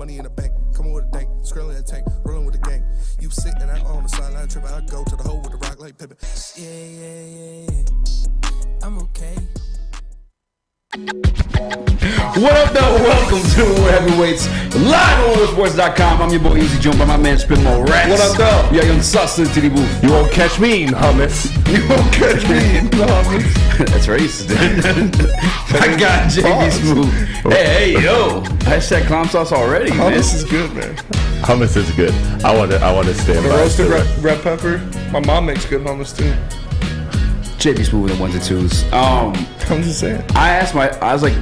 money in the bank. Coming with a dank, skrilling in a tank, rolling with the gang. You sitting out on the sideline tripping. I go to the hole with the rock like Pippin. Yeah. I'm okay. What up, though? Welcome to Heavyweights live on Woodward.com. I'm your boy Eazy, joined by my man Spin Rex. What up, though? Yeah, young sus into the booth. You won't catch me eating hummus. You won't catch me eating hummus. That's racist. I got JB Smooth. Hey, yo. Hashtag clown sauce already, man. Hummus is good, man. Hummus is good. I want to stand by. Roasted red pepper. My mom makes good hummus too. JB Smooth in ones and twos. I'm just saying. I was like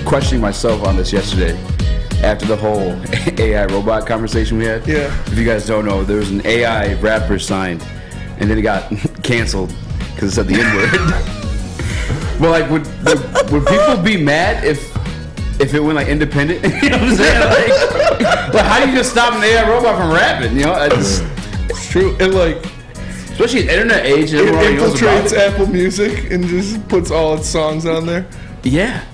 questioning myself on this yesterday after the whole AI robot conversation we had. Yeah. If you guys don't know, there was an AI rapper signed, and then it got canceled because it said the N-word. But like, would people be mad if it went like independent? You know what I'm saying? Like how do you just stop an AI robot from rapping? You know, it's true. And like, especially in the internet age, it infiltrates Apple Music and just puts all its songs on there. Yeah.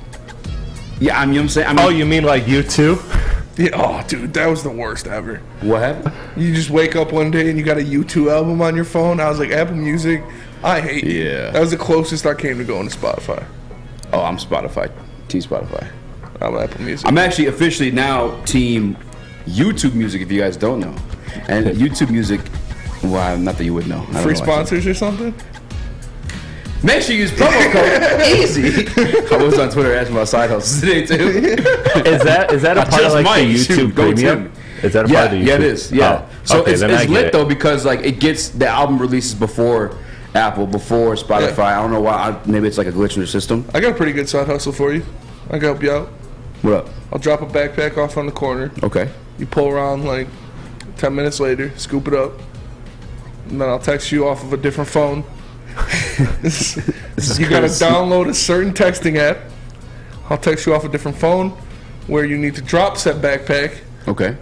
Yeah, you know what I'm saying? Oh, you mean like U2? Yeah. Oh, dude, that was the worst ever. What happened? You just wake up one day and you got a U2 album on your phone. I was like, Apple Music, I hate you. Yeah. That was the closest I came to going to Spotify. Oh, I'm Spotify. Team Spotify. I'm Apple Music. I'm actually officially now team YouTube Music, if you guys don't know. And YouTube Music, well, not that you would know. Free sponsors or something? Make sure you use promo code EASY. I was on Twitter asking about side hustles today too. Is that a part of like the YouTube Premium? Is that a part of the YouTube? Yeah, it is. Yeah. Oh, so okay, it's lit though because like it gets the album releases before Apple, before Spotify. Yeah. I don't know why. Maybe it's like a glitch in the system. I got a pretty good side hustle for you. I can help you out. What up? I'll drop a backpack off on the corner. Okay. You pull around like 10 minutes later, scoop it up, and then I'll text you off of a different phone. You gotta download a certain texting app. I'll text you off a different phone where you need to drop said backpack. Okay.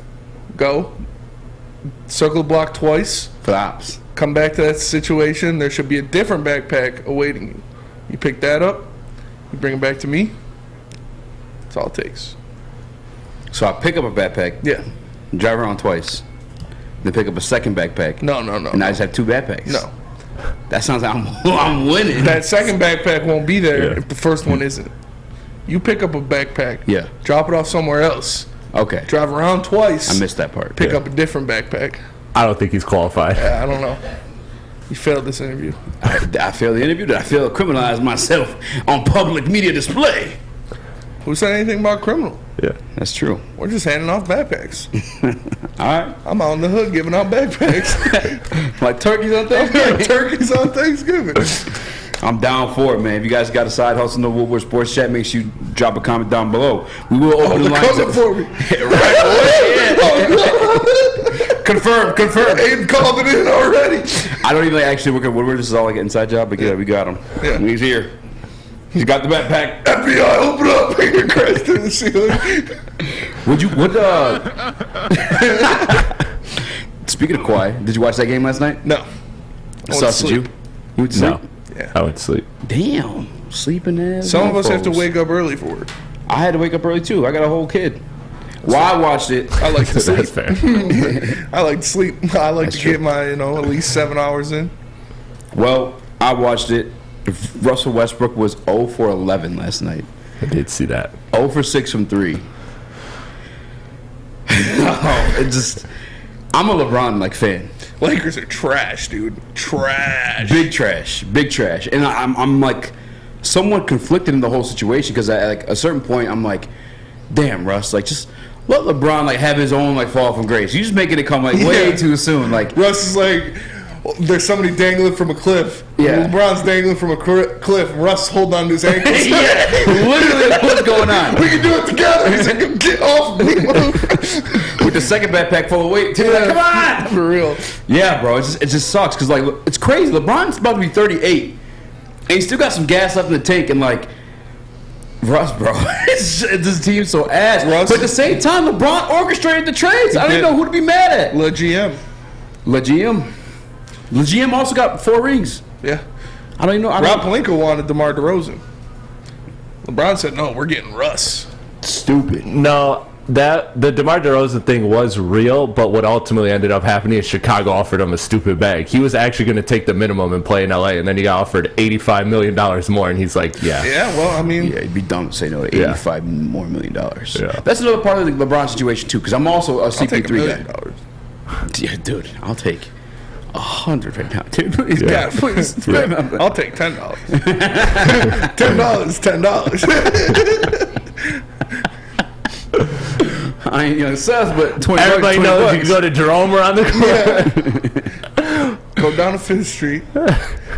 Go. Circle the block twice. Flops. Come back to that situation. There should be a different backpack awaiting you. You pick that up. You bring it back to me. That's all it takes. So I pick up a backpack. Yeah. Drive around twice. Then pick up a second backpack. No. And I just have two backpacks. No. That sounds like I'm winning. That second backpack won't be there if the first one isn't. You pick up a backpack. Yeah. Drop it off somewhere else. Okay. Drive around twice. I missed that part. Pick up a different backpack. I don't think he's qualified. I don't know. You failed this interview. I failed the interview. Did I fail to criminalize myself on public media display? Who said anything about criminal? Yeah. That's true. We're just handing off backpacks. All right. I'm out in the hood giving out backpacks. Like turkeys on Thanksgiving. Turkeys on Thanksgiving. I'm down for it, man. If you guys got a side hustle in the Woodward Sports Chat, make sure you drop a comment down below. We will open the lines up for me. right away. Confirm. Aiden called it in already. I don't even actually work at Woodward. This is all like an inside job, but yeah, we got him. Yeah. He's here. He's got the backpack. FBI, open up. Your crest to the ceiling. Speaking of Kawhi, did you watch that game last night? No. Sus, did you? You went to sleep? Yeah. I went to sleep. Damn. Sleeping ass. Some of us have to wake up early for work. I had to wake up early too. I got a whole kid. While I watched it, I like to sleep. That's fair. I like to sleep. I like to get my, at least 7 hours in. Well, I watched it. Russell Westbrook was 0 for 11 last night. I did see that. 0 for 6 from 3. I'm a LeBron fan. Lakers are trash, dude. Trash. Big trash. And I'm like somewhat conflicted in the whole situation because at a certain point I'm like, damn, Russ, just let LeBron have his own fall from grace. You just making it come way too soon. Russ is like, there's somebody dangling from a cliff. Yeah. LeBron's dangling from a cliff. Russ holding on to his ankles. Yeah, literally what's going on. We can do it together. He's like, get off me. With the second backpack full of weight, too. Come on. For real. Yeah, bro. It just sucks because it's crazy. LeBron's about to be 38, and he's still got some gas left in the tank. And Russ, bro, this team's so ass. Russ, but at the same time, LeBron orchestrated the trades. I don't even know who to be mad at. Le GM. Le GM also got 4 rings. Yeah. I don't even know. Rob Pelinka wanted DeMar DeRozan. LeBron said, no, we're getting Russ. Stupid. No, the DeMar DeRozan thing was real, but what ultimately ended up happening is Chicago offered him a stupid bag. He was actually going to take the minimum and play in LA, and then he got offered $85 million more, and he's like, yeah. Yeah, well, I mean... Yeah, it'd be dumb to say no to $85 more million. Yeah. That's another part of the LeBron situation, too, because I'm also a CP3 guy. Yeah, dude, I'll take 100 right now, dude. Please, Yeah, please. yeah. I'll take $10. $10. I ain't young Seth, but 20 Everybody bucks, knows you can go to Jerome around the corner. Yeah. Go down to 5th Street,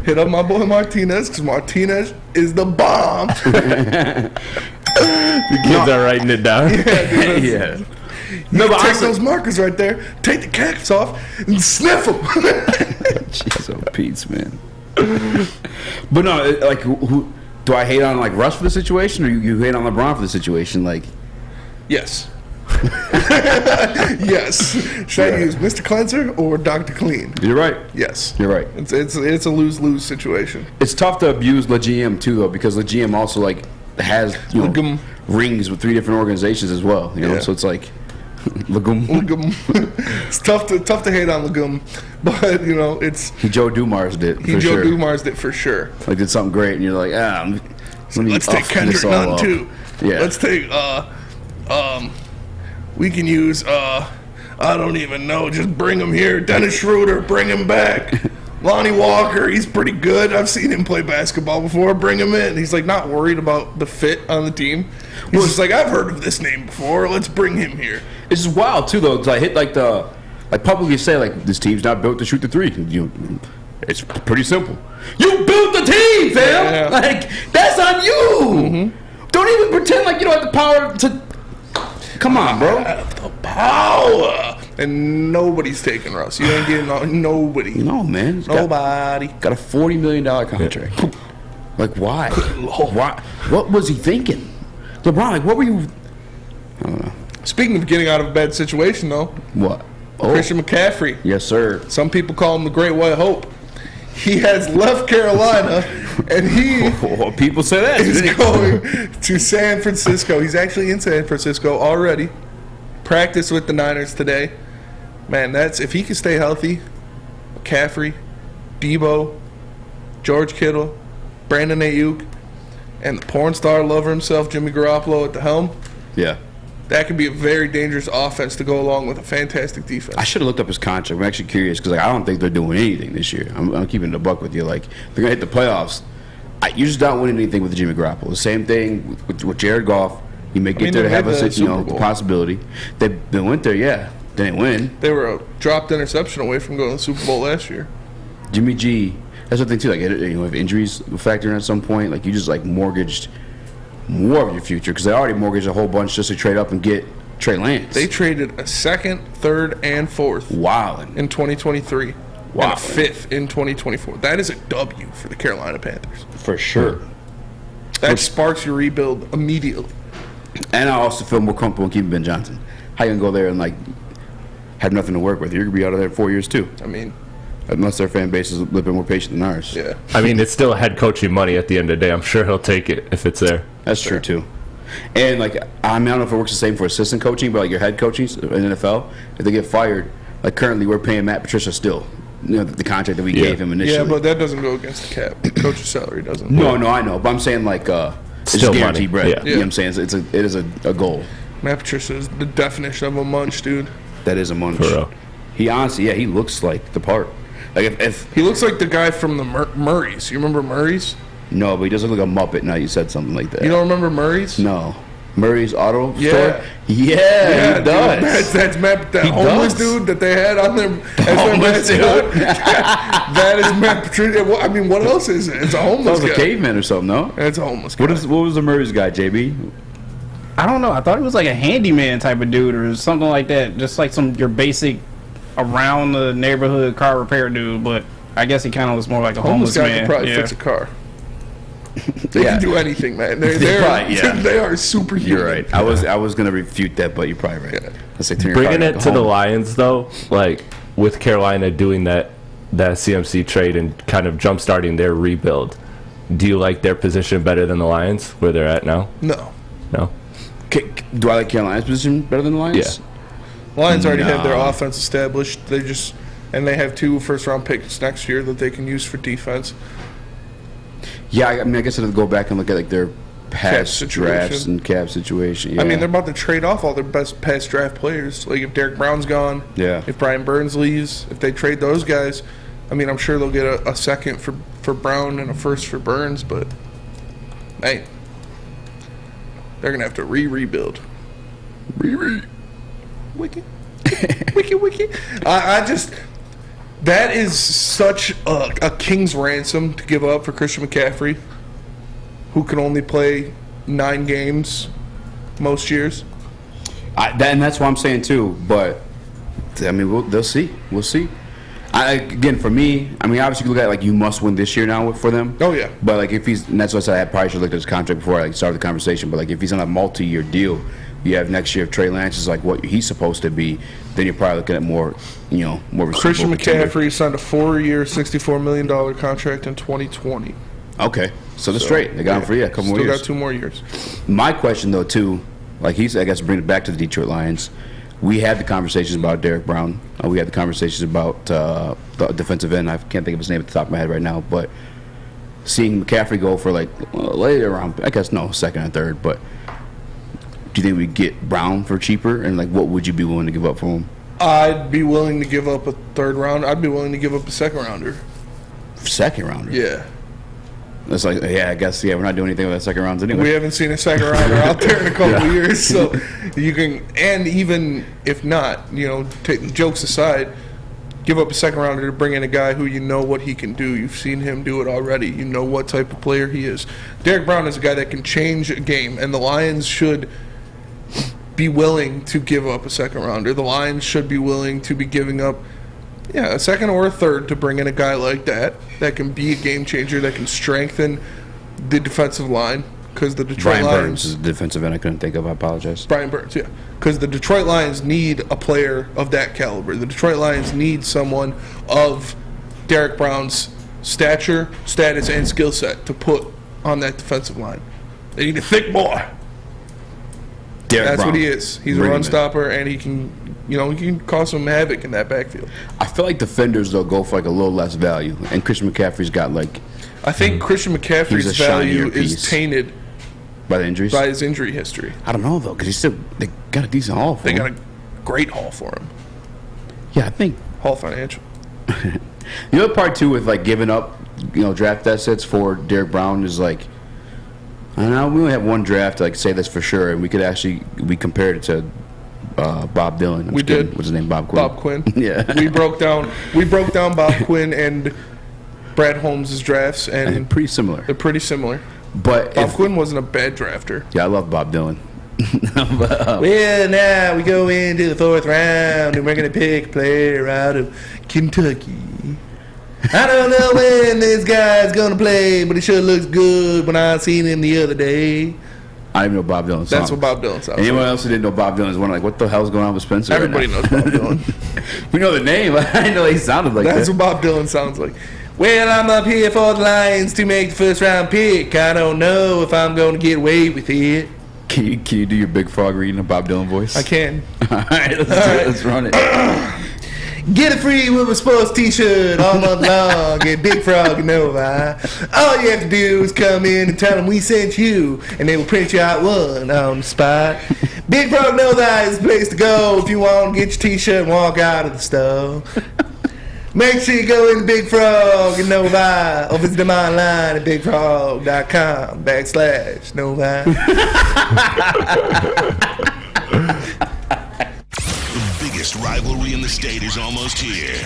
hit up my boy Martinez, because Martinez is the bomb. The kids are writing it down. Yeah, dude, Yeah. No, but take those markers right there, take the caps off, and sniff them. Jeez, oh, Pete's, man. But no, like, who do I hate on, like, Russ for the situation, or you hate on LeBron for the situation? Like, Yes. Yes. Should I use Mr. Cleanser or Dr. Clean? you're right. Yes. You're right. It's a lose-lose situation. It's tough to abuse the GM too, though, because the GM also like has rings with 3 different organizations as well. You know, Yeah. so it's like Legum. It's tough to hate on Legum, but you know He Joe Dumars did for sure. Dumars did for sure. Like did something great, and you're like, Let's take Kendrick Nunn too. Yeah. Let's take we can use I don't even know, just bring him here. Dennis Schroeder, bring him back. Lonnie Walker, he's pretty good. I've seen him play basketball before. Bring him in. He's like not worried about the fit on the team. He's just like, I've heard of this name before. Let's bring him here. It's just wild too, though. 'Cause I hit like publicly say like this team's not built to shoot the 3. It's pretty simple. You built the team, fam. Yeah. Like that's on you. Mm-hmm. Don't even pretend like you don't have the power to. Come on, bro. The power. And nobody's taking Russ. You ain't getting nobody. No, man. Nobody. Got a $40 million contract. Yeah. Like, why? Why? What was he thinking? LeBron, like, what were you... I don't know. Speaking of getting out of a bad situation, though. What? Oh. Christian McCaffrey. Yes, sir. Some people call him the Great White Hope. He has left Carolina, and he people say that is going to San Francisco. He's actually in San Francisco already. Practiced with the Niners today. Man, that's if he can stay healthy. McCaffrey, Debo, George Kittle, Brandon Ayuk, and the porn star lover himself, Jimmy Garoppolo, at the helm. Yeah. That could be a very dangerous offense to go along with a fantastic defense. I should have looked up his contract. I'm actually curious because I don't think they're doing anything this year. I'm keeping it a buck with you. Like, they're going to hit the playoffs. You just don't win anything with Jimmy Garoppolo. The same thing with Jared Goff. You may get there to have the possibility. They went there, yeah. They didn't win. They were a dropped interception away from going to the Super Bowl last year. Jimmy G, that's the thing too. Like, if injuries factor in at some point, like you just like mortgaged more of your future because they already mortgaged a whole bunch just to trade up and get Trey Lance. They traded a 2nd, 3rd, and 4th. Wow. In 2023. Wow. And a 5th in 2024. That is a W for the Carolina Panthers. For sure. That sparks your rebuild immediately. And I also feel more comfortable in keeping Ben Johnson. How you gonna go there and like have nothing to work with? You're gonna be out of there in 4 years too. I mean, unless their fan base is a little bit more patient than ours. Yeah. I mean, it's still head coaching money at the end of the day. I'm sure he'll take it if it's there. That's true too. And like, I don't know if it works the same for assistant coaching, but like your head coaching in the NFL, if they get fired, like currently we're paying Matt Patricia still, you know, the contract that we gave him initially. Yeah, but that doesn't go against the cap. Coach's salary doesn't. No, I know, but I'm saying like it's still just guaranteed bread. Yeah. You know what I'm saying? It is a goal. Matt Patricia is the definition of a munch, dude. That is a munch. For real. He honestly, he looks like the part. Like if he looks like the guy from the Murrays. You remember Murrays? No, but he doesn't look like a Muppet. Now you said something like that. You don't remember Murrays? No. Murray's Auto Yeah. Store? Yeah, he does. That's Matt, that homeless dude that they had on their homeless dude. That is Matt Patricia. Well, I mean, what else is it? It's a homeless guy. That was a caveman or something, no? It's a homeless guy. What was the Murray's guy, JB? I don't know. I thought it was like a handyman type of dude or something like that. Just like your basic around the neighborhood car repair dude, but I guess he kind of was more like a homeless guy man. Could probably fix a car. They can do anything, man. They are superhuman. You're right. I was gonna refute that, but you're probably right. Let's say bringing it to the Lions though, like with Carolina doing that CMC trade and kind of jump starting their rebuild. Do you like their position better than the Lions where they're at now? No. No. Do I like Carolina's position better than the Lions? Yeah. Lions already have their No. offense established. They have 2 first-round picks next year that they can use for defense. Yeah, I mean, I guess I'd go back and look at like their past situation. drafts and cap situation. Yeah. I mean, they're about to trade off all their best past draft players. Like if Derek Brown's gone, Yeah. if Brian Burns leaves, if they trade those guys, I mean, I'm sure they'll get a second for Brown and a first for Burns, but hey, they're gonna have to rebuild. Wiki. Wiki. I just, that is such a king's ransom to give up for Christian McCaffrey, who can only play 9 games most years. And that's what I'm saying too. But I mean, they'll see. We'll see. Again, for me, I mean, obviously, you look at like you must win this year now for them. Oh yeah. But like if he's, and that's what I said, I probably should look at his contract before I started the conversation. But like if he's on a multi-year deal, you have next year if Trey Lance is like what he's supposed to be, then you're probably looking at more, more. Christian receivable McCaffrey signed a 4-year, $64 million contract in 2020. Okay, so they're straight. They got him for a couple more Still years. got 2 more years. My question though too, like I guess bring it back to the Detroit Lions. We had the conversations about Derek Brown. We had the conversations about the defensive end. I can't think of his name at the top of my head right now. But seeing McCaffrey go for like later around, I guess no, second and third. But do you think we get Brown for cheaper? And like, what would you be willing to give up for him? I'd be willing to give up a 3rd round. I'd be willing to give up a 2nd rounder. Second rounder. Yeah. That's like, I guess we're not doing anything with that 2nd rounds anyway. We haven't seen a 2nd rounder out there in a couple of years, so you can. And even if not, taking jokes aside, give up a 2nd rounder to bring in a guy who you know what he can do. You've seen him do it already. You know what type of player he is. Derek Brown is a guy that can change a game, and the Lions should be willing to give up a 2nd rounder. The Lions should be willing to be giving up, a 2nd or a 3rd to bring in a guy like that can be a game changer, that can strengthen the defensive line. Because the Detroit Brian Lions, Burns is a defensive end I couldn't think of. I apologize. Brian Burns, yeah. Because the Detroit Lions need a player of that caliber. The Detroit Lions need someone of Derek Brown's stature, status, and skill set to put on that defensive line. They need a thick boy. That's Brown. what he is. He's Bring a him run in. stopper, and he can cause some havoc in that backfield. I feel like defenders though go for like a little less value, and Christian McCaffrey's got like I think Christian He's McCaffrey's a value shinier is piece. tainted by the injuries. by his injury history. I don't know though, because they got a decent haul for They him. got a great haul for him. Yeah, I think Haul Financial. the other part too with like giving up, draft assets for Derek Brown is like, I don't know, we only have one draft to like say this for sure, and we compared it to Bob Dylan. We did. What's his name? Bob Quinn. Bob Quinn. Yeah. we broke down Bob Quinn and Brad Holmes' drafts, and And pretty similar. they're pretty similar. But Bob Quinn wasn't a bad drafter. yeah, I love Bob Dylan. Well, now we go into the 4th round, and we're going to pick a player out of Kentucky. I don't know when this guy's going to play, but he sure looks good when I seen him the other day. I didn't know Bob Dylan. That's what Bob Dylan sounds Anyone like. else who didn't know Bob Dylan is wondering, like, what the hell's going on with Spencer? right Everybody now? knows Bob Dylan. We know the name. I didn't know he sounded like That's that. what Bob Dylan sounds like. Well, I'm up here for the Lions to make the 1st round pick. I don't know if I'm going to get away with it. Can you do your Big Frog reading a Bob Dylan voice? I can. All right, let's run it. Get a free Woodward Sports t-shirt all month long at Big Frog and Novi. All you have to do is come in and tell them we sent you, and they will print you out one on the spot. Big Frog Novi is the place to go if you want to get your t-shirt and walk out of the store. Make sure you go in to Big Frog and Novi, or visit them online at bigfrog.com/Novi. The biggest rivalry in the state is almost here.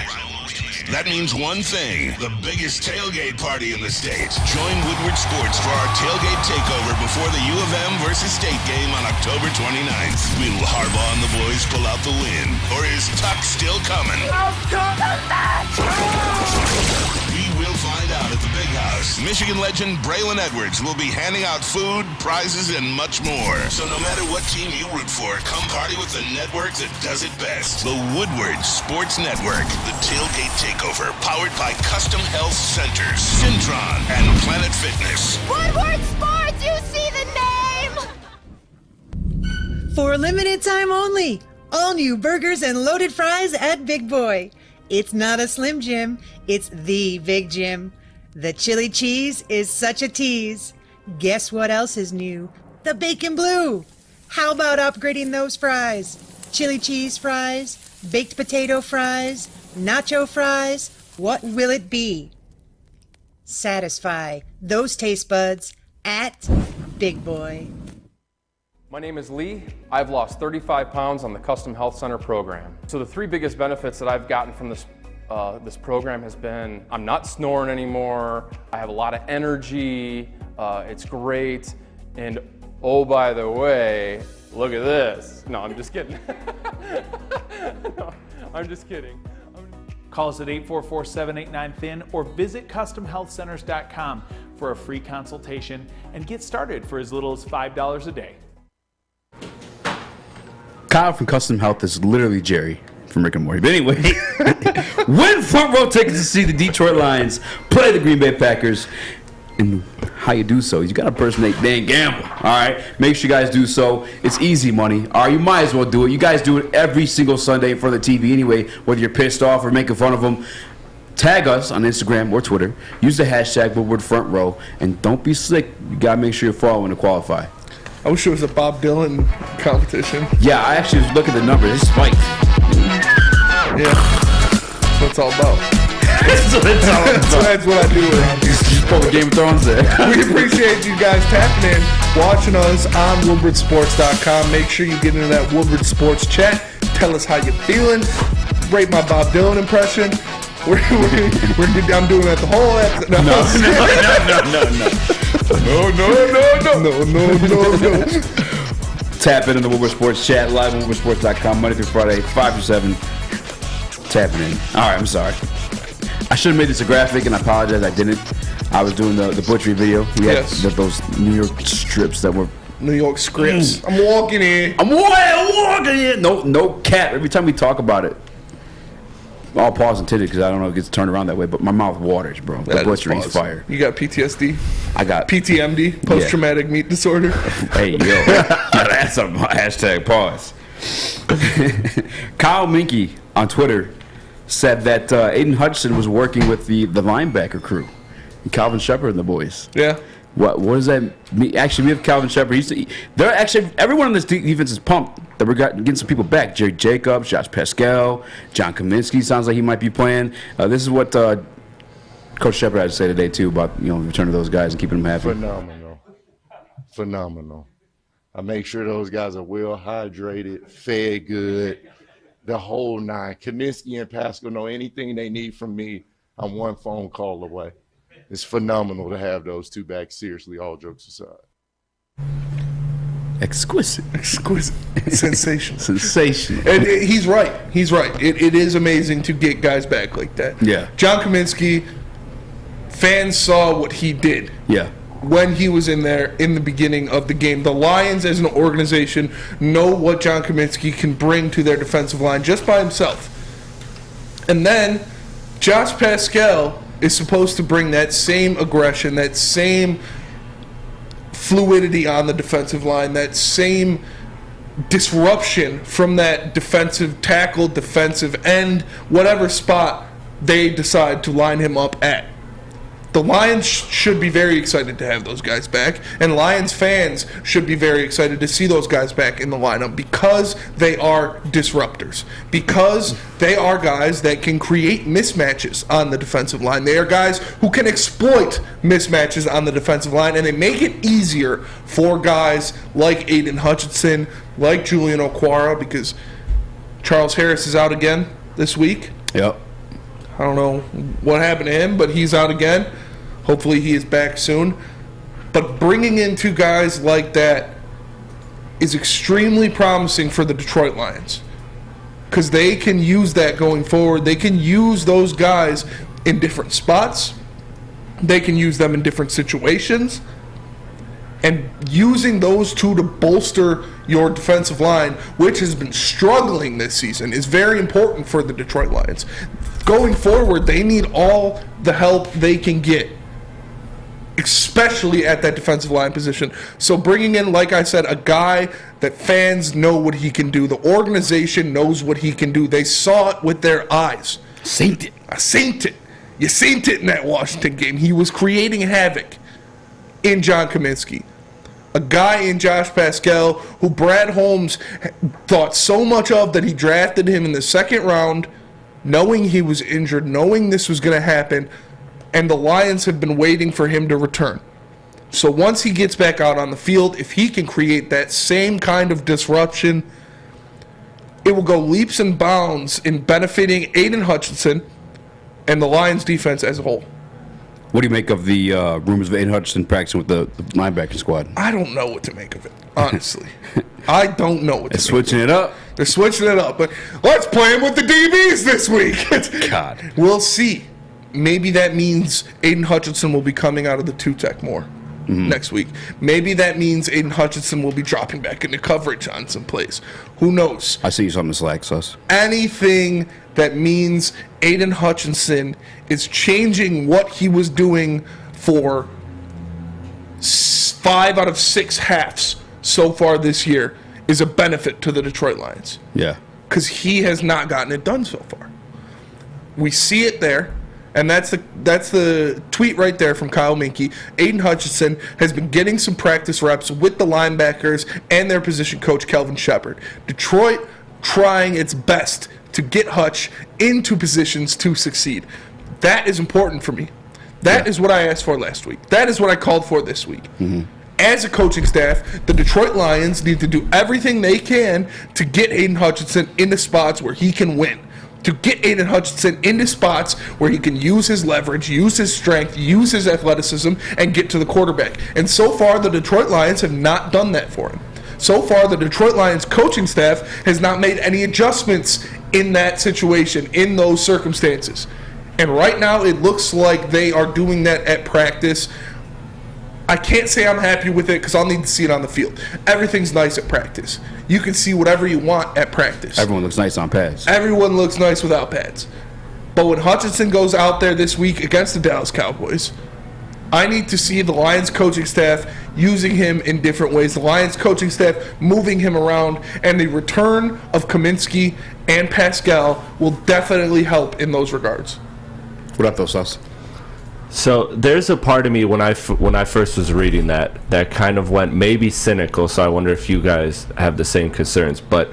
That means one thing, the biggest tailgate party in the state. Join Woodward Sports for our tailgate takeover before the U of M versus State game on October 29th. Will Harbaugh and the boys pull out the win? Or is Tuck still coming? We will find out at the Big House. Michigan legend Braylon Edwards will be handing out food, prizes, and much more. So no matter what team you root for, come party with the network that does it best. The Woodward Sports Network. The tailgate takeover, powered by Custom Health Centers, Syntron, and Planet Fitness. Woodward Sports, you see the name! For a limited time only, all new burgers and loaded fries at Big Boy. It's not a Slim Jim, it's the Big Jim. The chili cheese is such a tease. Guess what else is new? The bacon blue. How about upgrading those fries? Chili cheese fries, baked potato fries, nacho fries. What will it be? Satisfy those taste buds at Big Boy. My name is Lee. I've lost 35 pounds on the Custom Health Center program. So the three biggest benefits that I've gotten from this program has been I'm not snoring anymore, I have a lot of energy, it's great, and oh, by the way, look at this. No, I'm just kidding. No, I'm just kidding. Call us at 844-789-THIN or visit CustomHealthCenters.com for a free consultation and get started for as little as $5 a day. Kyle from Custom Health is literally Jerry from Rick and Morty. But anyway, win front row tickets to see the Detroit Lions play the Green Bay Packers. And how you do so, you got to impersonate Dan Gamble. All right, make sure you guys do so. It's easy money. All right, you might as well do it. You guys do it every single Sunday in front of the TV anyway, whether you're pissed off or making fun of them. Tag us on Instagram or Twitter. Use the hashtag Woodward Front Row, and don't be slick. You got to make sure you're following to qualify. I wish it was a Bob Dylan competition. Yeah, I actually was looking at the numbers. It's spiked. Yeah, that's what it's all about. That's what I do around here. Just pull the Game of Thrones there. We appreciate you guys tapping in, watching us on WoodwardSports.com. Make sure you get into that Woodward Sports chat. Tell us how you're feeling. Rate my Bob Dylan impression. I'm doing that the whole episode. No. Tap in the Woodward Sports chat, live on WoodwardSports.com, Monday through Friday, 5 to 7. Tapping in. All right, I'm sorry. I should have made this a graphic, and I apologize, I didn't. I was doing the butchery video. We had those New York strips that were... New York scripts. I'm walking in. I'm walking in. No cap. Every time we talk about it, all pause and titty, because I don't know if it gets turned around that way, but my mouth waters, bro. The butchery's fire. You got PTSD? I got... PTMD, post-traumatic meat disorder. Hey, yo. Now that's a hashtag pause. Kyle Minke on Twitter said that Aiden Hutchinson was working with the linebacker crew, Calvin Shepard and the boys. Yeah. What does that mean? Actually, we have Calvin Shepard. They're actually, everyone on this defense is pumped that we're getting some people back. Jerry Jacobs, Josh Pascal, John Kaminsky sounds like he might be playing. This is what Coach Shepard had to say today too about the return of those guys and keeping them happy. Phenomenal. I make sure those guys are well hydrated, fed good, the whole nine. Kaminsky and Pascal know anything they need from me. I'm one phone call away. It's phenomenal to have those two back, seriously, all jokes aside. Exquisite. Sensational. And he's right. It is amazing to get guys back like that. Yeah. John Kaminsky, fans saw what he did. Yeah. When he was in there in the beginning of the game. The Lions as an organization know what John Kaminsky can bring to their defensive line just by himself. And then Josh Pascal is supposed to bring that same aggression, that same fluidity on the defensive line, that same disruption from that defensive tackle, defensive end, whatever spot they decide to line him up at. The Lions should be very excited to have those guys back, and Lions fans should be very excited to see those guys back in the lineup because they are disruptors, because they are guys that can create mismatches on the defensive line. They are guys who can exploit mismatches on the defensive line, and they make it easier for guys like Aiden Hutchinson, like Julian Okwara, because Charles Harris is out again this week. Yep. I don't know what happened to him, but he's out again. Hopefully he is back soon. But bringing in two guys like that is extremely promising for the Detroit Lions because they can use that going forward. They can use those guys in different spots. They can use them in different situations. And using those two to bolster your defensive line, which has been struggling this season, is very important for the Detroit Lions. Going forward, they need all the help they can get especially at that defensive line position. So bringing in, like I said, a guy that fans know what he can do. The organization knows what he can do. They saw it with their eyes. Seen it. I seen it. You seen it in that Washington game. He was creating havoc in John Kaminsky. A guy in Josh Pascal who Brad Holmes thought so much of that he drafted him in the second round, knowing he was injured, knowing this was going to happen, and the Lions have been waiting for him to return. So once he gets back out on the field, if he can create that same kind of disruption, it will go leaps and bounds in benefiting Aiden Hutchinson and the Lions defense as a whole. What do you make of the rumors of Aiden Hutchinson practicing with the linebacking squad? I don't know what to make of it, honestly. I don't know what to make of it. Switching it up. They're switching it up, but let's play him with the DBs this week. God. We'll see. Maybe that means Aiden Hutchinson will be coming out of the two-tech more next week. Maybe that means Aiden Hutchinson will be dropping back into coverage on some plays. Who knows? I see you something slack, sus. Anything that means Aiden Hutchinson is changing what he was doing for 5 out of 6 halves so far this year is a benefit to the Detroit Lions. Yeah. Because he has not gotten it done so far. We see it there, and that's the tweet right there from Kyle Minke. Aiden Hutchinson has been getting some practice reps with the linebackers and their position coach, Kelvin Shepard. Detroit trying its best to get Hutch into positions to succeed. That is important for me. That is what I asked for last week. That is what I called for this week. As a coaching staff, the Detroit Lions need to do everything they can to get Aiden Hutchinson into spots where he can win. To get Aiden Hutchinson into spots where he can use his leverage, use his strength, use his athleticism, and get to the quarterback. And so far, the Detroit Lions have not done that for him. So far, the Detroit Lions coaching staff has not made any adjustments in that situation, in those circumstances. And right now, it looks like they are doing that at practice. I can't say I'm happy with it because I'll need to see it on the field. Everything's nice at practice. You can see whatever you want at practice. Everyone looks nice on pads. Everyone looks nice without pads. But when Hutchinson goes out there this week against the Dallas Cowboys, I need to see the Lions coaching staff using him in different ways. The Lions coaching staff moving him around, and the return of Kaminsky and Pascal will definitely help in those regards. What up, though, sus? So there's a part of me when I first was reading that kind of went maybe cynical, so I wonder if you guys have the same concerns. But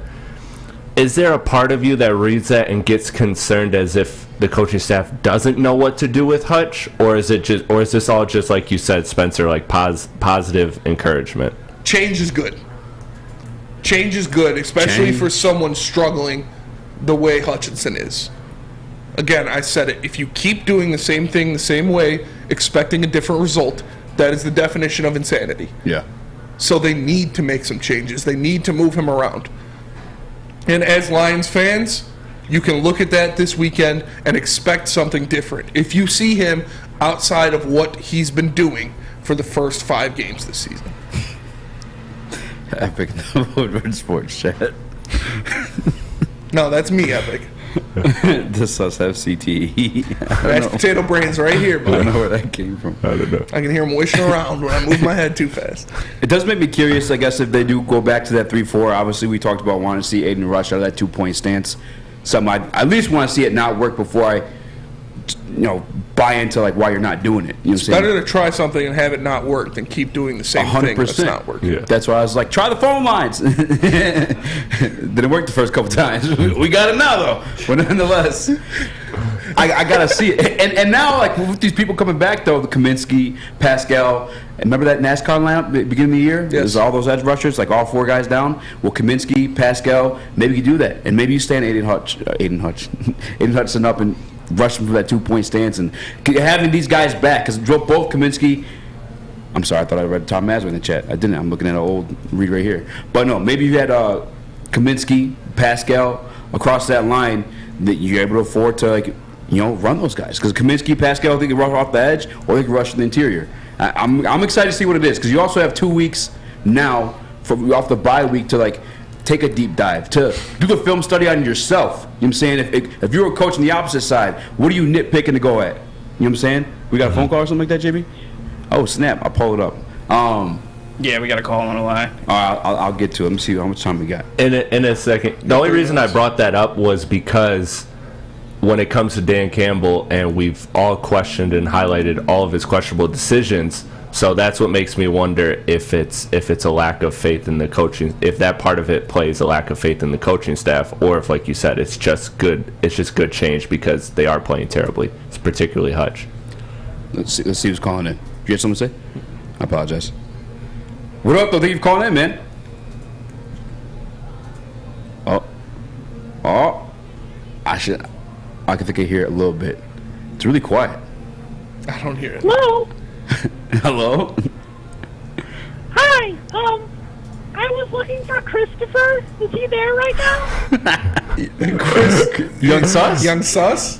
is there a part of you that reads that and gets concerned as if the coaching staff doesn't know what to do with Hutch, or is this all just like you said, Spencer, like positive encouragement? Change is good. Change is good, especially for someone struggling the way Hutchinson is. Again, I said it. If you keep doing the same thing the same way, expecting a different result, that is the definition of insanity. Yeah. So they need to make some changes. They need to move him around. And as Lions fans, you can look at that this weekend and expect something different. If you see him outside of what he's been doing for the first 5 games this season. Epic. Woodward Sports Chat. No, that's me, Epic. This sus have CTE. Mashed potato brains right here, I buddy. don't know where that came from. I don't know. I can hear him wishing around when I move my head too fast. It does make me curious, I guess, if they do go back to that 3-4. Obviously, we talked about wanting to see Aiden rush out of that 2-point stance. Something I at least want to see it not work before I, buy into like why you're not doing it. You know It's better to try something and have it not work than keep doing the same 100%. thing that's not working. Yeah. That's why I was like, try the phone lines. Didn't work the first couple times. We got it now, though. But nonetheless, I got to see it. And now, like, with these people coming back, though, the Kaminsky, Pascal, and remember that NASCAR lineup at the beginning of the year? Yes. There's all those edge rushers, like all 4 guys down. Well, Kaminsky, Pascal, maybe you do that. And maybe you stand Aiden Hutchinson up and rush him for that 2-point stance, and having these guys back, because both Kaminsky, I'm sorry, I thought I read Tom Mazur in the chat. I didn't. I'm looking at an old read right here. But no, maybe you had Kaminsky, Pascal across that line that you're able to afford to run those guys, because Kaminsky, Pascal, they can rush off the edge or they can rush in the interior. I'm excited to see what it is, because you also have 2 weeks now off the bye week to take a deep dive, to do the film study on yourself. You know what I'm saying? If you're a coach on the opposite side, what are you nitpicking to go at? You know what I'm saying? We got a phone call or something like that, JB? Oh snap! I'll pull it up. Yeah, we got to call him on the line. I'll get to it. Let me see how much time we got. In a second. The only reason I brought that up was because when it comes to Dan Campbell, and we've all questioned and highlighted all of his questionable decisions, so that's what makes me wonder if it's a lack of faith in the coaching, if that part of it plays a lack of faith in the coaching staff, or if, like you said, it's just good change because they are playing terribly. It's particularly Hutch. Let's see who's calling in. Do you have something to say? I apologize. What up, though? Thank you for calling in, man. Oh. I can think I hear it a little bit. It's really quiet. I don't hear it. Hello. Hello? Hi. I was looking for Christopher. Is he there right now? Chris, Young Sus? Young Sus?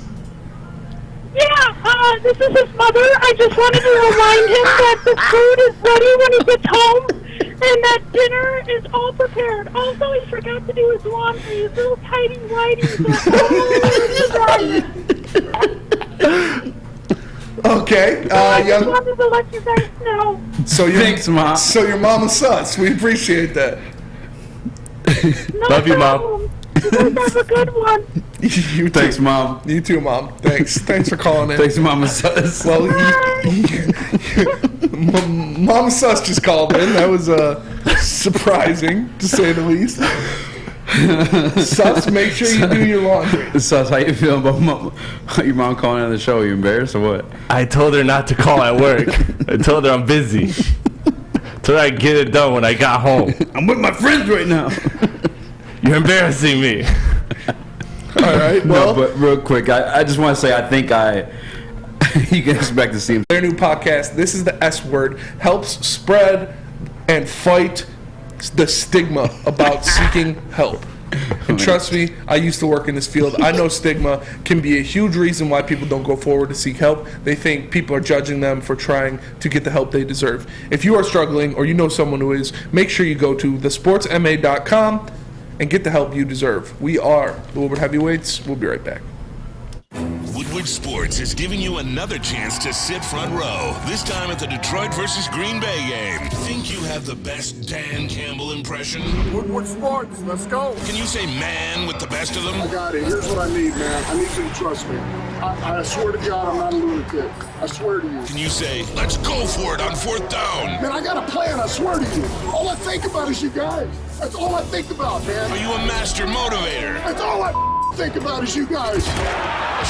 Yeah, this is his mother. I just wanted to remind him that the food is ready when he gets home and that dinner is all prepared. Also, he forgot to do his laundry. His little tidy whities are all Okay. I just wanted to let you guys know. Thanks, Mom. So your mama's sus. We appreciate that. No Love you, Mom. problem. You guys have a good one. Thanks, Mom. You too, Mom. Thanks for calling in. Thanks, Mama Sus. Well, Mama Sus just called in. That was surprising, to say the least. Sus, make sure you do your laundry. Sus, how you feeling about your mom calling on the show? Are you embarrassed or what? I told her not to call at work. I told her I'm busy. Told her I'd get it done when I got home. I'm with my friends right now. You're embarrassing me. All right, well. No, but real quick, I just want to say I think you can expect to see him. Their new podcast, This is the S Word, helps spread and fight the stigma about seeking help. And trust me, I used to work in this field. I know stigma can be a huge reason why people don't go forward to seek help. They think people are judging them for trying to get the help they deserve. If you are struggling or you know someone who is, make sure you go to thesportsma.com and get the help you deserve. We are the Woodward Heavyweights. We'll be right back. Woodward Sports is giving you another chance to sit front row, this time at the Detroit versus Green Bay game. Think you have the best Dan Campbell impression? Woodward Sports, let's go. Can you say man with the best of them? I got it. Here's what I need, man. I need you to trust me. I swear to God, I'm not a lunatic. I swear to you. Can you say, let's go for it on 4th down? Man, I got a plan, I swear to you. All I think about is you guys. That's all I think about, man. Are you a master motivator? That's all I think about is you guys.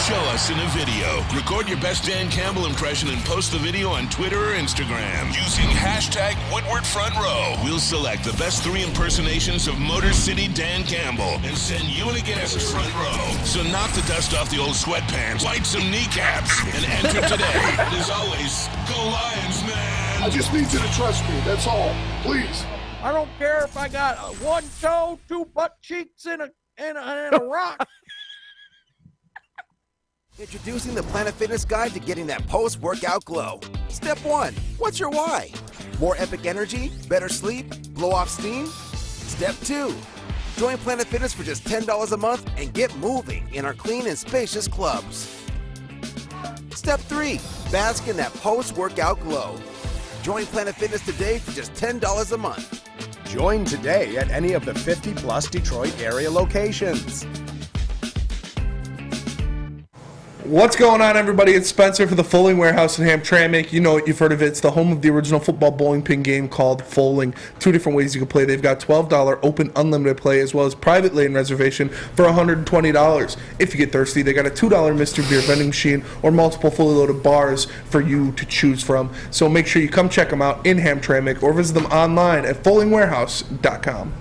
Show us in a video. Record your best Dan Campbell impression and post the video on Twitter or Instagram using hashtag #WoodwardFrontRow. We'll select the best 3 impersonations of Motor City Dan Campbell and send you and a guest front row. So knock the dust off the old sweatpants, light some kneecaps, and enter today. And as always, go Lions, man. I just need you to trust me. That's all. Please. I don't care if I got 1 toe, 2 butt cheeks, and a rock. Introducing the Planet Fitness Guide to getting that post-workout glow. Step 1, what's your why? More epic energy, better sleep, blow off steam? Step 2, join Planet Fitness for just $10 a month and get moving in our clean and spacious clubs. Step 3, bask in that post-workout glow. Join Planet Fitness today for just $10 a month. Join today at any of the 50-plus Detroit area locations. What's going on, everybody? It's Spencer for the Foaling Warehouse in Hamtramck. You know it, you've heard of it. It's the home of the original football bowling pin game called Foaling. 2 different ways you can play. They've got $12 open unlimited play as well as private lane reservation for $120. If you get thirsty, they got a $2 Mr. Beer vending machine or multiple fully loaded bars for you to choose from. So make sure you come check them out in Hamtramck or visit them online at foalingwarehouse.com.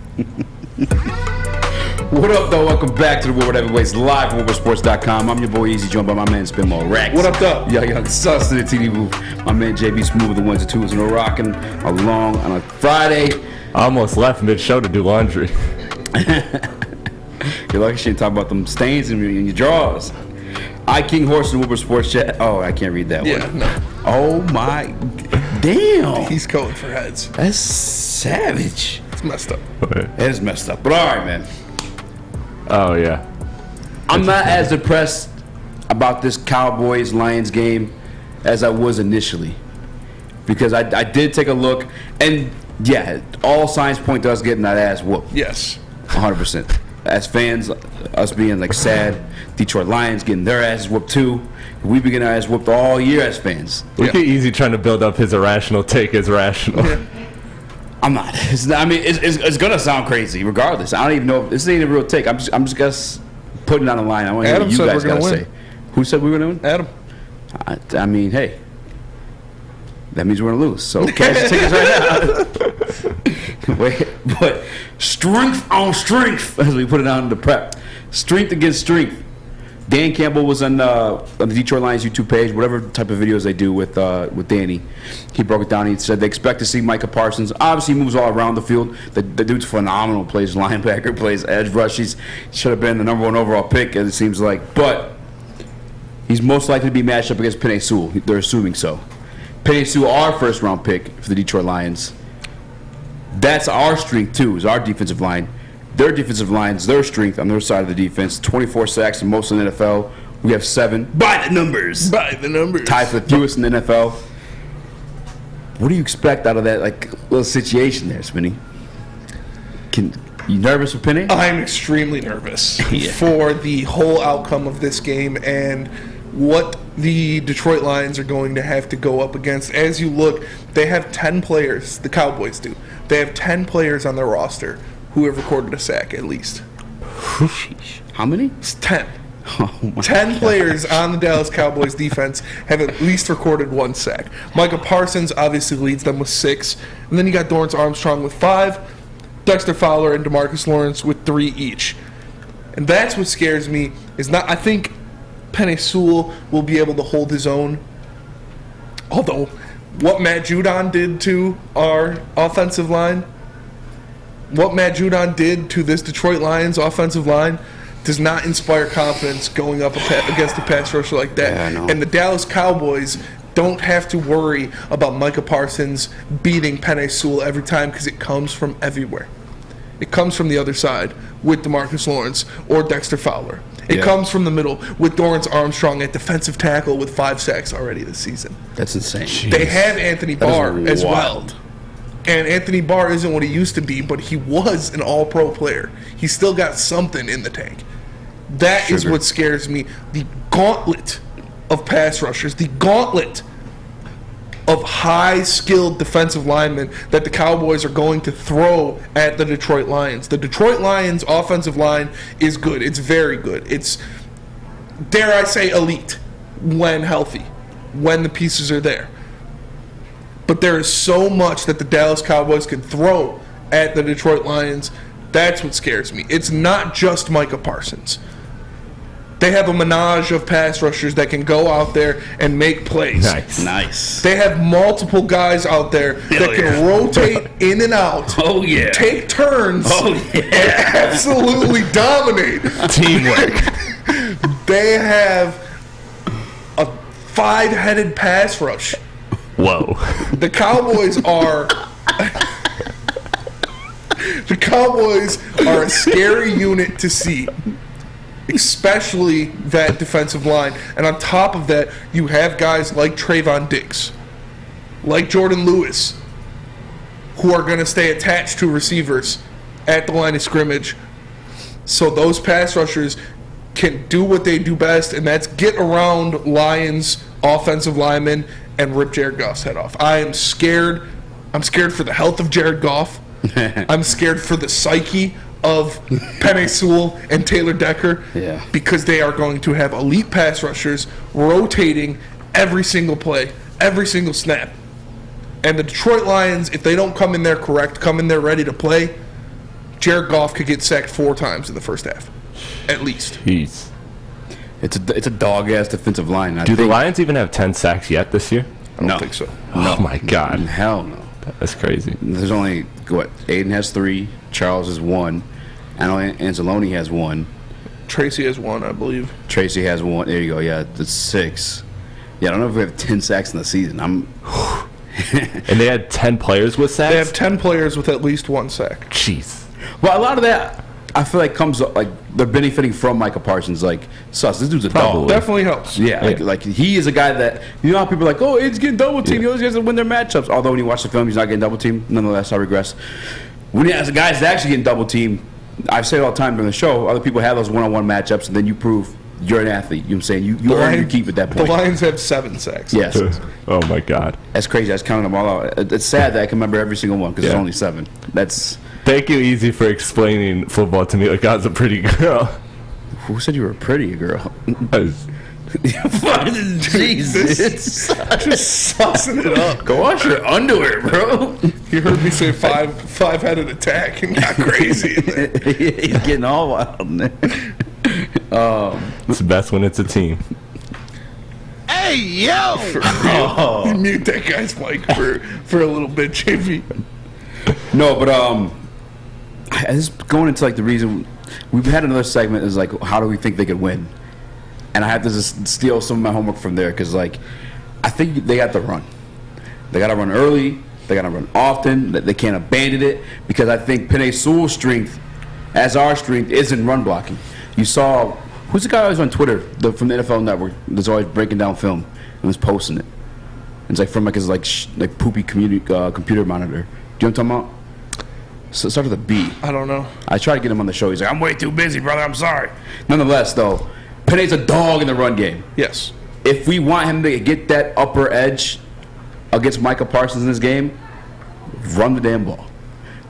What up, though? Welcome back to the Woodward Heavyweights live from WoodwardSports.com. I'm your boy Easy, joined by my man Spinball Rex. What up, though? Young Sus to the TD booth. My man JB Smooth, the 1s and 2s, and we're rocking along on a Friday. I almost left mid-show to do laundry. You're lucky she didn't talk about them stains in your drawers. I King Horse in the Woodward Sports chat. Oh, I can't read that one. No. Oh my, damn. He's coding for heads. That's savage. It's messed up. It is messed up. But all right, man. Oh, yeah. I'm not as depressed about this Cowboys-Lions game as I was initially. because I did take a look, and yeah, all signs point to us getting that ass whooped. Yes. 100%. As fans, us being like sad, Detroit Lions getting their asses whooped too. We've been getting our ass whooped all year as fans. Look at Easy trying to build up his irrational take as rational. Yeah. I'm not. It's gonna sound crazy regardless. I don't even know if this ain't a real take. I'm just putting it on the line. I want to hear what you guys gotta say. Who said we were gonna win? Adam. I mean, hey, that means we're gonna lose. So cash the tickets right now. Wait, but strength on strength, as we put it on the prep. Strength against strength. Dan Campbell was on the Detroit Lions YouTube page, whatever type of videos they do with Danny. He broke it down. He said they expect to see Micah Parsons. Obviously, he moves all around the field. The dude's phenomenal. Plays linebacker, plays edge rush. He should have been the number 1 overall pick, as it seems like. But he's most likely to be matched up against Penei Sewell. They're assuming so. Penei Sewell, our first-round pick for the Detroit Lions. That's our strength, too, is our defensive line. Their defensive line's their strength on their side of the defense. 24 sacks in most in the NFL. We have 7. By the numbers. Tied for the fewest in the NFL. What do you expect out of that little situation there, Spinny? You nervous for Penei? I'm extremely nervous for the whole outcome of this game and what the Detroit Lions are going to have to go up against. As you look, they have 10 players, the Cowboys do. They have 10 players on their roster who have recorded a sack at least. How many? It's 10. 10 players on the Dallas Cowboys defense have at least recorded 1 sack. Micah Parsons obviously leads them with 6. And then you got Dorrance Armstrong with 5, Dexter Fowler and DeMarcus Lawrence with 3 each. And that's what scares me. I think Penei Sewell will be able to hold his own. Although, what Matt Judon did to our offensive line, what Matt Judon did to this Detroit Lions offensive line does not inspire confidence going up against a pass rusher like that. Yeah, and the Dallas Cowboys don't have to worry about Micah Parsons beating Penei Sewell every time because it comes from everywhere. It comes from the other side with DeMarcus Lawrence or Dexter Fowler. It comes from the middle with Dorrance Armstrong at defensive tackle with 5 sacks already this season. That's insane. Jeez. They have Anthony Barr as well. And Anthony Barr isn't what he used to be, but he was an all-pro player. He's still got something in the tank. That is what scares me. The gauntlet of pass rushers, the gauntlet of high-skilled defensive linemen that the Cowboys are going to throw at the Detroit Lions. The Detroit Lions' offensive line is good. It's very good. It's, dare I say, elite when healthy, when the pieces are there. But there is so much that the Dallas Cowboys can throw at the Detroit Lions. That's what scares me. It's not just Micah Parsons. They have a menage of pass rushers that can go out there and make plays. Nice. They have multiple guys out there that can rotate in and out. Oh, yeah. Take turns. Oh, yeah. And absolutely dominate. Teamwork. They have a 5-headed pass rush. Whoa. The Cowboys are... The Cowboys are a scary unit to see, especially that defensive line. And on top of that, you have guys like Trayvon Diggs, like Jordan Lewis, who are going to stay attached to receivers at the line of scrimmage. So those pass rushers can do what they do best, and that's get around Lions offensive linemen and rip Jared Goff's head off. I am scared. I'm scared for the health of Jared Goff. I'm scared for the psyche of Penei Sewell and Taylor Decker because they are going to have elite pass rushers rotating every single play, every single snap. And the Detroit Lions, if they don't come in there correct, come in there ready to play, Jared Goff could get sacked 4 times in the first half, at least. Jeez. It's a dog-ass defensive line. Do the Lions even have 10 sacks yet this year? I don't think so. Oh, my God. Hell no. That's crazy. There's only, Aiden has 3, Charles has 1, I know Anzalone has 1. Tracy has 1, I believe. Tracy has 1. There you go. Yeah, that's 6. Yeah, I don't know if we have 10 sacks in the season. And they had 10 players with sacks? They have 10 players with at least 1 sack. Jeez. Well, a lot of that, I feel like, comes up, like, they're benefiting from Micah Parsons. Like, sus, this dude's a dog. Definitely helps. Yeah, like he is a guy that, you know how people are like, oh, he's getting double teamed. He always gets to win their matchups. Although when you watch the film, he's not getting double teamed. Nonetheless, I regress. When he has a guy that's actually getting double teamed, I say it all the time during the show, other people have those one-on-one matchups, and then you prove you're an athlete. You know what I'm saying? You earn your keep at that point. The Lions have 7 sacks. Yes. Oh, my God. That's crazy. I was counting them all out. It's sad that I can remember every single one because there's only 7. That's... Thank you, Easy, for explaining football to me like I was a pretty girl. Who said you were a pretty girl? Jesus. Just sussing it up. Go wash your underwear, bro. You heard me say five-headed attack and got crazy. He's getting all wild in there. It's best when it's a team. Hey, yo! You mute that guy's mic for a little bit, JV. No, but this going into like the reason we've had another segment is like, how do we think they could win? And I have to just steal some of my homework from there because, like, I think they got to run. They got to run early. They got to run often. They can't abandon it because I think Penei Sewell's strength, as our strength, is in run blocking. You saw, who's the guy always on Twitter from the NFL Network that's always breaking down film and was posting it? It's like from like his like poopy computer monitor. Do you know what I'm talking about? So it starts with a B. I don't know. I tried to get him on the show. He's like, I'm way too busy, brother. I'm sorry. Nonetheless, though, Penei's a dog in the run game. Yes. If we want him to get that upper edge against Micah Parsons in this game, run the damn ball.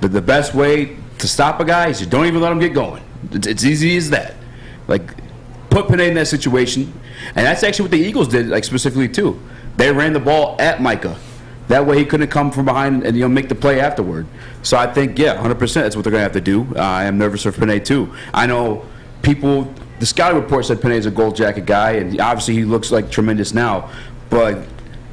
The best way to stop a guy is you don't even let him get going. It's easy as that. Like, put Penei in that situation. And that's actually what the Eagles did, like, specifically, too. They ran the ball at Micah. That way he couldn't come from behind and make the play afterward. So I think, 100% that's what they're going to have to do. I am nervous for Penei, too. I know people... The scouting report said Penei's a gold jacket guy, and obviously he looks like tremendous now. But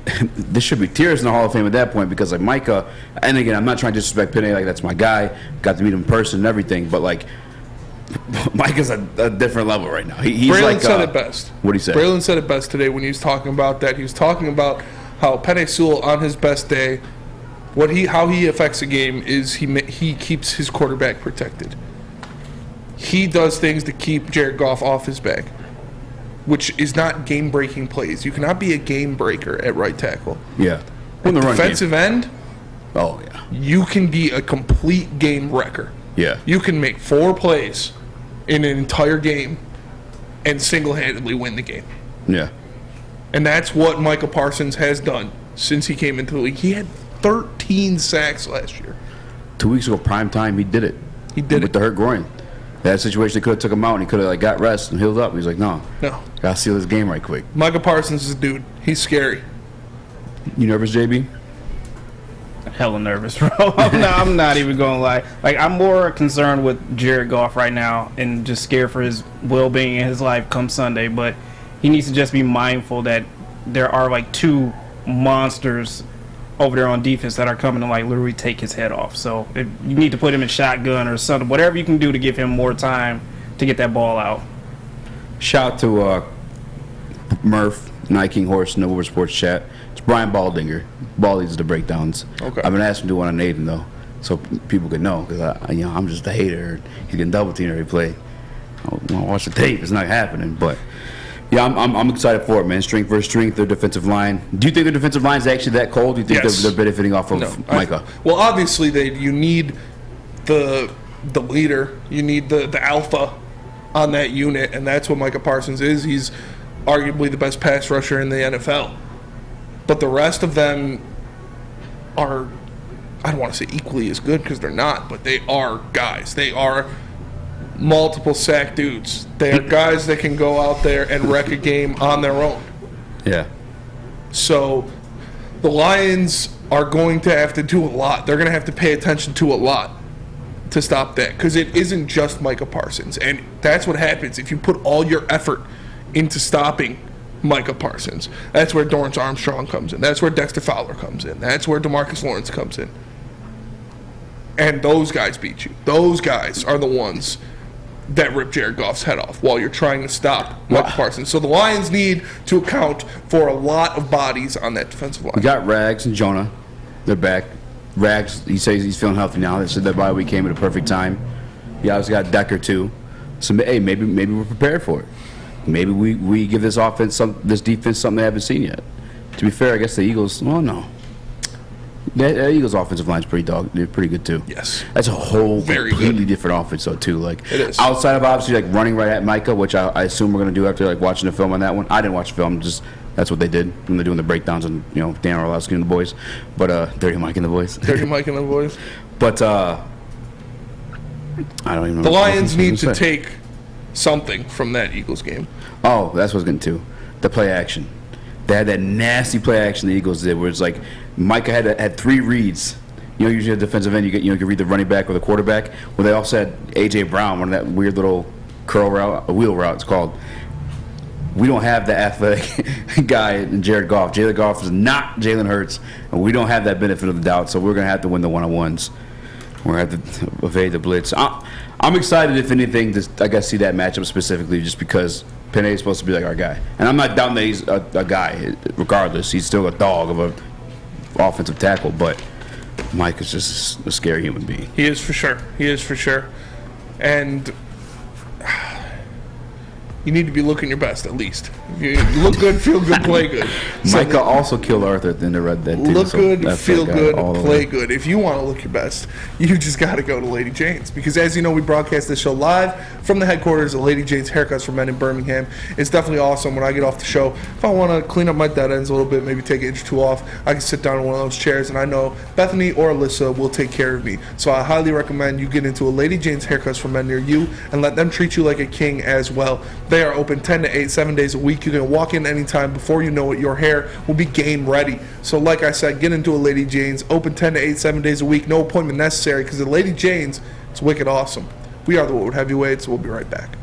there should be tears in the Hall of Fame at that point because, like, Micah, and again, I'm not trying to disrespect Penei, like, that's my guy. Got to meet him in person and everything, but, like, Micah's a different level right now. He's Braylon like, said it best. What'd he say? Braylon said it best today when he was talking about that. He was talking about how Penei Sewell, on his best day, how he affects a game is he keeps his quarterback protected. He does things to keep Jared Goff off his back, which is not game-breaking plays. You cannot be a game breaker at right tackle. Yeah. With the defensive end, oh yeah, you can be a complete game wrecker. Yeah. You can make 4 plays in an entire game and single-handedly win the game. Yeah. And that's what Micah Parsons has done since he came into the league. He had 13 sacks last year. 2 weeks ago, prime time, he did it. He did with the hurt groin. That situation, they could have took him out, and he could have got rest and healed up. He's like, no, gotta seal this game right quick. Micah Parsons is a dude. He's scary. You nervous, JB? Hella nervous, bro. I'm not even gonna lie. Like, I'm more concerned with Jared Goff right now and just scared for his well-being in his life come Sunday. But he needs to just be mindful that there are like 2 monsters over there on defense that are coming to like literally take his head off. So you need to put him in shotgun or something, whatever you can do to give him more time to get that ball out. Shout out to Murph, Night King Horse, in the Woodward Sports Chat. It's Brian Baldinger. Ball leads the breakdowns. Okay. I've been asked to do one on Nathan though, so people could know because I'm just a hater. He's getting double teamed every play. I want to watch the tape. It's not happening, but. Yeah, I'm excited for it, man. Strength versus strength, their defensive line. Do you think their defensive line is actually that cold? Do you think they're benefiting off of Micah? Well, obviously, you need the leader. You need the alpha on that unit, and that's what Micah Parsons is. He's arguably the best pass rusher in the NFL. But the rest of them are, I don't want to say equally as good because they're not, but they are guys. They are multiple sack dudes. They are guys that can go out there and wreck a game on their own. Yeah. So the Lions are going to have to do a lot. They're going to have to pay attention to a lot to stop that because it isn't just Micah Parsons. And that's what happens if you put all your effort into stopping Micah Parsons. That's where Dorrance Armstrong comes in. That's where Dexter Fowler comes in. That's where DeMarcus Lawrence comes in. And those guys beat you. Those guys are the ones that rip Jared Goff's head off while you're trying to stop Micah Parsons. So the Lions need to account for a lot of bodies on that defensive line. We got Rags and Jonah. They're back. Rags, he says he's feeling healthy now. They said that bye week came at a perfect time. You obviously got Decker, too. So hey, maybe we're prepared for it. Maybe we give this defense something they haven't seen yet. To be fair, I guess the Eagles. Well, no. The Eagles' offensive line's they're pretty good too. Yes, that's a whole Very completely good. different offense though too. Like it is. Outside of obviously like running right at Micah, which I assume we're gonna do after like watching the film on that one. I didn't watch the film, just that's what they did when they're doing the breakdowns and Dan Orlovsky and the boys, but Dirty Mike and the boys. Dirty Mike and the boys. But I don't even know. The Lions need to take something from that Eagles game. Oh, that's what I was getting to. The play action. They had that nasty play action the Eagles did, where it's like Micah had 3 reads. Usually a defensive end, you can read the running back or the quarterback. Well, they also had A.J. Brown, one of that weird little curl route, a wheel route, it's called. We don't have the athletic guy in Jared Goff. Jared Goff is not Jalen Hurts, and we don't have that benefit of the doubt, so we're going to have to win the one-on-ones. We're going to have to evade the blitz. I'm excited, if anything, to see that matchup specifically, just because Penny is supposed to be like our guy. And I'm not doubting that he's a guy. Regardless, he's still a dog of a offensive tackle, but Mike is just a scary human being. He is for sure. And you need to be looking your best, at least. You look good, feel good, play good. Micah also killed Arthur at the end of Red Dead. Look good, feel good, play good. If you want to look your best, you just got to go to Lady Jane's. Because as you know, we broadcast this show live from the headquarters of Lady Jane's Haircuts for Men in Birmingham. It's definitely awesome when I get off the show. If I want to clean up my dead ends a little bit, maybe take an inch or two off, I can sit down in one of those chairs, and I know Bethany or Alyssa will take care of me. So I highly recommend you get into a Lady Jane's Haircuts for Men near you and let them treat you like a king as well. They are open 10 to 8, 7 days a week. You can walk in anytime. Before you know it, your hair will be game ready. So like I said, get into a Lady Jane's. Open 10 to 8, 7 days a week. No appointment necessary, because at Lady Jane's, it's wicked awesome. We are the Woodward Heavyweights. We'll be right back.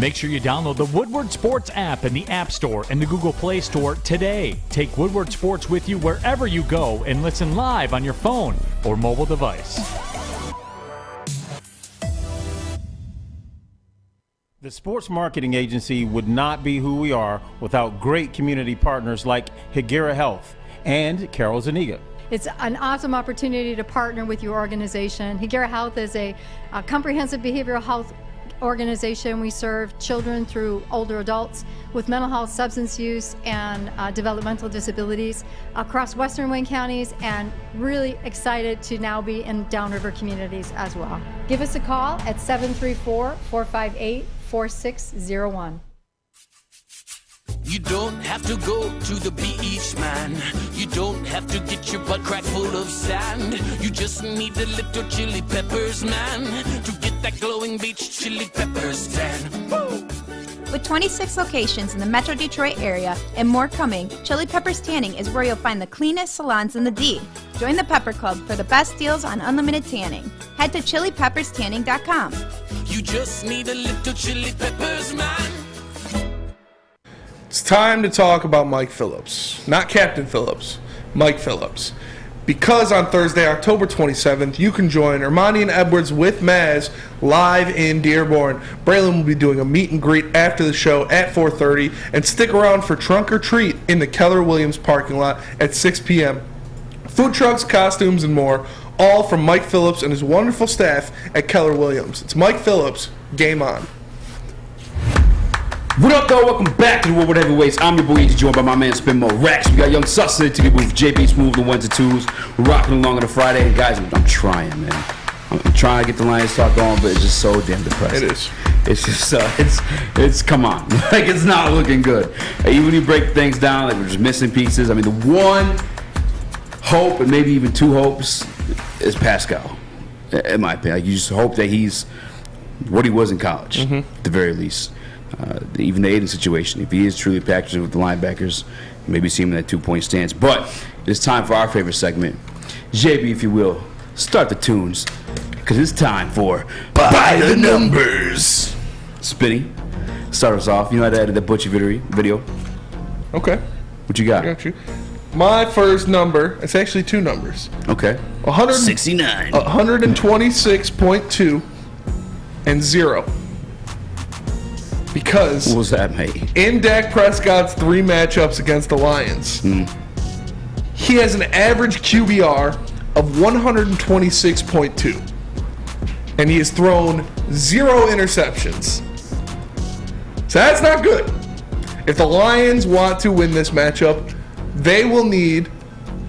Make sure you download the Woodward Sports app in the App Store and the Google Play Store today. Take Woodward Sports with you wherever you go and listen live on your phone or mobile device. The sports marketing agency would not be who we are without great community partners like Higuera Health and Carol Zuniga. It's an awesome opportunity to partner with your organization. Higuera Health is a comprehensive behavioral health organization. We serve children through older adults with mental health, substance use, and developmental disabilities across Western Wayne counties, and really excited to now be in downriver communities as well. Give us a call at 734-458-4601. You don't have to go to the beach, man. You don't have to get your butt crack full of sand. You just need a little chili peppers, man, to get that glowing beach chili peppers tan. Woo! With 26 locations in the Metro Detroit area and more coming, Chili Peppers Tanning is where you'll find the cleanest salons in the D. Join the Pepper Club for the best deals on unlimited tanning. Head to chilipepperstanning.com. You just need a little chili peppers, man. It's time to talk about Mike Phillips. Not Captain Phillips, Mike Phillips. Because on Thursday, October 27th, you can join Armani and Edwards with Maz live in Dearborn. Braylon will be doing a meet and greet after the show at 4:30, and stick around for Trunk or Treat in the Keller Williams parking lot at 6 p.m. Food trucks, costumes, and more, all from Mike Phillips and his wonderful staff at Keller Williams. It's Mike Phillips. Game on. What up, though? Welcome back to the Woodward Heavyweights. I'm your boy, joined by my man Spin Mo Rex. We got Young Sus in the booth, JB Smooth, the 1s and 2s. We're rocking along on a Friday. And guys, I'm trying, man. I'm trying to get the Lions talk going, but it's just so damn depressing. It is. It's just, it's come on. Like, it's not looking good. Even when you break things down, like, we're just missing pieces. I mean, the one hope, and maybe even two hopes, is Pascal, in my opinion. Like, you just hope that he's what he was in college, at the very least. Even the Aiden situation, if he is truly packaged with the linebackers, maybe see him in that 2-point stance. But it's time for our favorite segment. JB, if you will, start the tunes, because it's time for By the Numbers. Spinny, start us off. You know how to edit the Butchie video? Okay. What you got? I got you. My first number, it's actually two numbers. Okay. 69. 126.2 and 0. Because what was that, mate? In Dak Prescott's 3 matchups against the Lions, he has an average QBR of 126.2. and he has thrown 0 interceptions. So that's not good. If the Lions want to win this matchup, they will need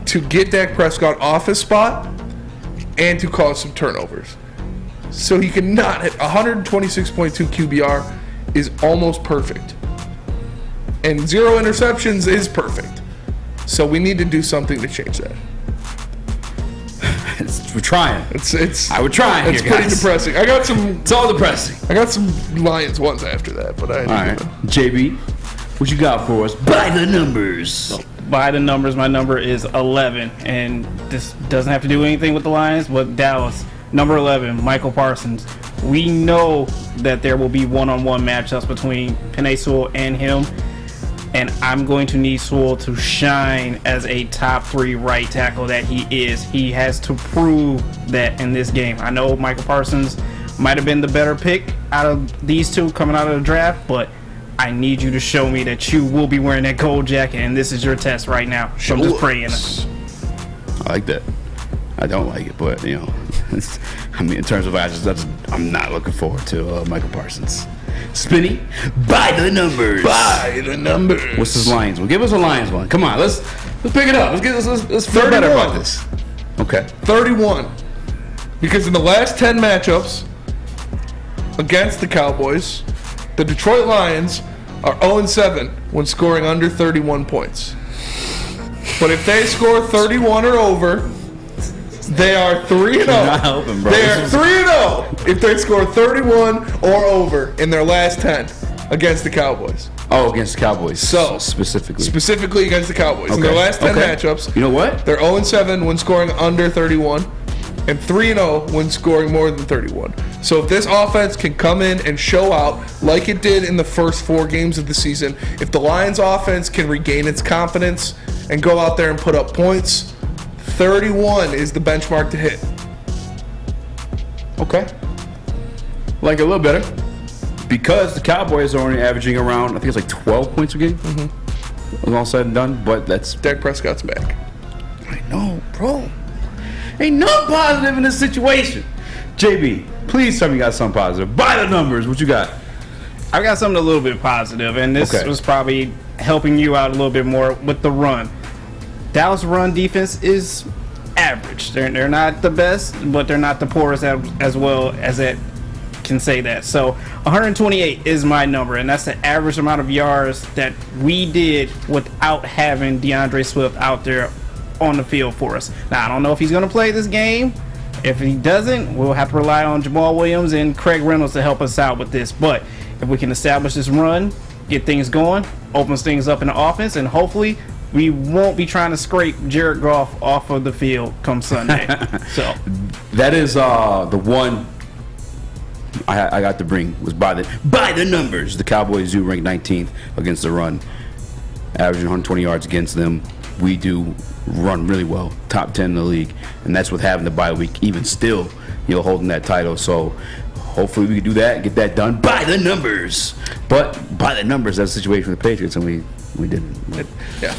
to get Dak Prescott off his spot and to cause some turnovers. So he cannot hit 126.2 QBR is almost perfect. And 0 interceptions is perfect. So we need to do something to change that. We're trying. I would try. It's pretty depressing. It's all depressing. I got some Lions ones after that, but all right. JB, what you got for us? By the numbers. By the numbers, my number is 11, and this doesn't have to do anything with the Lions, but Dallas. Number 11, Michael Parsons. We know that there will be one-on-one matchups between Penei Sewell and him, and I'm going to need Sewell to shine as a top 3 right tackle that he is. He has to prove that in this game. I know Michael Parsons might have been the better pick out of these two coming out of the draft, but I need you to show me that you will be wearing that gold jacket, and this is your test right now. So I'm just praying. I like that. I don't like it, but you know, I mean, in terms of I'm not looking forward to Michael Parsons. Spinny, by the numbers. By the numbers. What's his Lions one? Give us a Lions one. Come on, let's pick it up. Let's feel better about this. Okay. 31. Because in the last 10 matchups against the Cowboys, the Detroit Lions are 0-7 when scoring under 31 points. But if they score 31 or over, they are 3-0. They are 3-0 if they score 31 or over in their last 10 against the Cowboys. Oh, against the Cowboys. So specifically against the Cowboys. In their last 10 matchups, you know what? They're 0-7 when scoring under 31 and 3-0 when scoring more than 31. So if this offense can come in and show out like it did in the first 4 games of the season, if the Lions offense can regain its confidence and go out there and put up points, 31 is the benchmark to hit. Okay. Like it a little better. Because the Cowboys are only averaging around, I think it's like 12 points a game. Mm-hmm. All said and done, but that's... Dak Prescott's back. I know, bro. Ain't no positive in this situation. JB, please tell me you got something positive. By the numbers, what you got? I got something a little bit positive, and this was probably helping you out a little bit more with the run. Dallas' run defense is average. They're not the best, but they're not the poorest as well as it can say that. So 128 is my number, and that's the average amount of yards that we did without having DeAndre Swift out there on the field for us. Now, I don't know if he's going to play this game. If he doesn't, we'll have to rely on Jamal Williams and Craig Reynolds to help us out with this. But if we can establish this run, get things going, opens things up in the offense, and hopefully we won't be trying to scrape Jared Goff off of the field come Sunday. So that is the one I got to bring was by the numbers. The Cowboys do rank 19th against the run, averaging 120 yards against them. We do run really well, top 10 in the league, and that's with having the bye week. Even still, holding that title. So hopefully we can do that and get that done by the numbers. But by the numbers, that's the situation with the Patriots, and we didn't. Yeah,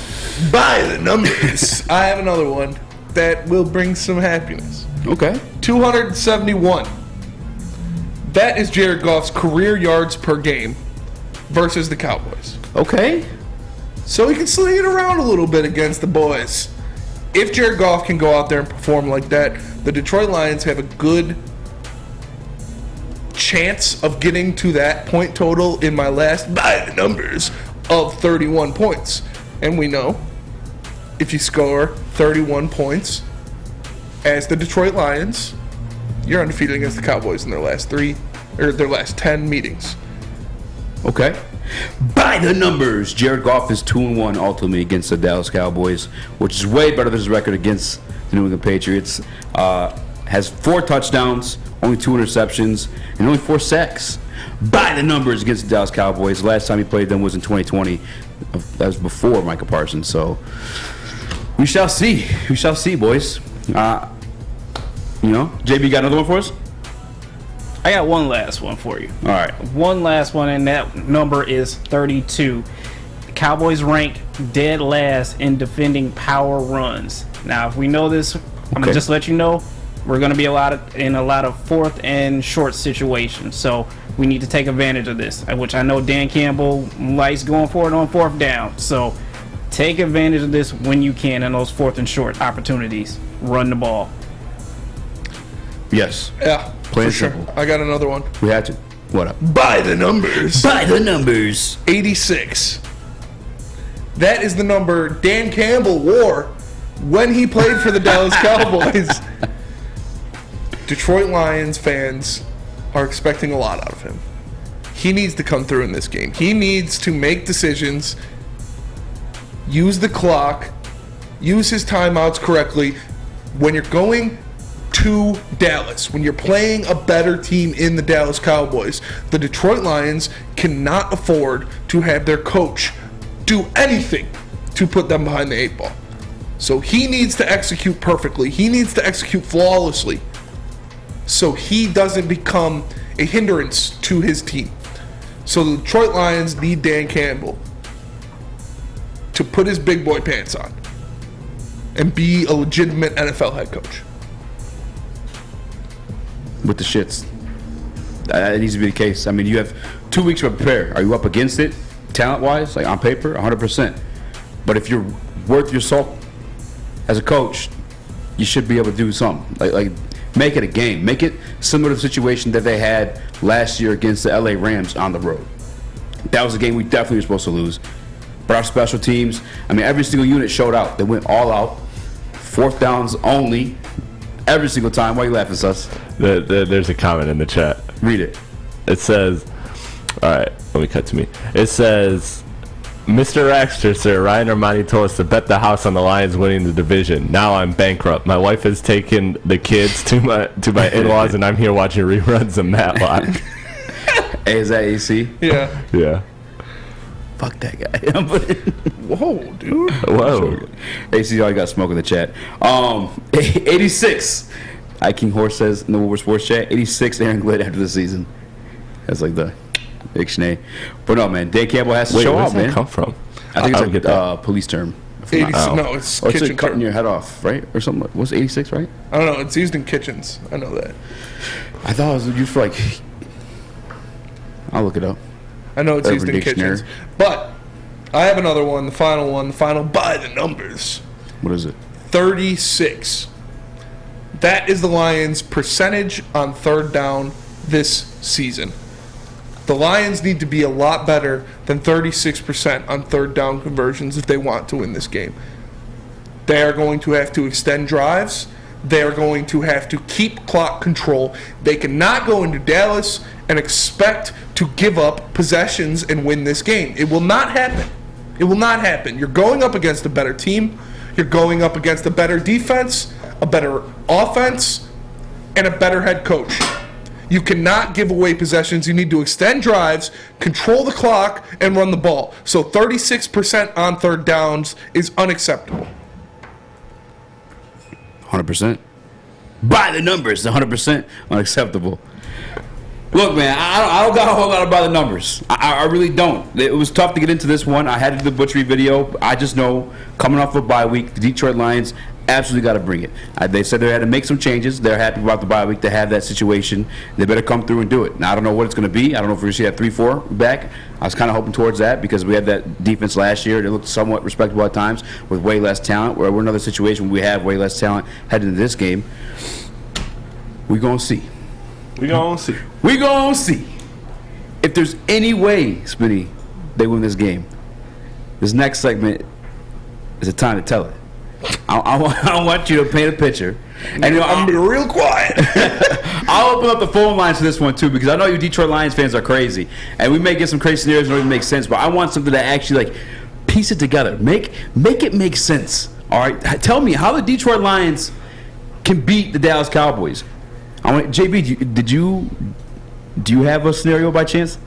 by the numbers. I have another one that will bring some happiness. Okay. 271. That is Jared Goff's career yards per game versus the Cowboys. Okay. So he can sling it around a little bit against the boys. If Jared Goff can go out there and perform like that, the Detroit Lions have a good chance of getting to that point total in my last by the numbers of 31 points. And we know if you score 31 points as the Detroit Lions, you're undefeated against the Cowboys in their last 10 meetings. Okay. By the numbers, Jared Goff is 2-1 ultimately against the Dallas Cowboys, which is way better than his record against the New England Patriots. Has 4 touchdowns, only 2 interceptions, and only 4 sacks. By the numbers against the Dallas Cowboys. Last time he played them was in 2020. That was before Michael Parsons. So we shall see. We shall see, boys. JB got another one for us? I got one last one for you. All right. One last one, and that number is 32. The Cowboys rank dead last in defending power runs. Now, if we know this, I'm going to just let you know, we're going to be in a lot of fourth and short situations. So we need to take advantage of this, which I know Dan Campbell likes going for it on fourth down. So take advantage of this when you can in those fourth and short opportunities. Run the ball. Yes. Yeah, Plain for sure. simple. I got another one. We had to. What up? By the numbers. By the numbers. 86. That is the number Dan Campbell wore when he played for the Dallas Cowboys. Detroit Lions fans are expecting a lot out of him. He needs to come through in this game. He needs to make decisions, use the clock, use his timeouts correctly. When you're going to Dallas, when you're playing a better team in the Dallas Cowboys, the Detroit Lions cannot afford to have their coach do anything to put them behind the 8 ball. So he needs to execute perfectly. He needs to execute flawlessly so he doesn't become a hindrance to his team. So the Detroit Lions need Dan Campbell to put his big boy pants on and be a legitimate NFL head coach. With the shits. That needs to be the case. I mean, you have 2 weeks to prepare. Are you up against it, talent-wise? Like, on paper, 100%. But if you're worth your salt as a coach, you should be able to do something. Like make it a game. Make it similar to the situation that they had last year against the LA Rams on the road. That was a game we definitely were supposed to lose. But our special teams, I mean, every single unit showed out. They went all out. 4th downs only. Every single time. Why are you laughing, Sus? There's a comment in the chat. Read it. It says, all right, let me cut to me. It says, Mr. Raxter, sir, Ryan Armani told us to bet the house on the Lions winning the division. Now I'm bankrupt. My wife has taken the kids to my in-laws, and I'm here watching reruns of Matlock. Hey, is that AC? Yeah. Yeah. Fuck that guy. Whoa, dude. Whoa. AC already got smoke in the chat. 86. King Horse says in the Woodward Sports chat, 86 Aaron Glenn after the season. That's like the dictionary. But no, man, Dan Campbell has to show out, man. Where does that come from? I think it's a police term. 86, no, it's or kitchen it's cutting term. your head off, right? Or something. What's 86, right? I don't know. It's used in kitchens. I know that. I thought it was used for like... I'll look it up. I know it's Urban used in Dictionary. kitchens. But I have another one, the final by the numbers. What is it? 36. That is the Lions' percentage on 3rd down this season. The Lions need to be a lot better than 36% on 3rd down conversions if they want to win this game. They are going to have to extend drives. They are going to have to keep clock control. They cannot go into Dallas and expect to give up possessions and win this game. It will not happen. It will not happen. You're going up against a better team. You're going up against a better defense, a better offense, and a better head coach. You cannot give away possessions. You need to extend drives, control the clock, and run the ball. So 36% on 3rd downs is unacceptable. 100%. By the numbers, 100% unacceptable. Look, man, I don't got a whole lot about the numbers. I really don't. It was tough to get into this one. I had to do the butchery video. I just know, coming off a bye week, the Detroit Lions absolutely got to bring it. They said they had to make some changes. They're happy about the bye week to have that situation. They better come through and do it. Now, I don't know what it's going to be. I don't know if we're going to see that 3-4 back. I was kind of hoping towards that because we had that defense last year. It looked somewhat respectable at times with way less talent. We're in another situation where we have way less talent heading into this game. We're going to see. We gonna see. We gonna see. If there's any way, Spinny, they win this game, this next segment is a time to tell it. I want you to paint a picture. And I'm gonna be real quiet. I'll open up the phone lines for this one too, because I know you Detroit Lions fans are crazy, and we may get some crazy scenarios that don't even make sense. But I want something to actually like piece it together, make it make sense. All right, tell me how the Detroit Lions can beat the Dallas Cowboys. JB, do you have a scenario by chance?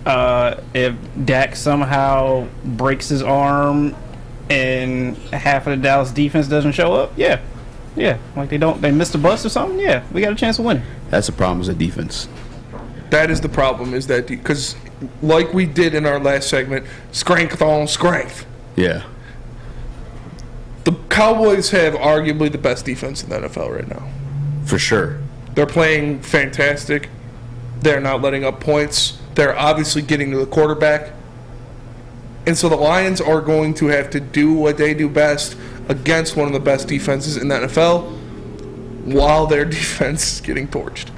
If Dak somehow breaks his arm and half of the Dallas defense doesn't show up, yeah, like they missed the bus or something, yeah, we got a chance of winning. That's the problem, is the defense. That is the problem, is that because like we did in our last segment, strength on strength. Yeah. The Cowboys have arguably the best defense in the NFL right now. For sure. They're playing fantastic. They're not letting up points. They're obviously getting to the quarterback. And so the Lions are going to have to do what they do best against one of the best defenses in the NFL while their defense is getting torched.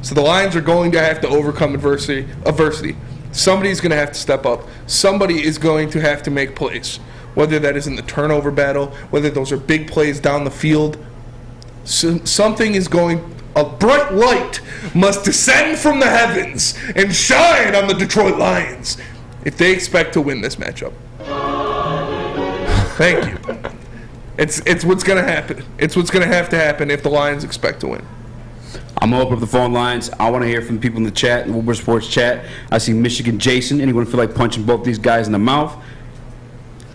So the Lions are going to have to overcome adversity. Somebody's going to have to step up. Somebody is going to have to make plays, whether that is in the turnover battle, whether those are big plays down the field. Something is going... A bright light must descend from the heavens and shine on the Detroit Lions if they expect to win this matchup. Thank you. It's what's going to happen. It's what's going to have to happen if the Lions expect to win. I'm going to open up the phone lines. I want to hear from people in the chat, the Woodward Sports chat. I see Michigan Jason. Anyone feel like punching both these guys in the mouth?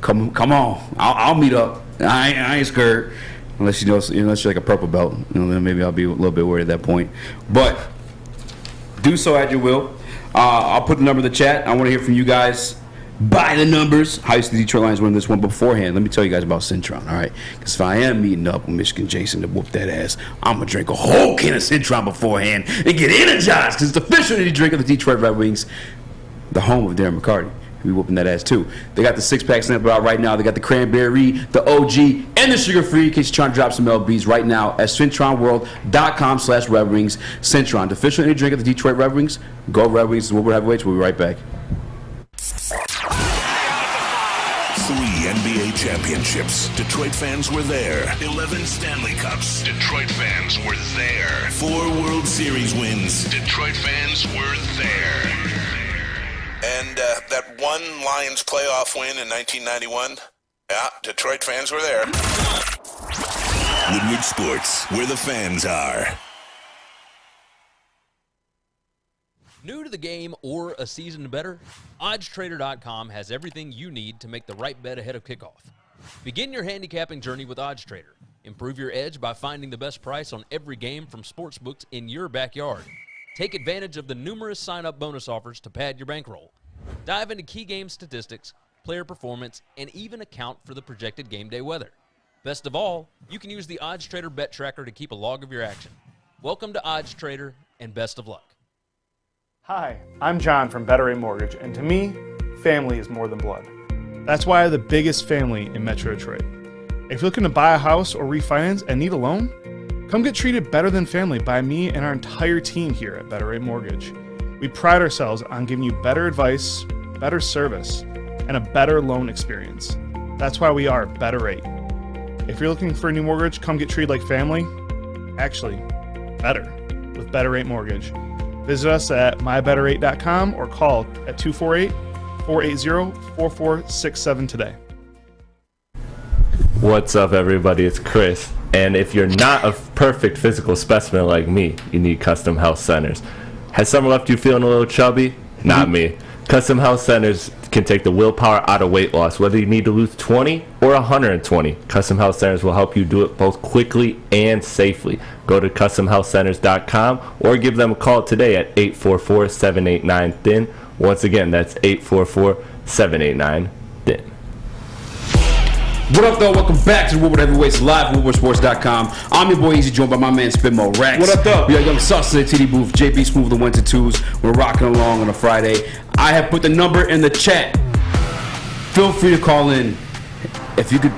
Come on. I'll meet up. I ain't scared. Unless you're like a purple belt, then maybe I'll be a little bit worried at that point. But do so as you will. I'll put the number in the chat. I want to hear from you guys. By the numbers, how you see the Detroit Lions win this one beforehand. Let me tell you guys about Centron, all right? Because if I am meeting up with Michigan Jason to whoop that ass, I'm going to drink a whole can of Centron beforehand and get energized because it's the official energy drink of the Detroit Red Wings, the home of Darren McCarty. We whooping that ass too. They got the 6-pack sample out right now. They got the cranberry, the OG, and the sugar-free in case you're trying to drop some LBs right now at CentronWorld.com/Red Wings. Centron, the official energy drink of the Detroit Red Wings. Go Red Wings. Woodward Heavyweights. We'll be right back. 3 NBA championships. Detroit fans were there. 11 Stanley Cups. Detroit fans were there. 4 World Series wins. Detroit fans were there. And that one Lions playoff win in 1991, yeah, Detroit fans were there. Woodward Sports, where the fans are. New to the game or a season better? OddsTrader.com has everything you need to make the right bet ahead of kickoff. Begin your handicapping journey with OddsTrader. Improve your edge by finding the best price on every game from sportsbooks in your backyard. Take advantage of the numerous sign-up bonus offers to pad your bankroll. Dive into key game statistics, player performance, and even account for the projected game day weather. Best of all, you can use the OddsTrader bet tracker to keep a log of your action. Welcome to OddsTrader, and best of luck. Hi, I'm John from Better Rate Mortgage, and to me, family is more than blood. That's why I have the biggest family in Metro Detroit. If you're looking to buy a house or refinance and need a loan, come get treated better than family by me and our entire team here at Better Rate Mortgage. We pride ourselves on giving you better advice, better service, and a better loan experience. That's why we are Better Rate. If you're looking for a new mortgage, come get treated like family. Actually, better with Better Rate Mortgage. Visit us at mybetterrate.com or call at 248-480-4467 today. What's up, everybody? It's Chris. And if you're not a perfect physical specimen like me, you need Custom Health Centers. Has summer left you feeling a little chubby? Not me. Custom Health Centers can take the willpower out of weight loss. Whether you need to lose 20 or 120, Custom Health Centers will help you do it both quickly and safely. Go to CustomHealthCenters.com or give them a call today at 844-789-THIN. Once again, that's 844-789-THIN. What up, though? Welcome back to the Woodward Heavyweights live at WoodwardSports.com. I'm your boy Easy, joined by my man Spitmo Rex. What up, though? We got Young Sauce in the TD booth. JB Smooth the 1 to 2s. We're rocking along on a Friday. I have put the number in the chat. Feel free to call in. If you could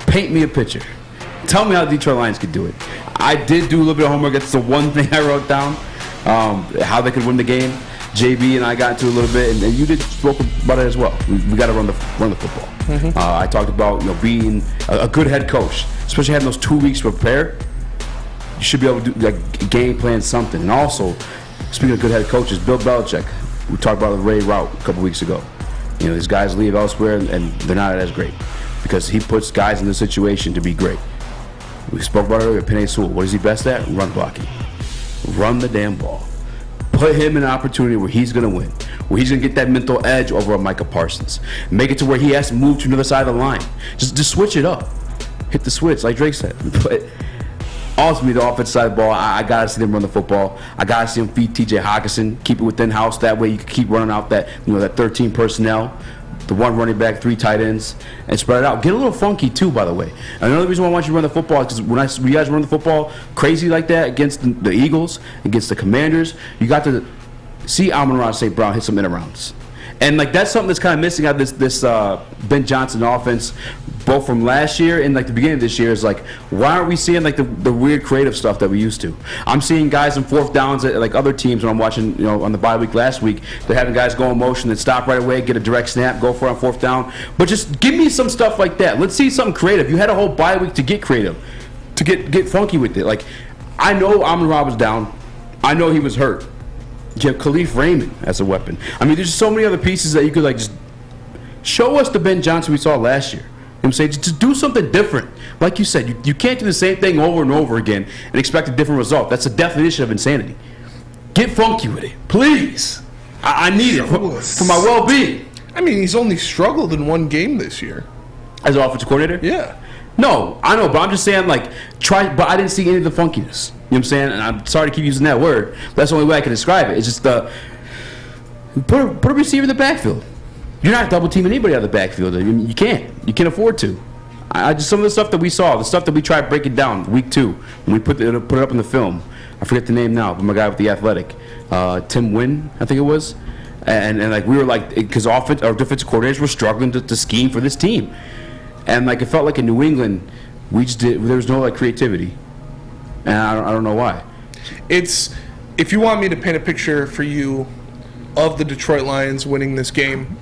paint me a picture, tell me how the Detroit Lions could do it. I did do a little bit of homework. That's the one thing I wrote down. How they could win the game. JB and I got into a little bit, and you did spoke about it as well. We got to run the football. Mm-hmm. I talked about being a good head coach, especially having those 2 weeks to prepare. You should be able to do game plan something. And also, speaking of good head coaches, Bill Belichick. We talked about the Ray route a couple weeks ago. These guys leave elsewhere and they're not as great because he puts guys in the situation to be great. We spoke about it earlier. Penei Sewell. What is he best at? Run blocking. Run the damn ball. Put him in an opportunity where he's going to win, where he's going to get that mental edge over a Micah Parsons. Make it to where he has to move to another side of the line. Just switch it up. Hit the switch, like Drake said. But ultimately, the offensive side of the ball, I got to see them run the football. I got to see them feed T.J. Hockenson, keep it within house. That way you can keep running out that 13 personnel. the one running back, 3 tight ends, and spread it out. Get a little funky too, by the way. Another reason why I want you to run the football is because when you guys run the football crazy like that against the Eagles, against the Commanders, you got to see Amon-Ra St. Brown hit some in-arounds. And like that's something that's kind of missing out of this Ben Johnson offense, both from last year and like the beginning of this year. Is like, why aren't we seeing like the weird creative stuff that we used to? I'm seeing guys in 4th downs at like other teams when I'm watching, on the bye week last week. They're having guys go in motion and stop right away, get a direct snap, go for it on 4th down. But just give me some stuff like that. Let's see something creative. You had a whole bye week to get creative, to get funky with it. Like, I know Amon-Ra was down. I know he was hurt. You have Khalif Raymond as a weapon. I mean, there's so many other pieces that you could like just show us the Ben Johnson we saw last year. You know what I'm saying? Just do something different. Like you said, you can't do the same thing over and over again and expect a different result. That's the definition of insanity. Get funky with it, please. I need it for my well-being. I mean, he's only struggled in 1 game this year. As an offensive coordinator? Yeah. No, I know, but I'm just saying, like, but I didn't see any of the funkiness. You know what I'm saying? And I'm sorry to keep using that word, but that's the only way I can describe it. It's just put a receiver in the backfield. You're not double teaming anybody out of the backfield. I mean, you can't. You can't afford to. I just some of the stuff that we saw, the stuff that we tried breaking down week 2, when we put it up in the film. I forget the name now, but my guy with the Athletic, Tim Wynn, I think it was. And like we were like, because our defensive coordinators were struggling to scheme for this team. And like it felt like in New England, there was no like creativity, and I don't know why. If you want me to paint a picture for you of the Detroit Lions winning this game,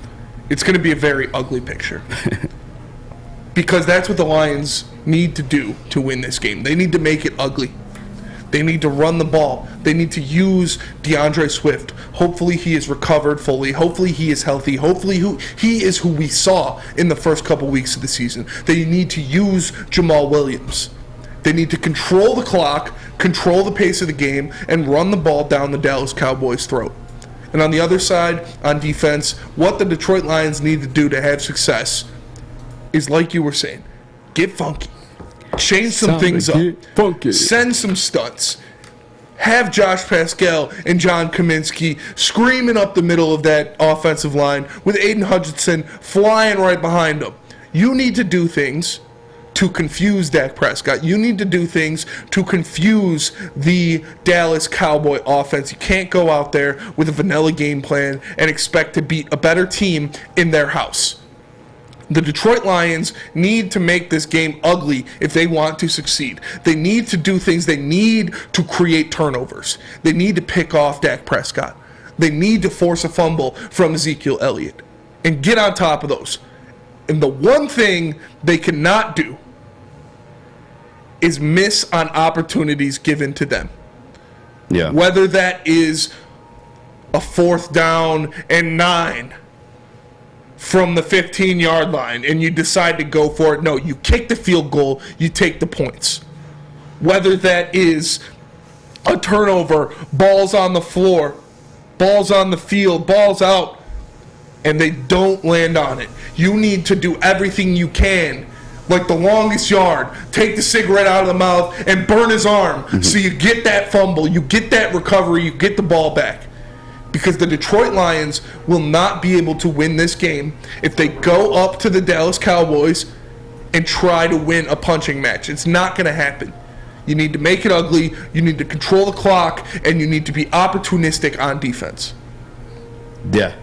it's going to be a very ugly picture. Because that's what the Lions need to do to win this game. They need to make it ugly. They need to run the ball. They need to use DeAndre Swift. Hopefully he is recovered fully. Hopefully he is healthy. Hopefully he is who we saw in the first couple weeks of the season. They need to use Jamal Williams. They need to control the clock, control the pace of the game, and run the ball down the Dallas Cowboys' throat. And on the other side, on defense, what the Detroit Lions need to do to have success is, like you were saying, get funky. Change some things up. Funky. Send some stunts. Have Josh Pascal and John Kaminsky screaming up the middle of that offensive line with Aiden Hutchinson flying right behind them. You need to do things to confuse Dak Prescott. You need to do things to confuse the Dallas Cowboy offense. You can't go out there with a vanilla game plan and expect to beat a better team in their house. The Detroit Lions need to make this game ugly if they want to succeed. They need to do things. They need to create turnovers. They need to pick off Dak Prescott. They need to force a fumble from Ezekiel Elliott and get on top of those. And the one thing they cannot do is miss on opportunities given to them. Yeah. Whether that is a 4th down and 9 from the 15-yard line and you decide to go for it. No, you kick the field goal, you take the points. Whether that is a turnover, balls on the floor, balls on the field, balls out, and they don't land on it. You need to do everything you can, like the longest yard, take the cigarette out of the mouth and burn his arm so you get that fumble, you get that recovery, you get the ball back. Because the Detroit Lions will not be able to win this game if they go up to the Dallas Cowboys and try to win a punching match. It's not going to happen. You need to make it ugly, you need to control the clock, and you need to be opportunistic on defense. Yeah.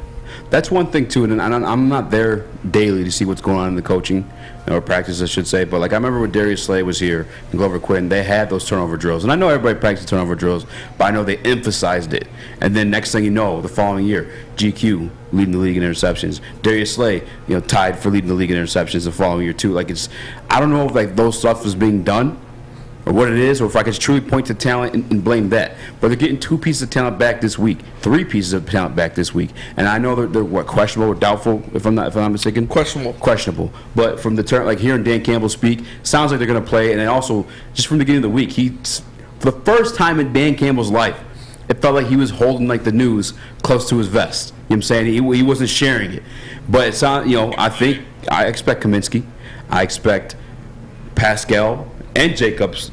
That's one thing, too, and I'm not there daily to see what's going on in the coaching, or practice, I should say, but like I remember when Darius Slay was here and Glover Quinn, they had those turnover drills. And I know everybody practiced turnover drills, but I know they emphasized it. And then next thing you know, the following year, GQ leading the league in interceptions. Darius Slay, tied for leading the league in interceptions the following year, too. Like, I don't know if like those stuff is being done, or what it is, or if I could truly point to talent and blame that. But they're getting 2 pieces of talent back this week, 3 pieces of talent back this week, and I know they're what, questionable or doubtful, if I'm not mistaken. Questionable. But from the turn, like hearing Dan Campbell speak, sounds like they're going to play. And then also, just from the beginning of the week, for the first time in Dan Campbell's life, it felt like he was holding like the news close to his vest. You know what I'm saying? He wasn't sharing it. But it sounds, I expect Kaminsky, I expect Pascal and Jacobs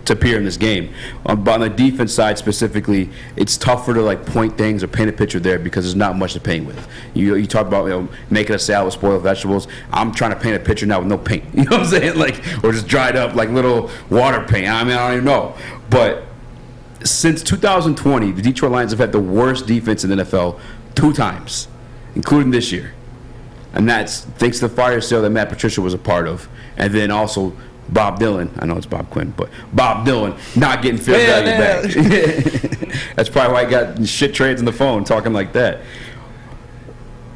to appear in this game. But on the defense side specifically, it's tougher to like point things or paint a picture there because there's not much to paint with. You talk about making a salad with spoiled vegetables. I'm trying to paint a picture now with no paint. You know what I'm saying? Like, or just dried up like little water paint. I mean, I don't even know. But since 2020, the Detroit Lions have had the worst defense in the NFL 2 times, including this year. And that's thanks to the fire sale that Matt Patricia was a part of. And then also Bob Dylan, I know it's Bob Quinn, but Bob Dylan not getting fair value back. That's probably why he got shit trades on the phone talking like that.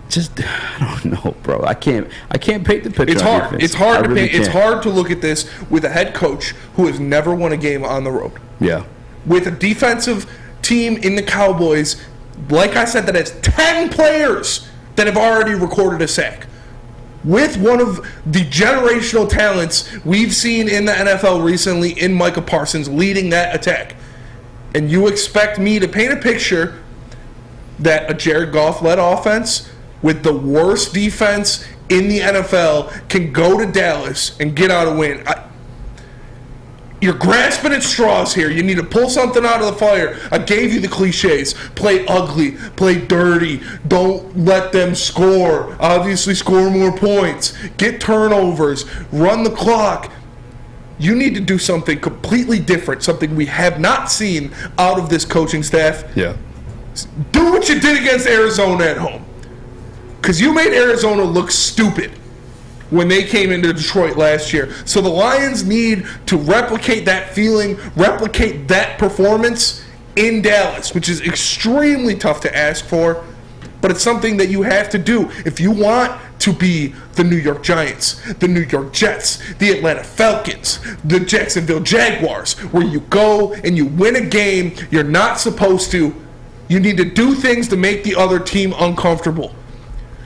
Just, I don't know, bro. I can't paint the picture. It's hard. Defense. It's hard to really paint. can't. It's hard to look at this with a head coach who has never won a game on the road. Yeah. With a defensive team in the Cowboys, like I said, that has 10 players that have already recorded a sack. With one of the generational talents we've seen in the NFL recently in Micah Parsons leading that attack. And you expect me to paint a picture that a Jared Goff-led offense with the worst defense in the NFL can go to Dallas and get out a win. You're grasping at straws here. You need to pull something out of the fire. I gave you the cliches. Play ugly. Play dirty. Don't let them score. Obviously score more points. Get turnovers. Run the clock. You need to do something completely different, something we have not seen out of this coaching staff. Yeah. Do what you did against Arizona at home. Because you made Arizona look stupid when they came into Detroit last year. So the Lions need to replicate that feeling, replicate that performance in Dallas, which is extremely tough to ask for, but it's something that you have to do if you want to be the New York Giants, the New York Jets, the Atlanta Falcons, the Jacksonville Jaguars, where you go and you win a game you're not supposed to. You need to do things to make the other team uncomfortable.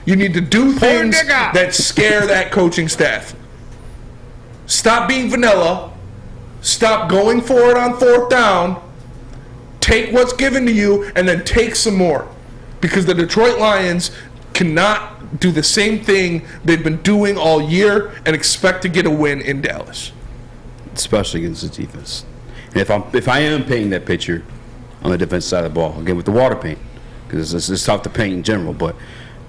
You need to do things that scare that coaching staff. Stop being vanilla. Stop going for it on 4th down. Take what's given to you and then take some more. Because the Detroit Lions cannot do the same thing they've been doing all year and expect to get a win in Dallas. Especially against the defense. And if I am painting that picture on the defensive side of the ball, again with the water paint, because it's tough to paint in general, but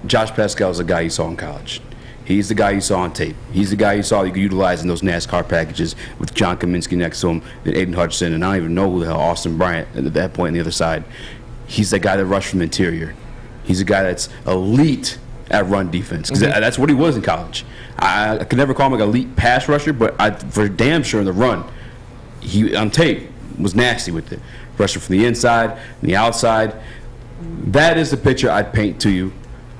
Josh Pascal is the guy you saw in college. He's the guy you saw on tape. He's the guy you saw you could utilize in those NASCAR packages with John Kaminsky next to him and Aiden Hutchinson, and I don't even know who the hell Austin Bryant at that point on the other side. He's the guy that rushed from the interior. He's a guy that's elite at run defense. Because that's what he was in college. I could never call him like an elite pass rusher, but for damn sure in the run, he on tape was nasty with it. Rushing from the inside and the outside. That is the picture I'd paint to you.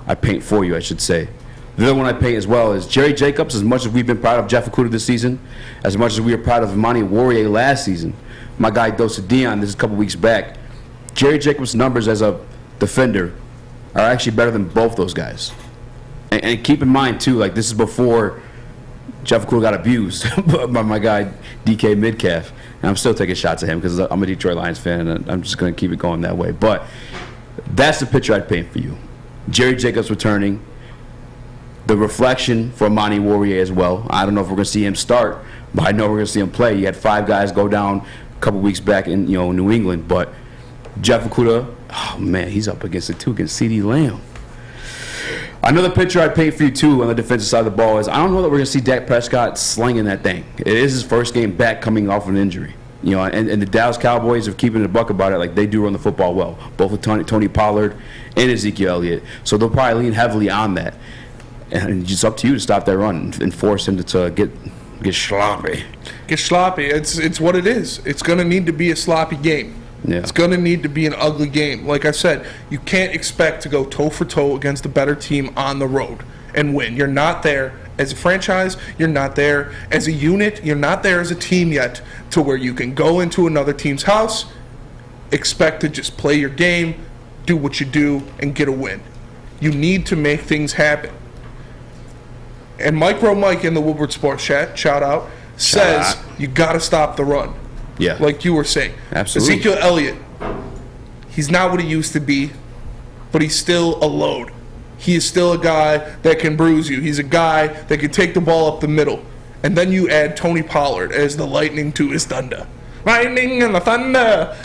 I paint for you, I should say. The other one I paint as well is Jerry Jacobs. As much as we've been proud of Jeff Okudah this season, as much as we were proud of Imani Warrior last season, my guy Dosa Dion, this is a couple weeks back, Jerry Jacobs' numbers as a defender are actually better than both those guys. And keep in mind, too, like this is before Jeff Okudah got abused by my guy DK Metcalf. And I'm still taking shots at him because I'm a Detroit Lions fan, and I'm just going to keep it going that way. But that's the picture I'd paint for you. Jerry Jacobs returning. The reflection for Imani Warrior as well. I don't know if we're going to see him start, but I know we're going to see him play. He had 5 guys go down a couple weeks back in New England. But Jeff Okudah, oh man, he's up against it too, against CeeDee Lamb. Another picture I'd paint for you too on the defensive side of the ball is I don't know that we're going to see Dak Prescott slinging that thing. It is his first game back coming off an injury. And the Dallas Cowboys are keeping a buck about it, like they do run the football well, both with Tony Pollard and Ezekiel Elliott. So they'll probably lean heavily on that. And it's up to you to stop that run and force him to get sloppy. Get sloppy. It's what it is. It's going to need to be a sloppy game. Yeah. It's going to need to be an ugly game. Like I said, you can't expect to go toe-for-toe against a better team on the road and win. You're not there as a franchise. You're not there as a unit. You're not there as a team yet to where you can go into another team's house, expect to just play your game, do what you do, and get a win. You need to make things happen. And Micro Mike in the Woodward Sports Chat, shout out, says you got to stop the run. Yeah. Like you were saying. Absolutely. Ezekiel Elliott, he's not what he used to be, but he's still a load. He is still a guy that can bruise you. He's a guy that can take the ball up the middle. And then you add Tony Pollard as the lightning to his thunder. lightning and the thunder.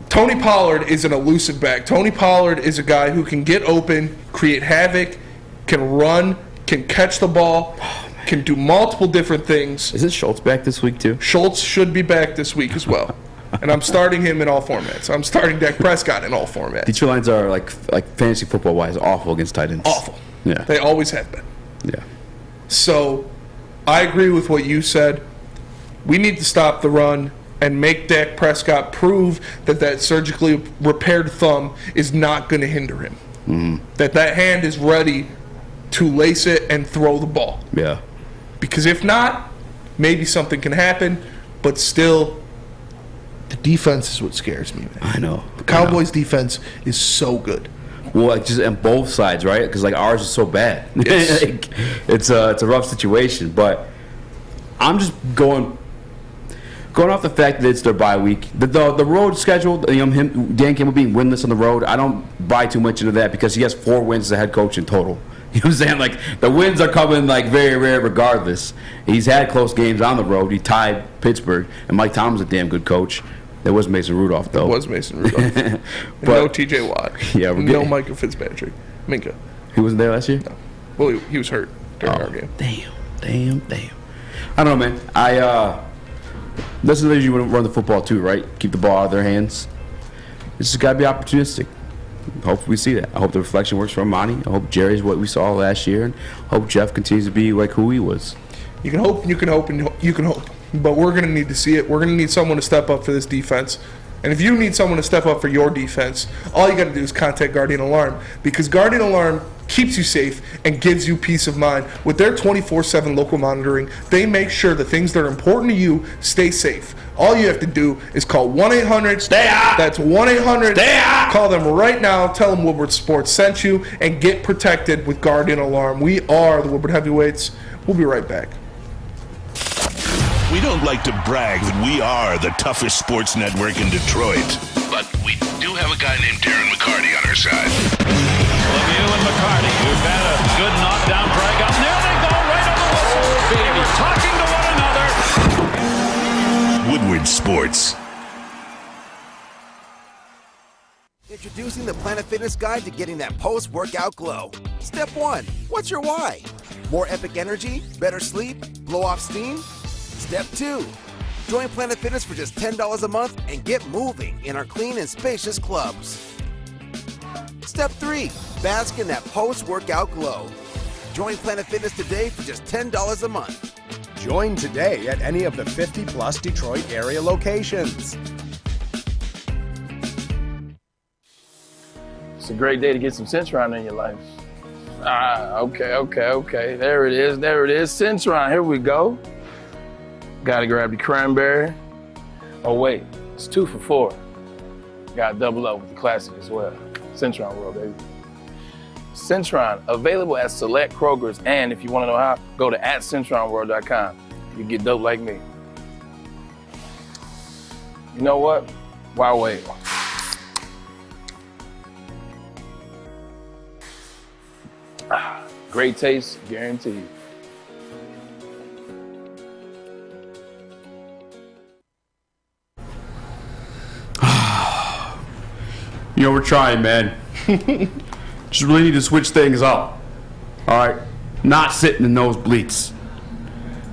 Tony Pollard is an elusive back. Tony Pollard is a guy who can get open, create havoc, can run, can catch the ball, can do multiple different things. Isn't Schultz back this week too? Schultz should be back this week as well. And I'm starting him in all formats. I'm starting Dak Prescott in all formats. Detroit Lions are like fantasy football wise awful against tight ends. Awful. Yeah. They always have been. Yeah. So I agree with what you said. We need to stop the run and make Dak Prescott prove that surgically repaired thumb is not going to hinder him. Mm-hmm. That hand is ready to lace it and throw the ball. Yeah. Because if not, maybe something can happen, but still, the defense is what scares me, man. I know. The Cowboys' defense is so good. Well, like just on both sides, right? Because like ours is so bad. It's a rough situation, but I'm just going off the fact that it's their bye week. The road schedule, Dan Campbell being winless on the road, I don't buy too much into that because he has 4 wins as a head coach in total. You know what I'm saying? Like, the wins are coming, like, very rare regardless. He's had close games on the road. He tied Pittsburgh, and Mike Tomlin's a damn good coach. There was Mason Rudolph, though. It was Mason Rudolph. But, no T.J. Watt. Yeah, no Micah Fitzpatrick. Minka. He wasn't there last year? No. Well, he was hurt during our game. Damn. I don't know, man. That's the way you run the football, too, right? Keep the ball out of their hands. It's just got to be opportunistic. Hopefully we see that. I hope the reflection works for Amani. I hope Jerry's what we saw last year, and I hope Jeff continues to be like who he was. You can hope, but we're going to need to see it. We're going to need someone to step up for this defense. And if you need someone to step up for your defense, all you got to do is contact Guardian Alarm, because Guardian Alarm keeps you safe and gives you peace of mind. With their 24/7 local monitoring, they make sure the things that are important to you stay safe. All you have to do is call 1-800-STAY-OUT. That's 1-800-STAY-OUT. Call them right now. Tell them Woodward Sports sent you, and get protected with Guardian Alarm. We are the Woodward Heavyweights. We'll be right back. We don't like to brag that we are the toughest sports network in Detroit, but we do have a guy named Darren McCarty on our side. Lemieux and McCarty, who've had a good knockdown drag up. There they go, right on the whistle. They were talking to one another. Woodward Sports. Introducing the Planet Fitness Guide to getting that post-workout glow. Step 1, what's your why? More epic energy, better sleep, blow off steam? Step 2, join Planet Fitness for just $10 a month and get moving in our clean and spacious clubs. Step 3, bask in that post-workout glow. Join Planet Fitness today for just $10 a month. Join today at any of the 50-plus Detroit area locations. It's a great day to get some Centron in your life. Okay. There it is. Centron, here we go. Gotta grab the cranberry. Oh wait, it's 2 for $4. Gotta double up with the classic as well. Centron World, baby. Centron, available at select Krogers, and if you wanna know how, go to @CentronWorld.com. You get dope like me. You know what? Why wait? Great taste, guaranteed. You know, we're trying, man. Just really need to switch things up. All right? Not sitting in nosebleeds.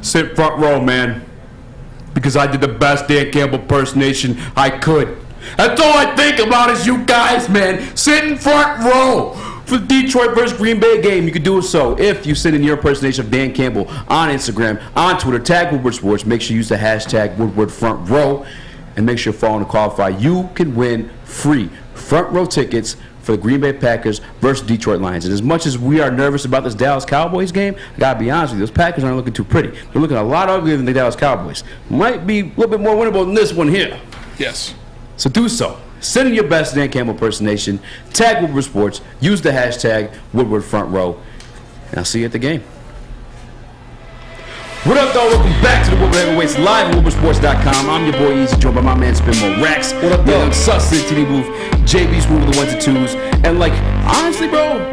Sit front row, man. Because I did the best Dan Campbell impersonation I could. That's all I think about is you guys, man. Sit in front row. For the Detroit versus Green Bay game, you can do it so if you send in your impersonation of Dan Campbell on Instagram, on Twitter, tag Woodward Sports. Make sure you use the hashtag Woodward Front Row, and make sure you're following to qualify. You can win free front row tickets for the Green Bay Packers versus Detroit Lions. And as much as we are nervous about this Dallas Cowboys game, I gotta be honest with you, those Packers aren't looking too pretty. They're looking a lot uglier than the Dallas Cowboys. Might be a little bit more winnable than this one here. Yes. So do so. Send in your best Dan Campbell impersonation. Tag Woodward Sports. Use the hashtag Woodward Front Row. And I'll see you at the game. What up, though? Welcome back to the Woodward Heavyweights live at WoodwardSports.com. I'm your boy Eazy, joined by my man Spin Rex. What up, though? Sus in the TV booth. JB's moving the 1s and 2s. And like, honestly, bro,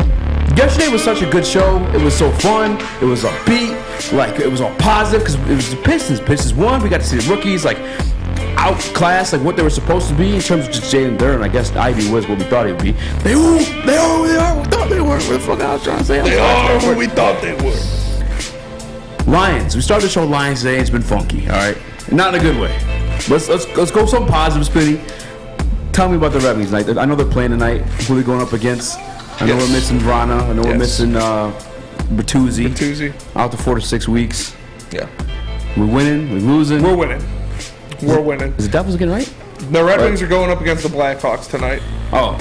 yesterday was such a good show. It was so fun. It was upbeat. Like, it was all positive because it was the Pistons. Pistons won. We got to see the rookies. Like, outclassed like what they were supposed to be in terms of just Jalen Duren. I guess Ivy was what we thought he would be. They are what we thought they were. What the fuck I was trying to say? They are what we thought they were. Lions. We started the show Lions today. It's been funky. All right, not in a good way. Let's go some positive, Spitty. Tell me about the Red Wings tonight. I know they're playing tonight. Who are they going up against? I know we're missing Vrana. I know we're missing Bertuzzi. Out to 4 to 6 weeks. Yeah. We're winning. We're losing. We're winning. We're winning. Is the Devils getting right? The Red Wings are going up against the Blackhawks tonight. Oh.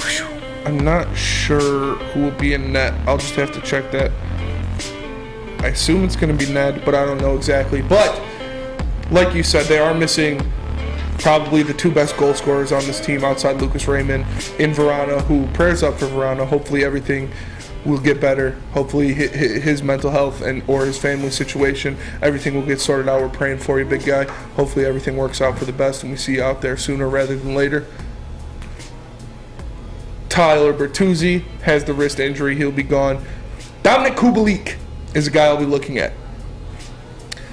I'm not sure who will be in net. I'll just have to check that. I assume it's going to be Ned, but I don't know exactly. But, like you said, they are missing probably the 2 best goal scorers on this team outside Lucas Raymond in Vrana, who prayers up for Vrana. Hopefully everything will get better. Hopefully his mental health or his family situation, everything will get sorted out. We're praying for you, big guy. Hopefully everything works out for the best and we see you out there sooner rather than later. Tyler Bertuzzi has the wrist injury. He'll be gone. Dominic Kubalik is a guy I'll be looking at.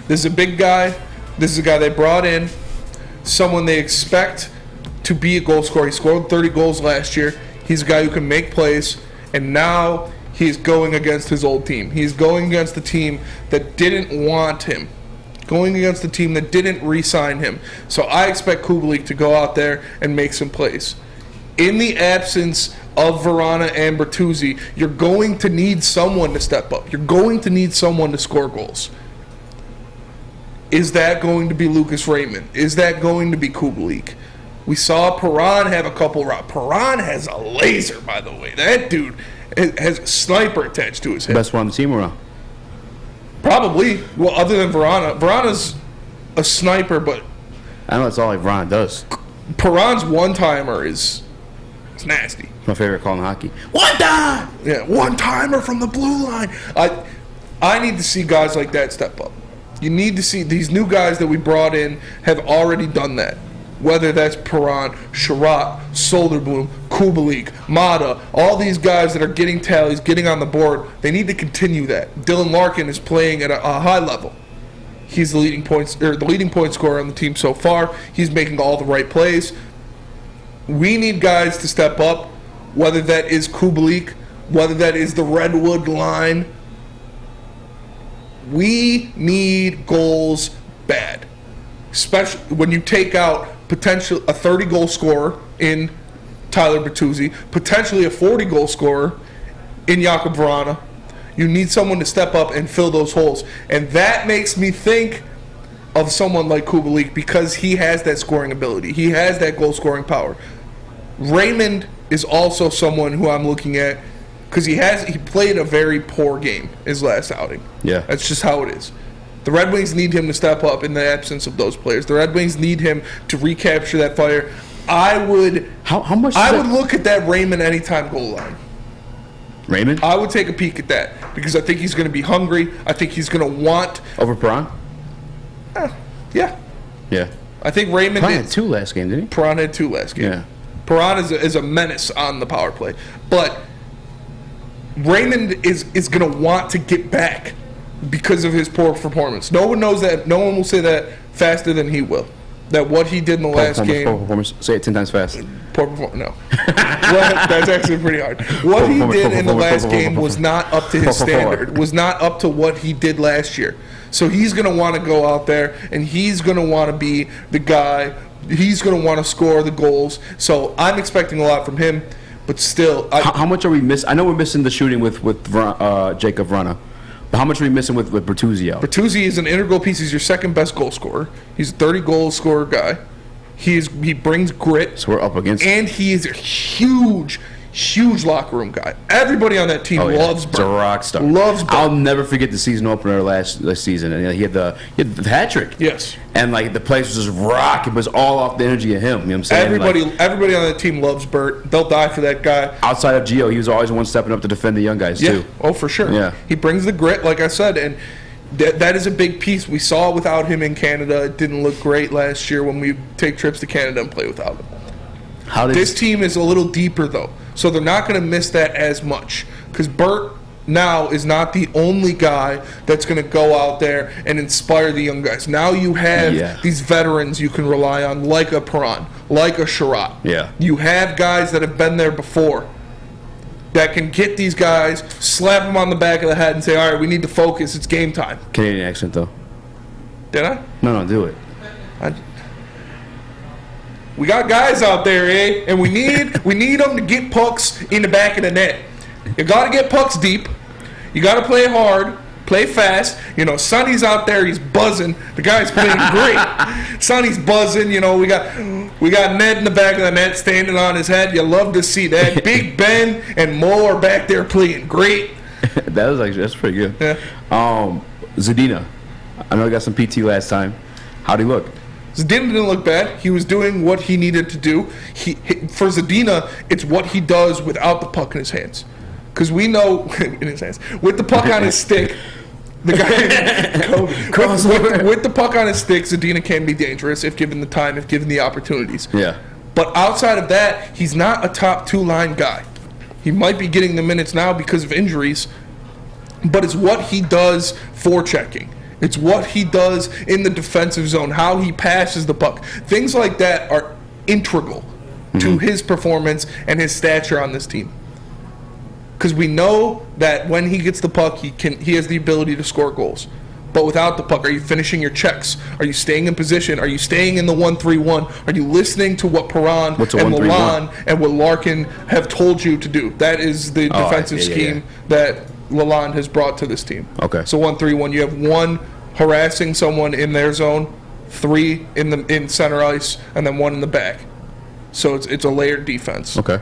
This is a big guy. This is a guy they brought in. Someone they expect to be a goal scorer. He scored 30 goals last year. He's a guy who can make plays. And now he's going against his old team. He's going against the team that didn't want him. Going against the team that didn't re-sign him. So I expect Kubalik to go out there and make some plays. In the absence of Vrana and Bertuzzi, you're going to need someone to step up. You're going to need someone to score goals. Is that going to be Lucas Raymond? Is that going to be Kubalik? We saw Perron have a couple. Perron has a laser, by the way. That dude has a sniper attached to his head. Best one on the team around. Probably. Well, other than Vrana. Vrana's a sniper, but I know that's all like Vrana does. Perron's one-timer is nasty. My favorite call in hockey. One time! Yeah, one-timer from the blue line. I need to see guys like that step up. You need to see these new guys that we brought in have already done that. Whether that's Perron, Sherratt, Soderblom, Kubalik, Mata, all these guys that are getting tallies, getting on the board, they need to continue that. Dylan Larkin is playing at a high level. He's the leading point scorer on the team so far. He's making all the right plays. We need guys to step up, whether that is Kubalik, whether that is the Redwood line. We need goals bad, especially when you take out potentially a 30-goal scorer in Tyler Bertuzzi, potentially a 40-goal scorer in Jakub Vrana. You need someone to step up and fill those holes, and that makes me think of someone like Kubalik because he has that scoring ability. He has that goal-scoring power. Raymond is also someone who I'm looking at because he played a very poor game his last outing. Yeah. That's just how it is. The Red Wings need him to step up in the absence of those players. The Red Wings need him to recapture that fire. I would look at that Raymond anytime goal line. Raymond? I would take a peek at that because I think he's going to be hungry. I think he's going to want over Perron. Yeah. Yeah. I think Raymond had 2 last game, didn't he? Perron had 2 last game. Yeah. Perron is a menace on the power play, but Raymond is going to want to get back because of his poor performance. No one knows that. No one will say that faster than he will. That what he did in the last game. Poor performance. Say it 10 times fast. Poor performance. No. That's actually pretty hard. What he did in the last game was not up to his standard. Was not up to what he did last year. So he's going to want to go out there and he's going to want to be the guy. He's going to want to score the goals. So I'm expecting a lot from him. But still, how much are we missing? I know we're missing the shooting with Jacob Vrana. But how much are we missing with Bertuzzi out? Bertuzzi is an integral piece. He's your second best goal scorer. He's a 30-goal scorer guy. He brings grit. So we're up against. And he is a huge locker room guy. Everybody on that team loves Bert. He's a rock star. Loves Bert. I'll never forget the season opener last season. And he had the hat trick. Yes. And like the place was just rocking. It was all off the energy of him. You know what I'm saying? Everybody on that team loves Bert. They'll die for that guy. Outside of Gio, he was always the one stepping up to defend the young guys too. Oh, for sure. Yeah. He brings the grit, like I said, and that is a big piece. We saw without him in Canada. It didn't look great last year when we take trips to Canada and play without him. This team is a little deeper, though, so they're not going to miss that as much. Because Bert now is not the only guy that's going to go out there and inspire the young guys. Now you have these veterans you can rely on, like a Perron, like a Sherratt. Yeah. You have guys that have been there before that can get these guys, slap them on the back of the head and say, all right, we need to focus. It's game time. Canadian accent, though. Did I? No, do it. We got guys out there, eh? And we need them to get pucks in the back of the net. You got to get pucks deep. You got to play hard, play fast. You know, Sonny's out there. He's buzzing. The guy's playing great. Sonny's buzzing. You know, we got Ned in the back of the net standing on his head. You love to see that. Big Ben and Mo are back there playing great. That's pretty good. Yeah. Zadina, I know he got some PT last time. How'd he look? Zadina didn't look bad. He was doing what he needed to do. For Zadina, it's what he does without the puck in his hands. Because we know, in his hands, with the puck on his stick, the guy, with the puck on his stick, Zadina can be dangerous if given the time, if given the opportunities. Yeah. But outside of that, he's not a top two-line guy. He might be getting the minutes now because of injuries, but it's what he does forechecking. It's what he does in the defensive zone, how he passes the puck. Things like that are integral to his performance and his stature on this team. Because we know that when he gets the puck, he has the ability to score goals. But without the puck, are you finishing your checks? Are you staying in position? Are you staying in the 1-3-1? Are you listening to what Perron and Lalonde and what Larkin have told you to do? That is the defensive scheme that Lalonde has brought to this team. Okay. So 1-3-1. You have one harassing someone in their zone, three in center ice, and then one in the back. So it's a layered defense. Okay.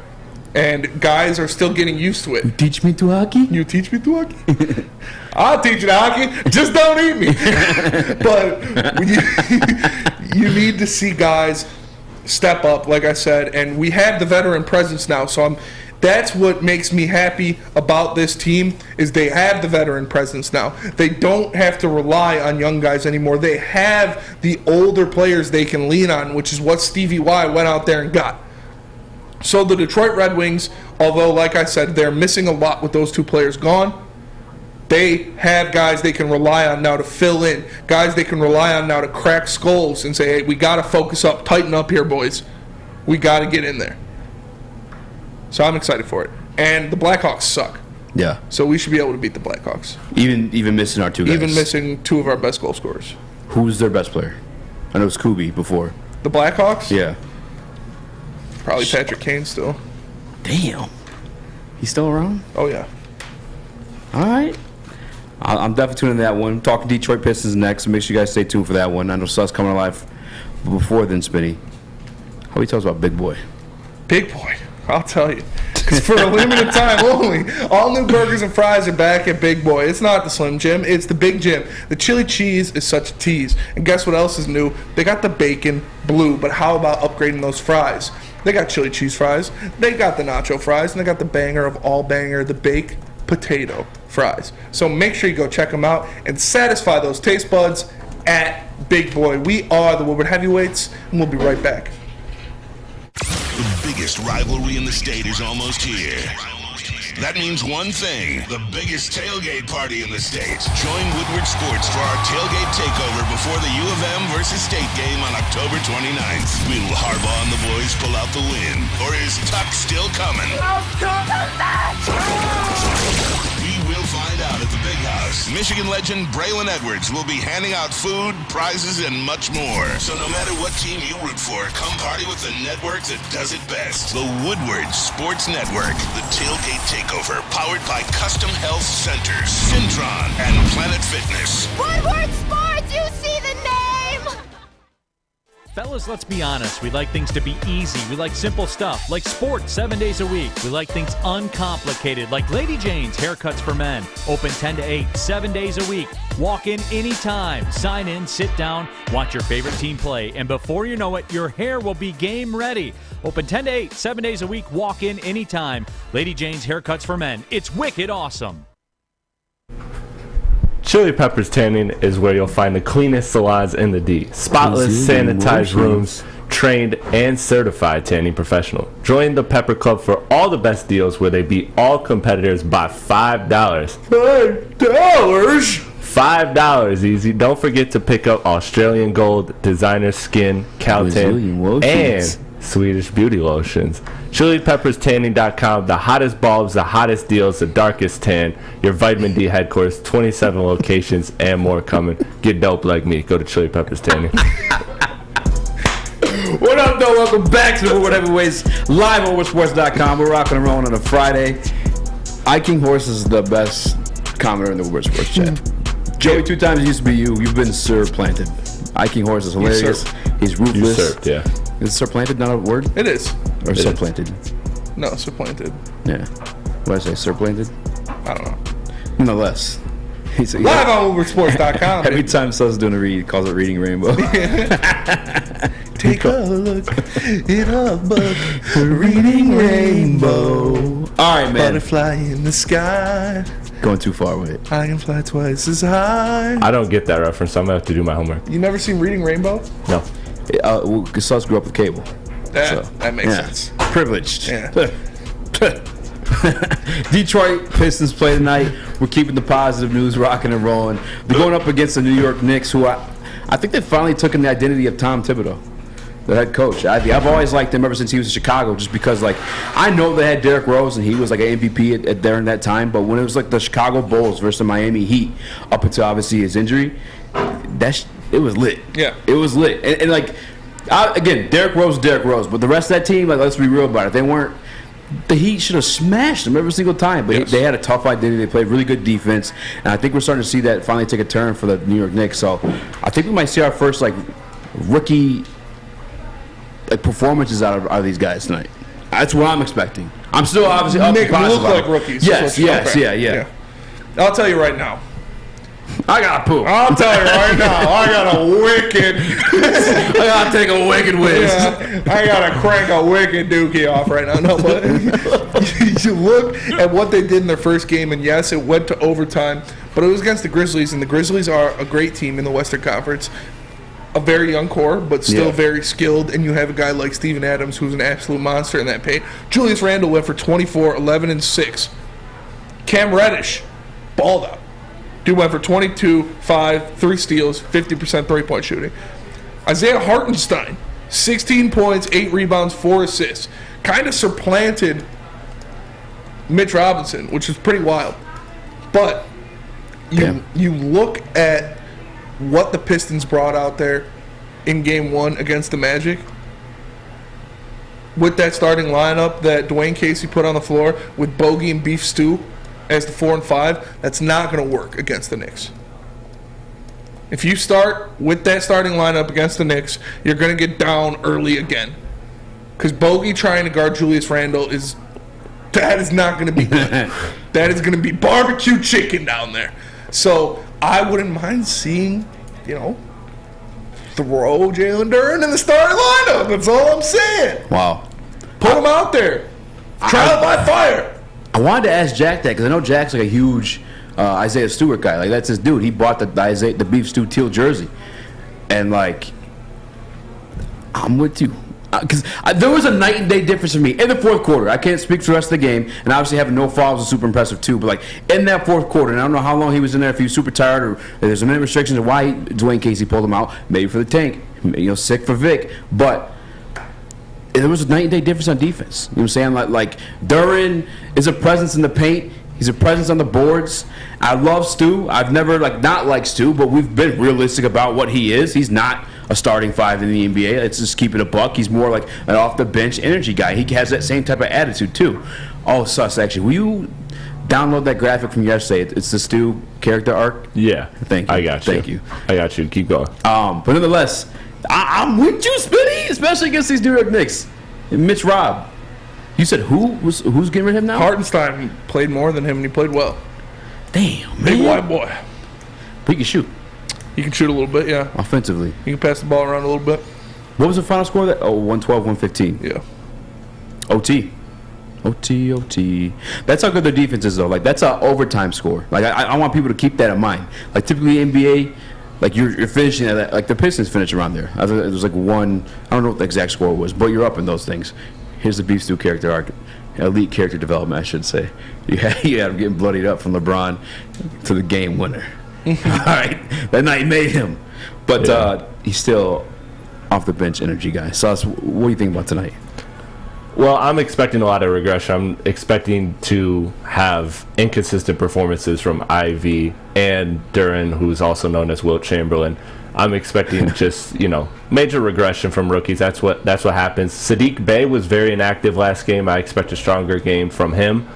And guys are still getting used to it. You teach me to hockey? You teach me to hockey? I'll teach you to hockey. Just don't eat me. But you need to see guys step up, like I said. And we have the veteran presence now. So that's what makes me happy about this team is they have the veteran presence now. They don't have to rely on young guys anymore. They have the older players they can lean on, which is what Stevie Y went out there and got. So the Detroit Red Wings, although, like I said, they're missing a lot with those two players gone, they have guys they can rely on now to fill in, guys they can rely on now to crack skulls and say, hey, we got to focus up, tighten up here, boys. We got to get in there. So I'm excited for it. And the Blackhawks suck. Yeah. So we should be able to beat the Blackhawks. Even missing our two guys. Even missing two of our best goal scorers. Who's their best player? I know it was Kubi before. The Blackhawks? Yeah. Probably Patrick Kane still. Damn. He's still around? Oh, yeah. All right. I'm definitely tuning in that one. Talking Detroit Pistons next, so make sure you guys stay tuned for that one. I know Sus coming alive before then, Spinny. How he talks about Big Boy? Big Boy. I'll tell you. Because for a limited time only, all new burgers and fries are back at Big Boy. It's not the Slim Jim, it's the Big Jim. The chili cheese is such a tease. And guess what else is new? They got the bacon blue, but how about upgrading those fries? They got chili cheese fries, they got the nacho fries, and they got the banger of all banger, the baked potato fries. So make sure you go check them out and satisfy those taste buds at Big Boy. We are the Woodward Heavyweights, and we'll be right back. The biggest rivalry in the state is almost here. That means one thing, the biggest tailgate party in the state. Join Woodward Sports for our tailgate takeover before the U of M versus State game on October 29th. Will Harbaugh and the boys pull out the win? Or is Tuck still coming? We will find out at the Big House. Michigan legend Braylon Edwards will be handing out food, prizes, and much more. So no matter what team you root for, come party with the network that does it best. The Woodward Sports Network. The tailgate takeover, powered by Custom Health Centers, Syntron, and Planet Fitness. Woodward Sports, you see the name! Fellas, let's be honest. We like things to be easy. We like simple stuff, like sports 7 days a week. We like things uncomplicated, like Lady Jane's Haircuts for Men. Open 10 to 8, 7 days a week. Walk in anytime. Sign in, sit down, watch your favorite team play. And before you know it, your hair will be game ready. Open 10 to 8, 7 days a week. Walk in anytime. Lady Jane's Haircuts for Men. It's wicked awesome. Chili Peppers Tanning is where you'll find the cleanest salons in the D. Spotless, sanitized rooms, trained, and certified tanning professional. Join the Pepper Club for all the best deals where they beat all competitors by $5. $5, Easy. Don't forget to pick up Australian Gold, Designer Skin, Caltan, and Swedish Beauty Lotions. ChiliPeppersTanning.com, the hottest bulbs, the hottest deals, the darkest tan, your vitamin D headquarters, 27 locations, and more coming. Get dope like me. Go to Chili Peppers Tanning. What up, though? Welcome back to the Woodward Heavyweights, live on Woodwardsports.com. We're rocking and rolling on a Friday. King Horse is the best commenter in the Woodward Sports chat. Joey, 2 times used to be you. You've been surplanted. King Horse is hilarious. He's ruthless. Usurped, yeah. Is surplanted not a word? It is. Or supplanted? No, supplanted. Yeah. What did I say? Surplanted? I don't know. Nonetheless. He's live on Woodwardsports.com. Every time Sus doing a read, he calls it Reading Rainbow. Take a look in a book, Reading Rainbow. All right, man. Butterfly in the sky. Going too far with it. I can fly twice as high. I don't get that reference, so I'm going to have to do my homework. You never seen Reading Rainbow? No. Sus grew up with cable. That makes sense. Privileged. Yeah. Detroit Pistons play tonight. We're keeping the positive news rocking and rolling. They're going up against the New York Knicks, who I think they finally took in the identity of Tom Thibodeau, the head coach. I've always liked him ever since he was in Chicago, just because, like, I know they had Derrick Rose and he was like an MVP at during that time, but when it was like the Chicago Bulls versus the Miami Heat, up until obviously his injury, it was lit. Yeah, it was lit. And like, again, Derrick Rose, but the rest of that team, like, let's be real about it. They weren't. The Heat should have smashed them every single time, but they had a tough identity. They played really good defense, and I think we're starting to see that finally take a turn for the New York Knicks. So I think we might see our first like rookie performances out of these guys tonight. That's what I'm expecting. I'm still obviously up Make them positive look about like it. rookies. Yes, yeah. I'll tell you right now. I got to poop. I'll tell you right now. I got a wicked. I got to take a wicked whiz. Yeah, I got to crank a wicked dookie off right now. No, but you look at what they did in their first game, and yes, it went to overtime, but it was against the Grizzlies, and the Grizzlies are a great team in the Western Conference. A very young core, but still very skilled, and you have a guy like Steven Adams who's an absolute monster in that paint. Julius Randle went for 24, 11, and 6. Cam Reddish balled out. Dude went for 22, 5, 3 steals, 50% three-point shooting. Isaiah Hartenstein, 16 points, 8 rebounds, 4 assists. Kind of supplanted Mitch Robinson, which is pretty wild. But you look at what the Pistons brought out there in Game 1 against the Magic with that starting lineup that Dwayne Casey put on the floor with Bogey and Beef Stew as the 4 and 5, that's not going to work against the Knicks. If you start with that starting lineup against the Knicks, you're going to get down early again. Because Bogey trying to guard Julius Randle is not going to be good. That is going to be barbecue chicken down there. So I wouldn't mind seeing, throw Jalen Duren in the starting lineup. That's all I'm saying. Wow. Put him out there. Trial by fire. I wanted to ask Jack that because I know Jack's like a huge Isaiah Stewart guy. Like, that's his dude. He bought the Beef Stew teal jersey, and like, I'm with you because there was a night and day difference for me in the fourth quarter. I can't speak for the rest of the game, and obviously having no fouls was super impressive too. But like in that fourth quarter, and I don't know how long he was in there, if he was super tired or if there's a minute restrictions, or why Dwayne Casey pulled him out. Maybe for the tank, sick for Vic, but. There was a night and day difference on defense. You know what I'm saying? Like Duren is a presence in the paint. He's a presence on the boards. I love Stu. I've never not liked Stu, but we've been realistic about what he is. He's not a starting 5 in the NBA. Let's just keep it a buck. He's more like an off the bench energy guy. He has that same type of attitude too. Oh, Sus, actually, will you download that graphic from yesterday? It's the Stu character arc. Yeah. Thank you. I got you. Thank you. I got you. Keep going. But nonetheless, I'm with you, Spinny, especially against these New York Knicks. And Mitch Rob. You said who's getting rid of him now? Hartenstein played more than him, and he played well. Damn, man. Big white boy. But he can shoot. He can shoot a little bit, yeah. Offensively. He can pass the ball around a little bit. What was the final score of that? 112, 115. Yeah. OT. That's how good their defense is, though. Like, that's an overtime score. Like, I want people to keep that in mind. Like, typically NBA, like you're finishing at that, like the Pistons finish around there. I thought it was like one. I don't know what the exact score was, but you're up in those things. Here's the beef stew character arc, elite character development, I should say. You had him getting bloodied up from LeBron to the game winner. All right, that night made him, but he's still off the bench energy guy. Sauce, what do you think about tonight? Well, I'm expecting a lot of regression. I'm expecting to have inconsistent performances from Ivy and Duren, who's also known as Wilt Chamberlain. I'm expecting just, major regression from rookies. That's what happens. Sadiq Bey was very inactive last game. I expect a stronger game from him.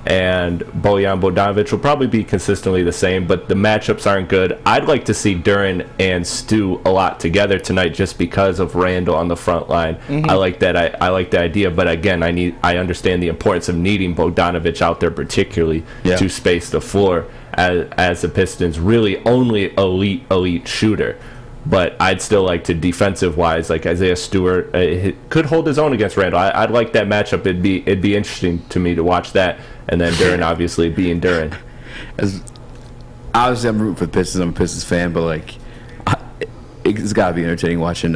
And Bojan Bogdanovic will probably be consistently the same, but the matchups aren't good. I'd like to see Duren and Stu a lot together tonight just because of Randall on the front line. Mm-hmm. I like that. I like the idea, but again, I understand the importance of needing Bogdanovic out there, particularly to space the floor as the Pistons' really only elite shooter. But I'd still like to, defensive-wise, like Isaiah Stewart could hold his own against Randall. I'd like that matchup. It'd be interesting to me to watch that. And then Duren obviously being Duren. Obviously, I'm rooting for the Pistons. I'm a Pistons fan, but like, it's got to be entertaining watching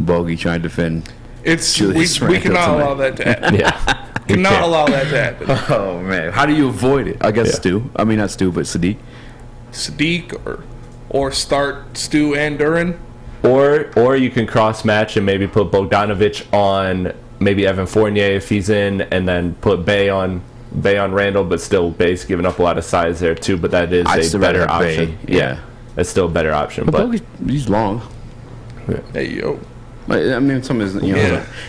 Bogey trying to defend. We cannot allow that to happen. Cannot allow that to happen. Oh man, how do you avoid it? I guess Stu. I mean, not Stu, but Sadiq. Or start Stu and Duren. Or you can cross match and maybe put Bogdanovic on maybe Evan Fournier if he's in, and then put Bey on Randall, but still Bey's giving up a lot of size there too. But that is a better option. Yeah, that's still a better option. But he's long. Hey yo. I mean, some is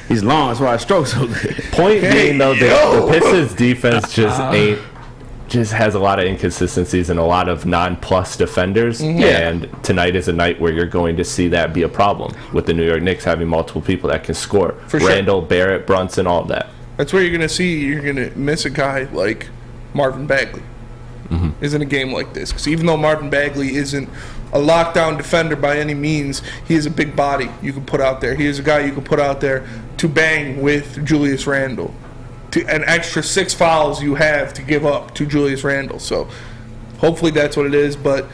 he's long. That's why I stroke so good. Point being though, the Pistons defense just has a lot of inconsistencies and a lot of non-plus defenders. Mm-hmm. And tonight is a night where you're going to see that be a problem with the New York Knicks having multiple people that can score. For Randall, Barrett, Brunson, all of that. That's where you're going to miss a guy like Marvin Bagley. Mm-hmm. Is in a game like this. Because even though Marvin Bagley isn't a lockdown defender by any means, he is a big body you can put out there. He is a guy you can put out there to bang with Julius Randle. An extra 6 fouls you have to give up to Julius Randle. So hopefully that's what it is. But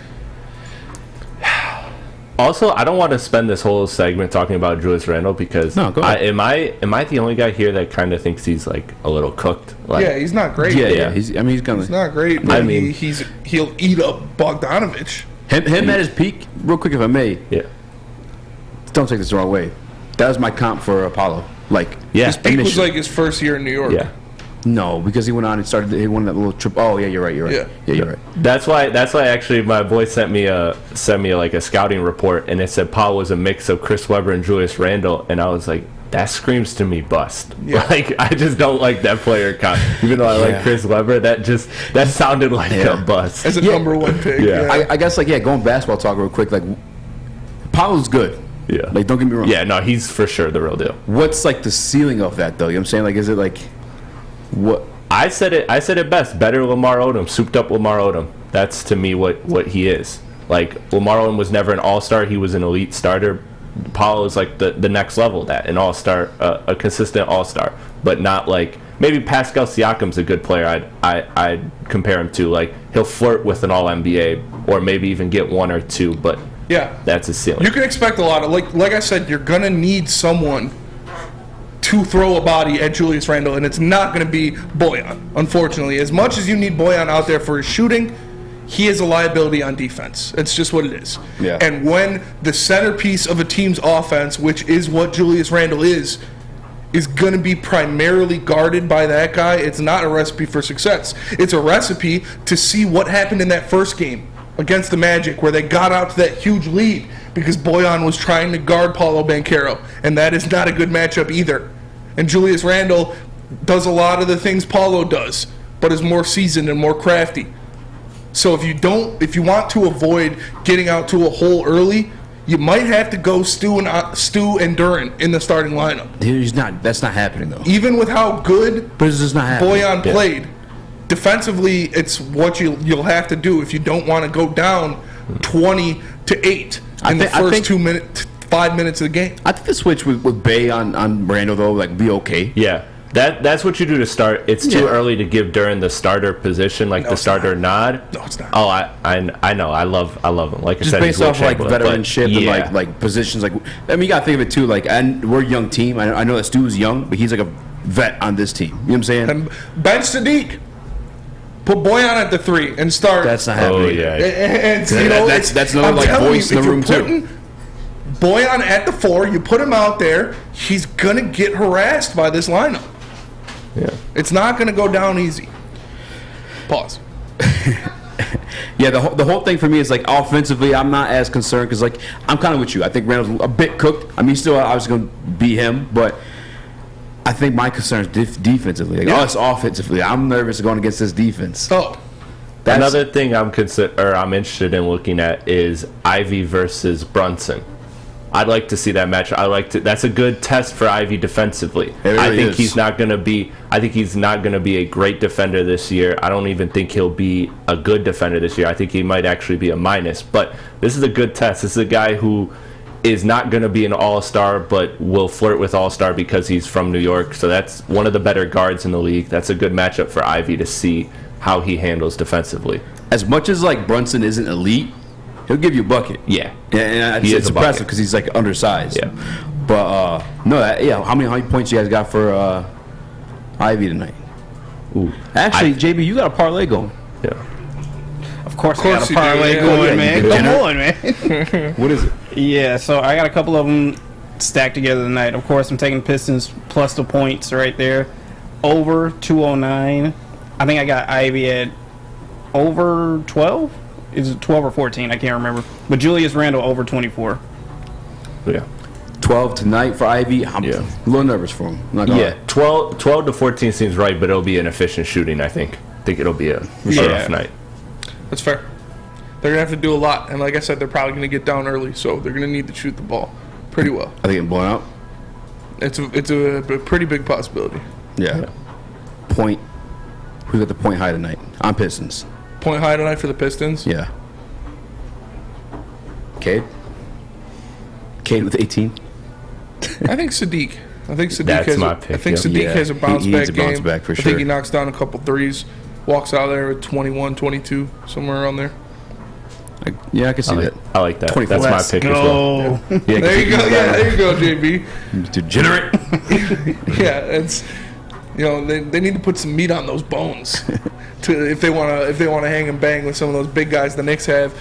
also, I don't want to spend this whole segment talking about Julius Randle because am I the only guy here that kind of thinks he's like a little cooked? Like, yeah, he's not great. Yeah. He's not great. But he'll eat up Bogdanovic. Him at his peak, real quick if I may. Yeah. Don't take this the wrong way. That was my comp for Apollo. His peak was like his first year in New York. Yeah. No, because he went on and he won that little trip. Oh yeah, you're right. Yeah, you're right. That's why actually my boy sent me like a scouting report, and it said Paul was a mix of Chris Webber and Julius Randle, and I was like, that screams to me bust. Yeah. Like I just don't like that player comp. Even though I like Chris Webber, that sounded like a bust. As a number one pick. Yeah. I guess going basketball talk real quick. Like Paolo's good. Yeah. Like, don't get me wrong. Yeah, no, he's for sure the real deal. What's like the ceiling of that though? You know what I'm saying? Like, is it like what? I said it best. Better Lamar Odom, souped up Lamar Odom. That's to me what he is. Like Lamar Odom was never an all-star. He was an elite starter. Paolo is like the next level of that, an all-star, a consistent all-star, but not like maybe Pascal Siakam's a good player. I'd compare him to. Like he'll flirt with an All-NBA or maybe even get 1 or 2, but. Yeah, that's a ceiling. You can expect a lot of like I said, you're gonna need someone to throw a body at Julius Randle, and it's not gonna be Bojan. Unfortunately, as much as you need Bojan out there for his shooting, he is a liability on defense. It's just what it is. Yeah. And when the centerpiece of a team's offense, which is what Julius Randle is gonna be primarily guarded by that guy, it's not a recipe for success. It's a recipe to see what happened in that first game against the Magic, where they got out to that huge lead because Bojan was trying to guard Paolo Banchero, and that is not a good matchup either. And Julius Randle does a lot of the things Paolo does, but is more seasoned and more crafty. So if you want to avoid getting out to a hole early, you might have to go Stu and Duren in the starting lineup. Dude, that's not happening though. Even with how good but it's just not happening. Bojan played. Defensively, it's what you'll have to do if you don't want to go down 20-8 in the first 5 minutes of the game. I think the switch with Bey on Randle though, like, be okay. Yeah, That's what you do to start. It's too early to give during the starter position, like the starter nod. No, it's not. Oh, I know. I love him. Like I Just said, based he's off like Chamberlain, veteranship but and like positions. Like, I mean, you gotta think of it too. Like, and we're a young team. I know that Stu's young, but he's like a vet on this team. You know what I'm saying? And bench Sadiq. Put Boyan at the 3 and start. That's not happening. Oh yeah. And you know, that's another like voice in the room too. Boyan at the 4, you put him out there, he's gonna get harassed by this lineup. Yeah. It's not gonna go down easy. Pause. Yeah, the whole thing for me is like offensively, I'm not as concerned because like I'm kind of with you. I think Randall's a bit cooked. I mean, he's still obviously going to be him, but I think my concern is defensively. Like, it's offensively. I'm nervous going against this defense. Oh, another thing I'm interested in looking at is Ivy versus Brunson. I'd like to see that match. That's a good test for Ivy defensively. I think he's not going to be a great defender this year. I don't even think he'll be a good defender this year. I think he might actually be a minus. But this is a good test. This is a guy who is not going to be an all-star, but will flirt with all-star because he's from New York. So that's one of the better guards in the league. That's a good matchup for Ivy to see how he handles defensively. As much as like Brunson isn't elite, he'll give you a bucket. Yeah. And it's impressive because he's like undersized. Yeah. But how many points you guys got for Ivy tonight? Ooh. Actually, JB, you got a parlay going. Yeah. Of course I got a parlay going, man. Come on, man. What is it? Yeah, so I got a couple of them stacked together tonight. Of course, I'm taking Pistons plus the points right there. Over 209. I think I got Ivy at over 12. Is it 12 or 14? I can't remember. But Julius Randle over 24. Yeah. 12 tonight for Ivy. I'm a little nervous for him. 12 to 14 seems right, but it'll be an efficient shooting, I think. I think it'll be a rough night. That's fair. They're going to have to do a lot. And like I said, they're probably going to get down early, so they're going to need to shoot the ball pretty well. I think it's blown out. It's a pretty big possibility. Yeah. Point. Who's got the point high tonight? I'm Pistons. Point high tonight for the Pistons? Yeah. Cade with 18. I think Sadiq. That's my pick. Sadiq has a bounce back game. He needs a game. bounce back for I sure. think he knocks down a couple threes, walks out there with 21, 22, somewhere around there. I can see that. I like that. 24. That's my pick as well. Yeah, there you go. Yeah, there you go, JB. Degenerate. Yeah, it's they need to put some meat on those bones if they want to hang and bang with some of those big guys the Knicks have.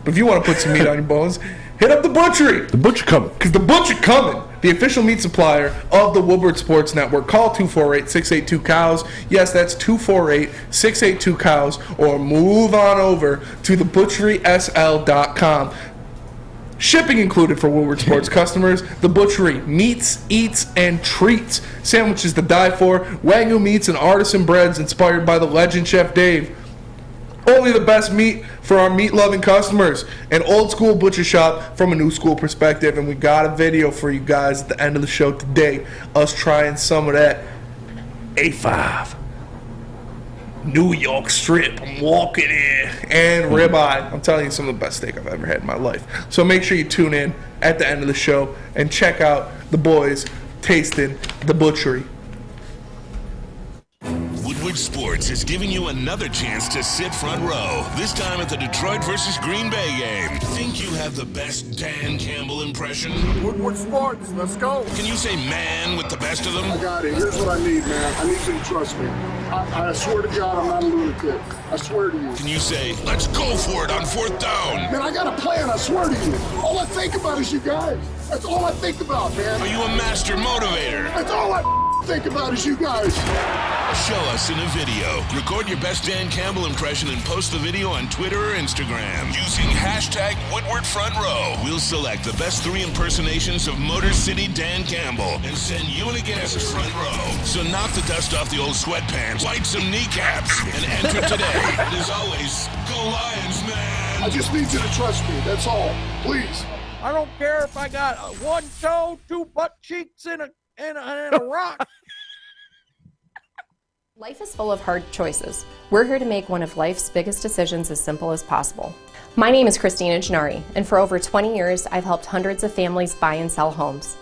But if you want to put some meat on your bones, hit up the butchery. The butcher coming. Because the butcher coming. The official meat supplier of the Woodward Sports Network. Call 248-682-COWS. Yes, that's 248-682-COWS. Or move on over to thebutcherysl.com. Shipping included for Woodward Sports customers. The Butchery, meats, eats, and treats. Sandwiches to die for. Wagyu meats and artisan breads inspired by the legend Chef Dave. Only the best meat for our meat-loving customers. An old-school butcher shop from a new-school perspective. And we got a video for you guys at the end of the show today. Us trying some of that A5 New York strip. I'm walking in. And ribeye. I'm telling you, some of the best steak I've ever had in my life. So make sure you tune in at the end of the show and check out the boys tasting the butchery. Woodward Sports is giving you another chance to sit front row. This time at the Detroit versus Green Bay game. Think you have the best Dan Campbell impression? Woodward Sports, let's go. Can you say man with the best of them? I got it. Here's what I need, man. I need you to trust me. I swear to God, I'm not a lunatic. I swear to you. Can you say, let's go for it on 4th down? Man, I got a plan, I swear to you. All I think about is you guys. That's all I think about, man. Are you a master motivator? That's all I think about is you guys. Show us in a video. Record your best Dan Campbell impression and post the video on Twitter or Instagram using hashtag Woodward Front Row. We'll select the best 3 impersonations of Motor City Dan Campbell and send you and a guest front row. So knock the dust off the old sweatpants, light some kneecaps, and enter today. And as always, go Lions, man. I just need you to trust me. That's all. Please. I don't care if I got 1 toe, 2 butt cheeks, and a rock. Life is full of hard choices. We're here to make one of life's biggest decisions as simple as possible. My name is Christina Gennari, and for over 20 years, I've helped hundreds of families buy and sell homes.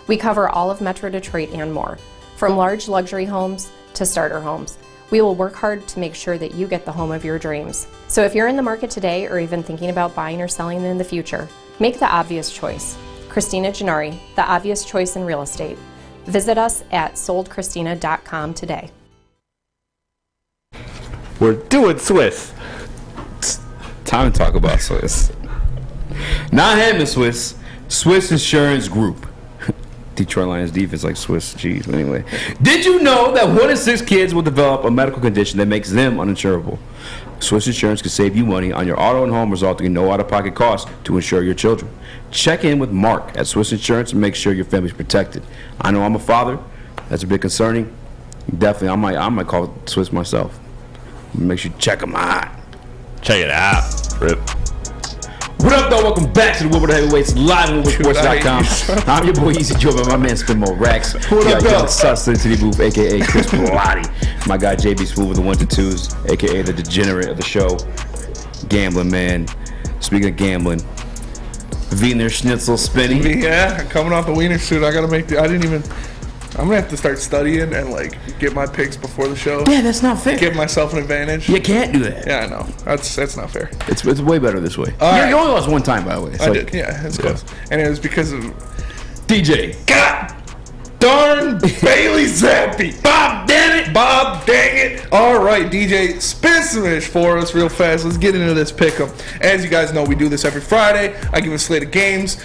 We cover all of Metro Detroit and more. From large luxury homes to starter homes, we will work hard to make sure that you get the home of your dreams. So if you're in the market today or even thinking about buying or selling in the future, make the obvious choice. Christina Gennari, the obvious choice in real estate. Visit us at soldchristina.com today. We're doing Swiss. Time to talk about Swiss. Not him and Swiss. Swiss Insurance Group. Detroit Lions defense like Swiss cheese. But anyway, did you know that 1 in 6 kids will develop a medical condition that makes them uninsurable? Swiss Insurance can save you money on your auto and home, resulting in no out-of-pocket costs to insure your children. Check in with Mark at Swiss Insurance and make sure your family's protected. I know I'm a father. That's a bit concerning. Definitely, I might call Swiss myself. Make sure you check them out. Check it out. Rip. What up, though? Welcome back to the Woodward Heavyweights live on WoodwardSports.com. I'm your boy Easy Joe, my man Spin More Racks. What up, Young Sus into the booth, aka Chris Pilati. My guy JB Smooth with the 1s and 2s, aka the degenerate of the show. Gambling man. Speaking of gambling, Wiener Schnitzel spinning. Yeah, coming off the wiener suit, I gotta make I'm gonna have to start studying and like get my picks before the show. Yeah, that's not fair. Give myself an advantage. You can't do that. Yeah, I know. That's not fair. It's way better this way. Right. You only lost one time, by the way. I did. Yeah, it's close. And it was because of DJ. God darn Bailey Zappi. Bob dang it. All right, DJ, spin some ish for us real fast. Let's get into this pick 'em. As you guys know, we do this every Friday. I give a slate of games.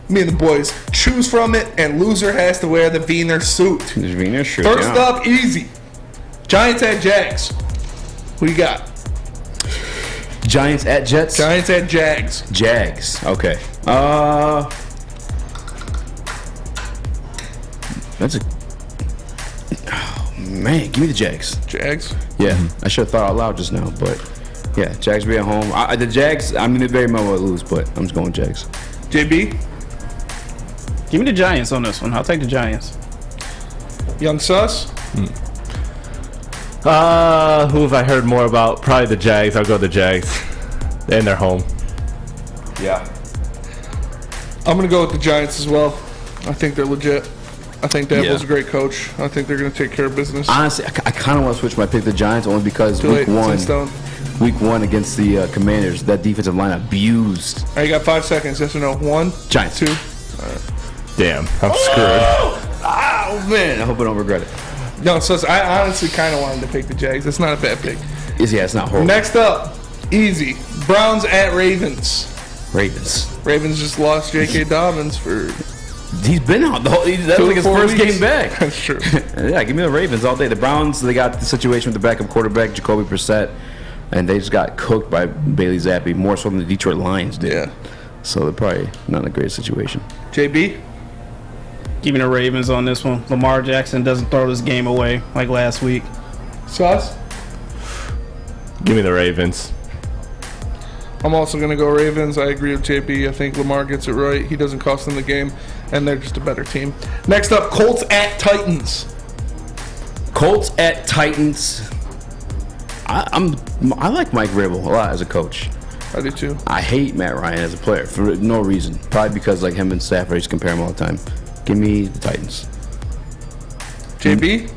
Me and the boys choose from it, and loser has to wear the Wiener suit. The Wiener suit. First up, easy. Giants at Jags. Who you got? Giants at Jets? Giants at Jags. Jags. Okay. That's a... Oh, man. Give me the Jags. Jags? Yeah. I should have thought out loud just now, but... Yeah, Jags be at home. The Jags, I mean, they very well will lose, but I'm just going Jags. JB? Give me the Giants on this one. I'll take the Giants. Young Sus? Who have I heard more about? Probably the Jags. I'll go the Jags. And they're home. Yeah. I'm going to go with the Giants as well. I think they're legit. I think Dabo's a great coach. I think they're going to take care of business. Honestly, I kind of want to switch my pick to the Giants only because week one against the Commanders, that defensive line abused. All right, you got 5 seconds. Yes or no? 1, Giants. 2. Damn, I'm screwed. Oh, man. I hope I don't regret it. No, so I honestly kind of wanted to pick the Jags. That's not a bad pick. It's not horrible. Next up, easy. Browns at Ravens. Ravens just lost J.K. Dobbins for... He's been out the whole... That's like his first game back. That's true. Yeah, give me the Ravens all day. The Browns, they got the situation with the backup quarterback, Jacoby Brissett, and they just got cooked by Bailey Zappi, more so than the Detroit Lions did. Yeah. So they're probably not in a great situation. JB? Give me the Ravens on this one. Lamar Jackson doesn't throw this game away like last week. Sauce? Give me the Ravens. I'm also going to go Ravens. I agree with JB. I think Lamar gets it right. He doesn't cost them the game, and they're just a better team. Next up, Colts at Titans. Colts at Titans. I like Mike Vrabel a lot as a coach. I do too. I hate Matt Ryan as a player for no reason. Probably because like him and Stafford, I just compare him all the time. Give me the Titans. JB?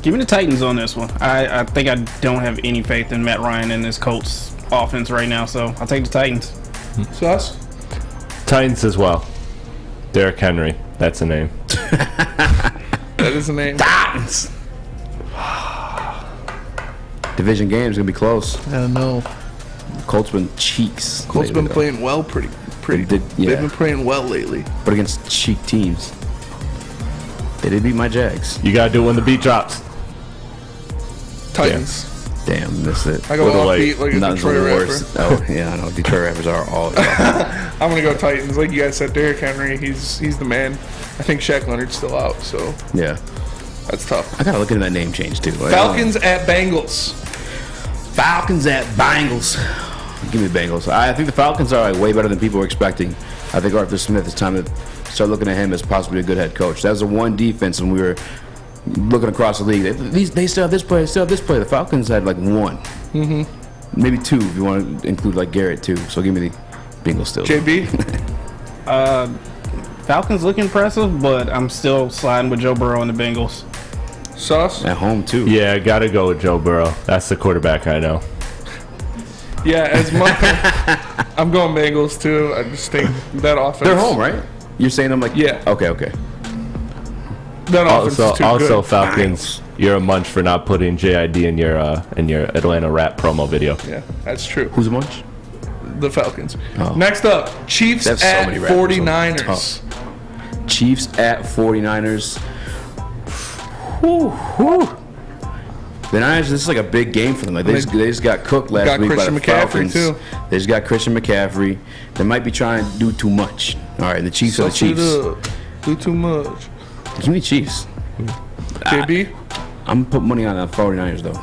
Give me the Titans on this one. I think I don't have any faith in Matt Ryan and this Colts offense right now, so I'll take the Titans. Sus? Titans as well. Derrick Henry. That's a name. That is a name. Titans! Division game's going to be close. I don't know. Colts been cheeks. Colts been playing well pretty. They've been playing well lately. But against cheek teams. They did beat my Jags. You got to do it when the beat drops. Titans. Damn, missed it. I go offbeat like a Detroit rapper. Oh, yeah, I know. Detroit rappers are all... I'm going to go Titans. Like you guys said, Derrick Henry, he's the man. I think Shaq Leonard's still out, so... Yeah. That's tough. I got to look into that name change, too. Falcons at Bengals. Falcons at Bengals. Give me Bengals. I think the Falcons are like way better than people were expecting. I think Arthur Smith, it's time to start looking at him as possibly a good head coach. That was the one defense when we were looking across the league. They still have this player, The Falcons had like one. Mm-hmm. Maybe two if you want to include like Garrett too. So give me the Bengals still. JB? Falcons look impressive, but I'm still sliding with Joe Burrow and the Bengals. Sauce? At home, too. Yeah, gotta go with Joe Burrow. That's the quarterback I know. Yeah, as much. I'm going Bengals, too. I just think that offense. They're home, right? You're saying I'm like, yeah. Okay. That offense is too also good. Falcons, you're a munch for not putting JID in your Atlanta Rap promo video. Yeah, that's true. Who's a munch? The Falcons. Oh. Next up, Chiefs They have so at many rappers, 49ers. so Chiefs at 49ers. Whew. The Niners, this is like a big game for them. Like they just got cooked last week by the Falcons. Too. They just got Christian McCaffrey. They might be trying to do too much. All right, the Chiefs are the Chiefs. Do too much. Give me Chiefs. JB? I'm putting money on the 49ers, though.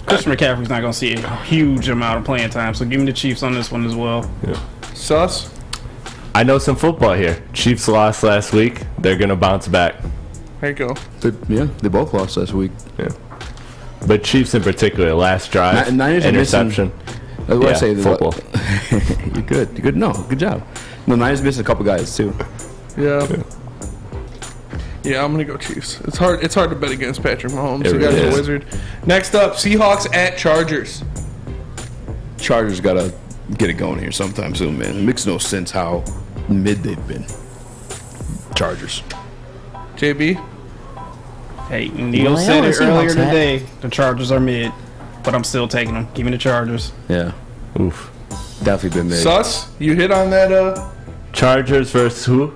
Christian McCaffrey's not going to see a huge amount of playing time, so give me the Chiefs on this one as well. Yeah. Sus? I know some football here. Chiefs lost last week. They're going to bounce back. There you go. They both lost last week. Yeah. But Chiefs in particular, last drive, Niners interception. That's what I say. Football. You're good. You're good. No, good job. No, Niners missed a couple guys, too. Yeah, I'm gonna go Chiefs. It's hard to bet against Patrick Mahomes. It You guys really are a is. wizard. Next up, Seahawks at Chargers. Chargers got to get it going here sometime soon, man. It makes no sense how mid they've been. Chargers. JB? Hey, Neil said it earlier today. The Chargers are mid, but I'm still taking them. Give me the Chargers. Yeah. Oof. Definitely been mid. Sus? You hit on that, Chargers versus who?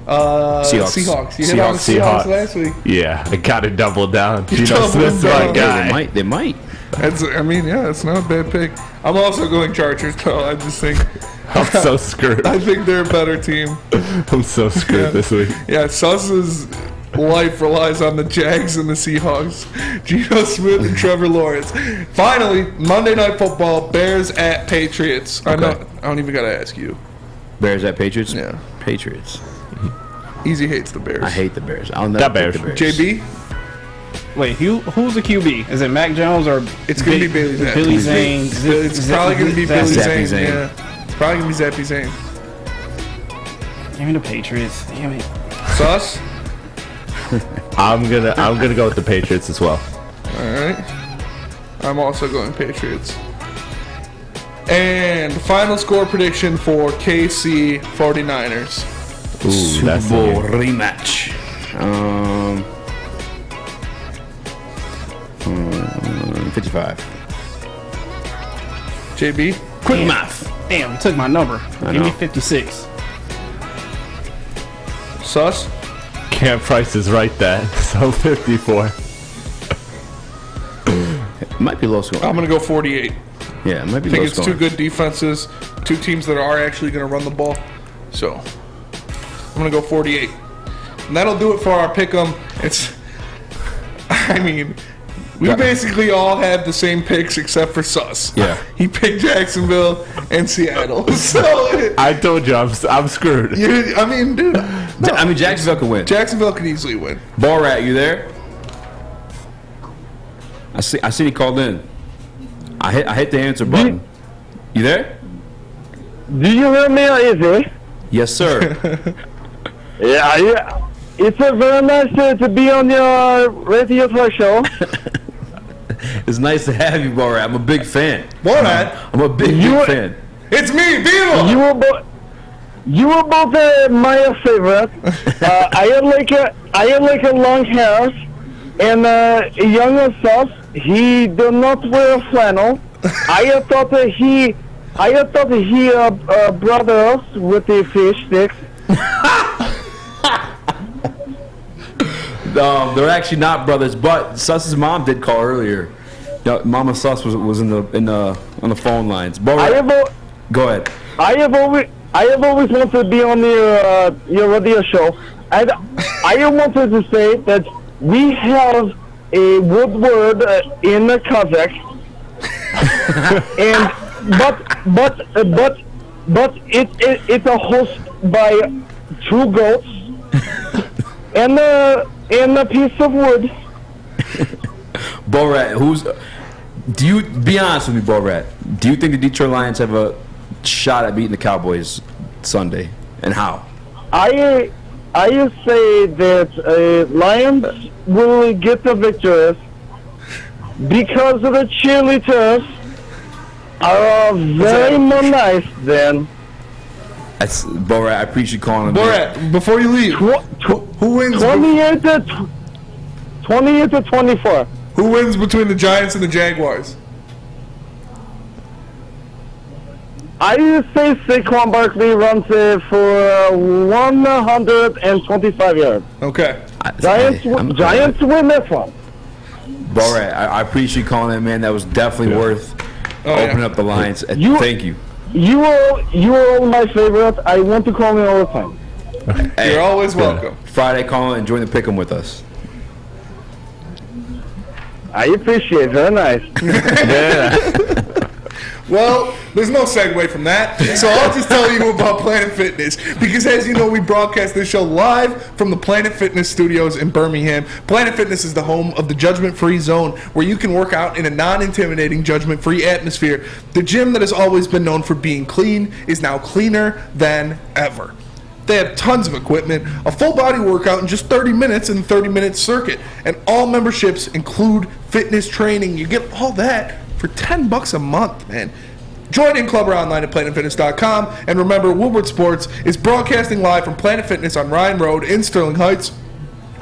Seahawks. You hit on the Seahawks last week. Yeah, I got to double down. You Geno doubled Smith's down. my guy. They might. It's not a bad pick. I'm also going Chargers, though. I just think I'm so screwed. I think they're a better team. I'm so screwed this week. Yeah, Sus's life relies on the Jags and the Seahawks. Geno Smith and Trevor Lawrence. Finally, Monday Night Football, Bears at Patriots. I don't even got to ask you. Bears at Patriots? Yeah. Patriots. Easy hates the Bears. I hate the Bears. I'll never pick the Bears. JB? Wait, who's the QB? Is it Mac Jones or It's going to be Bailey Zappi. Billy Zane? It's probably going to be Billy Zappy Zane. Zane. Yeah. It's probably going to be Zappy Zane. Give me the Patriots. Damn it. Sus? I'm gonna go with the Patriots as well. All right. I'm also going Patriots. And final score prediction for KC 49ers. Ooh, Super Bowl rematch. 55. JB? Quick math. Damn, you took my number. I Give me know. 56. Sus? Camp Price is right that. So 54. It might be low score. I'm going to go 48. Yeah, it might be I think low it's scoring. two good defenses, two teams that are actually going to run the ball. So I'm going to go 48. And that'll do it for our pick'em. We basically all had the same picks except for Sus. Yeah. He picked Jacksonville and Seattle. So I told you I'm screwed. dude. Jacksonville could win. Jacksonville could easily win. Borat, you there? I see he called in. I hit the answer button. You there? Do you hear me, Eazy? Yes, sir. Yeah. It's very nice to be on your radio talk show. It's nice to have you, Borat. I'm a big fan. Borat? I'm a big fan. It's me, Beetle! You were both my favorite. I had like a long hair, and a younger self. He did not wear flannel. I thought that he brought us with the fish sticks. They're actually not brothers, but Sus's mom did call earlier. Yeah, Mama Sus was on the phone lines. Borat, go ahead. I have always wanted to be on your radio show, and I wanted to say that we have a Woodward in Kazakh, and but it's a host by 2 goats and a piece of wood. Borat, do you be honest with me, Borat? Do you think the Detroit Lions have a shot at beating the Cowboys Sunday, and how? I say that Lions will get the victory because the cheerleaders are very more nice than. That's Borat. I appreciate you calling him. Borat, before you leave, who wins? 28 to 24. Who wins between the Giants and the Jaguars? I say Saquon Barkley runs it for 125 yards. Okay. Giants win this one. Borat, I appreciate you calling in, man. That was definitely worth opening up the lines. Thank you. You are all my favorite. I want to call me all the time. Hey, you're always welcome. Friday, call and join the pick'em with us. I appreciate it. Very nice. Well, there's no segue from that, so I'll just tell you about Planet Fitness, because as you know, we broadcast this show live from the Planet Fitness studios in Birmingham. Planet Fitness is the home of the judgment-free zone, where you can work out in a non-intimidating, judgment-free atmosphere. The gym that has always been known for being clean is now cleaner than ever. They have tons of equipment, a full body workout in just 30 minutes in the 30-minute circuit, and all memberships include fitness training. You get all that for $10 a month, man. Join in club or online at planetfitness.com. And remember, Woodward Sports is broadcasting live from Planet Fitness on Ryan Road in Sterling Heights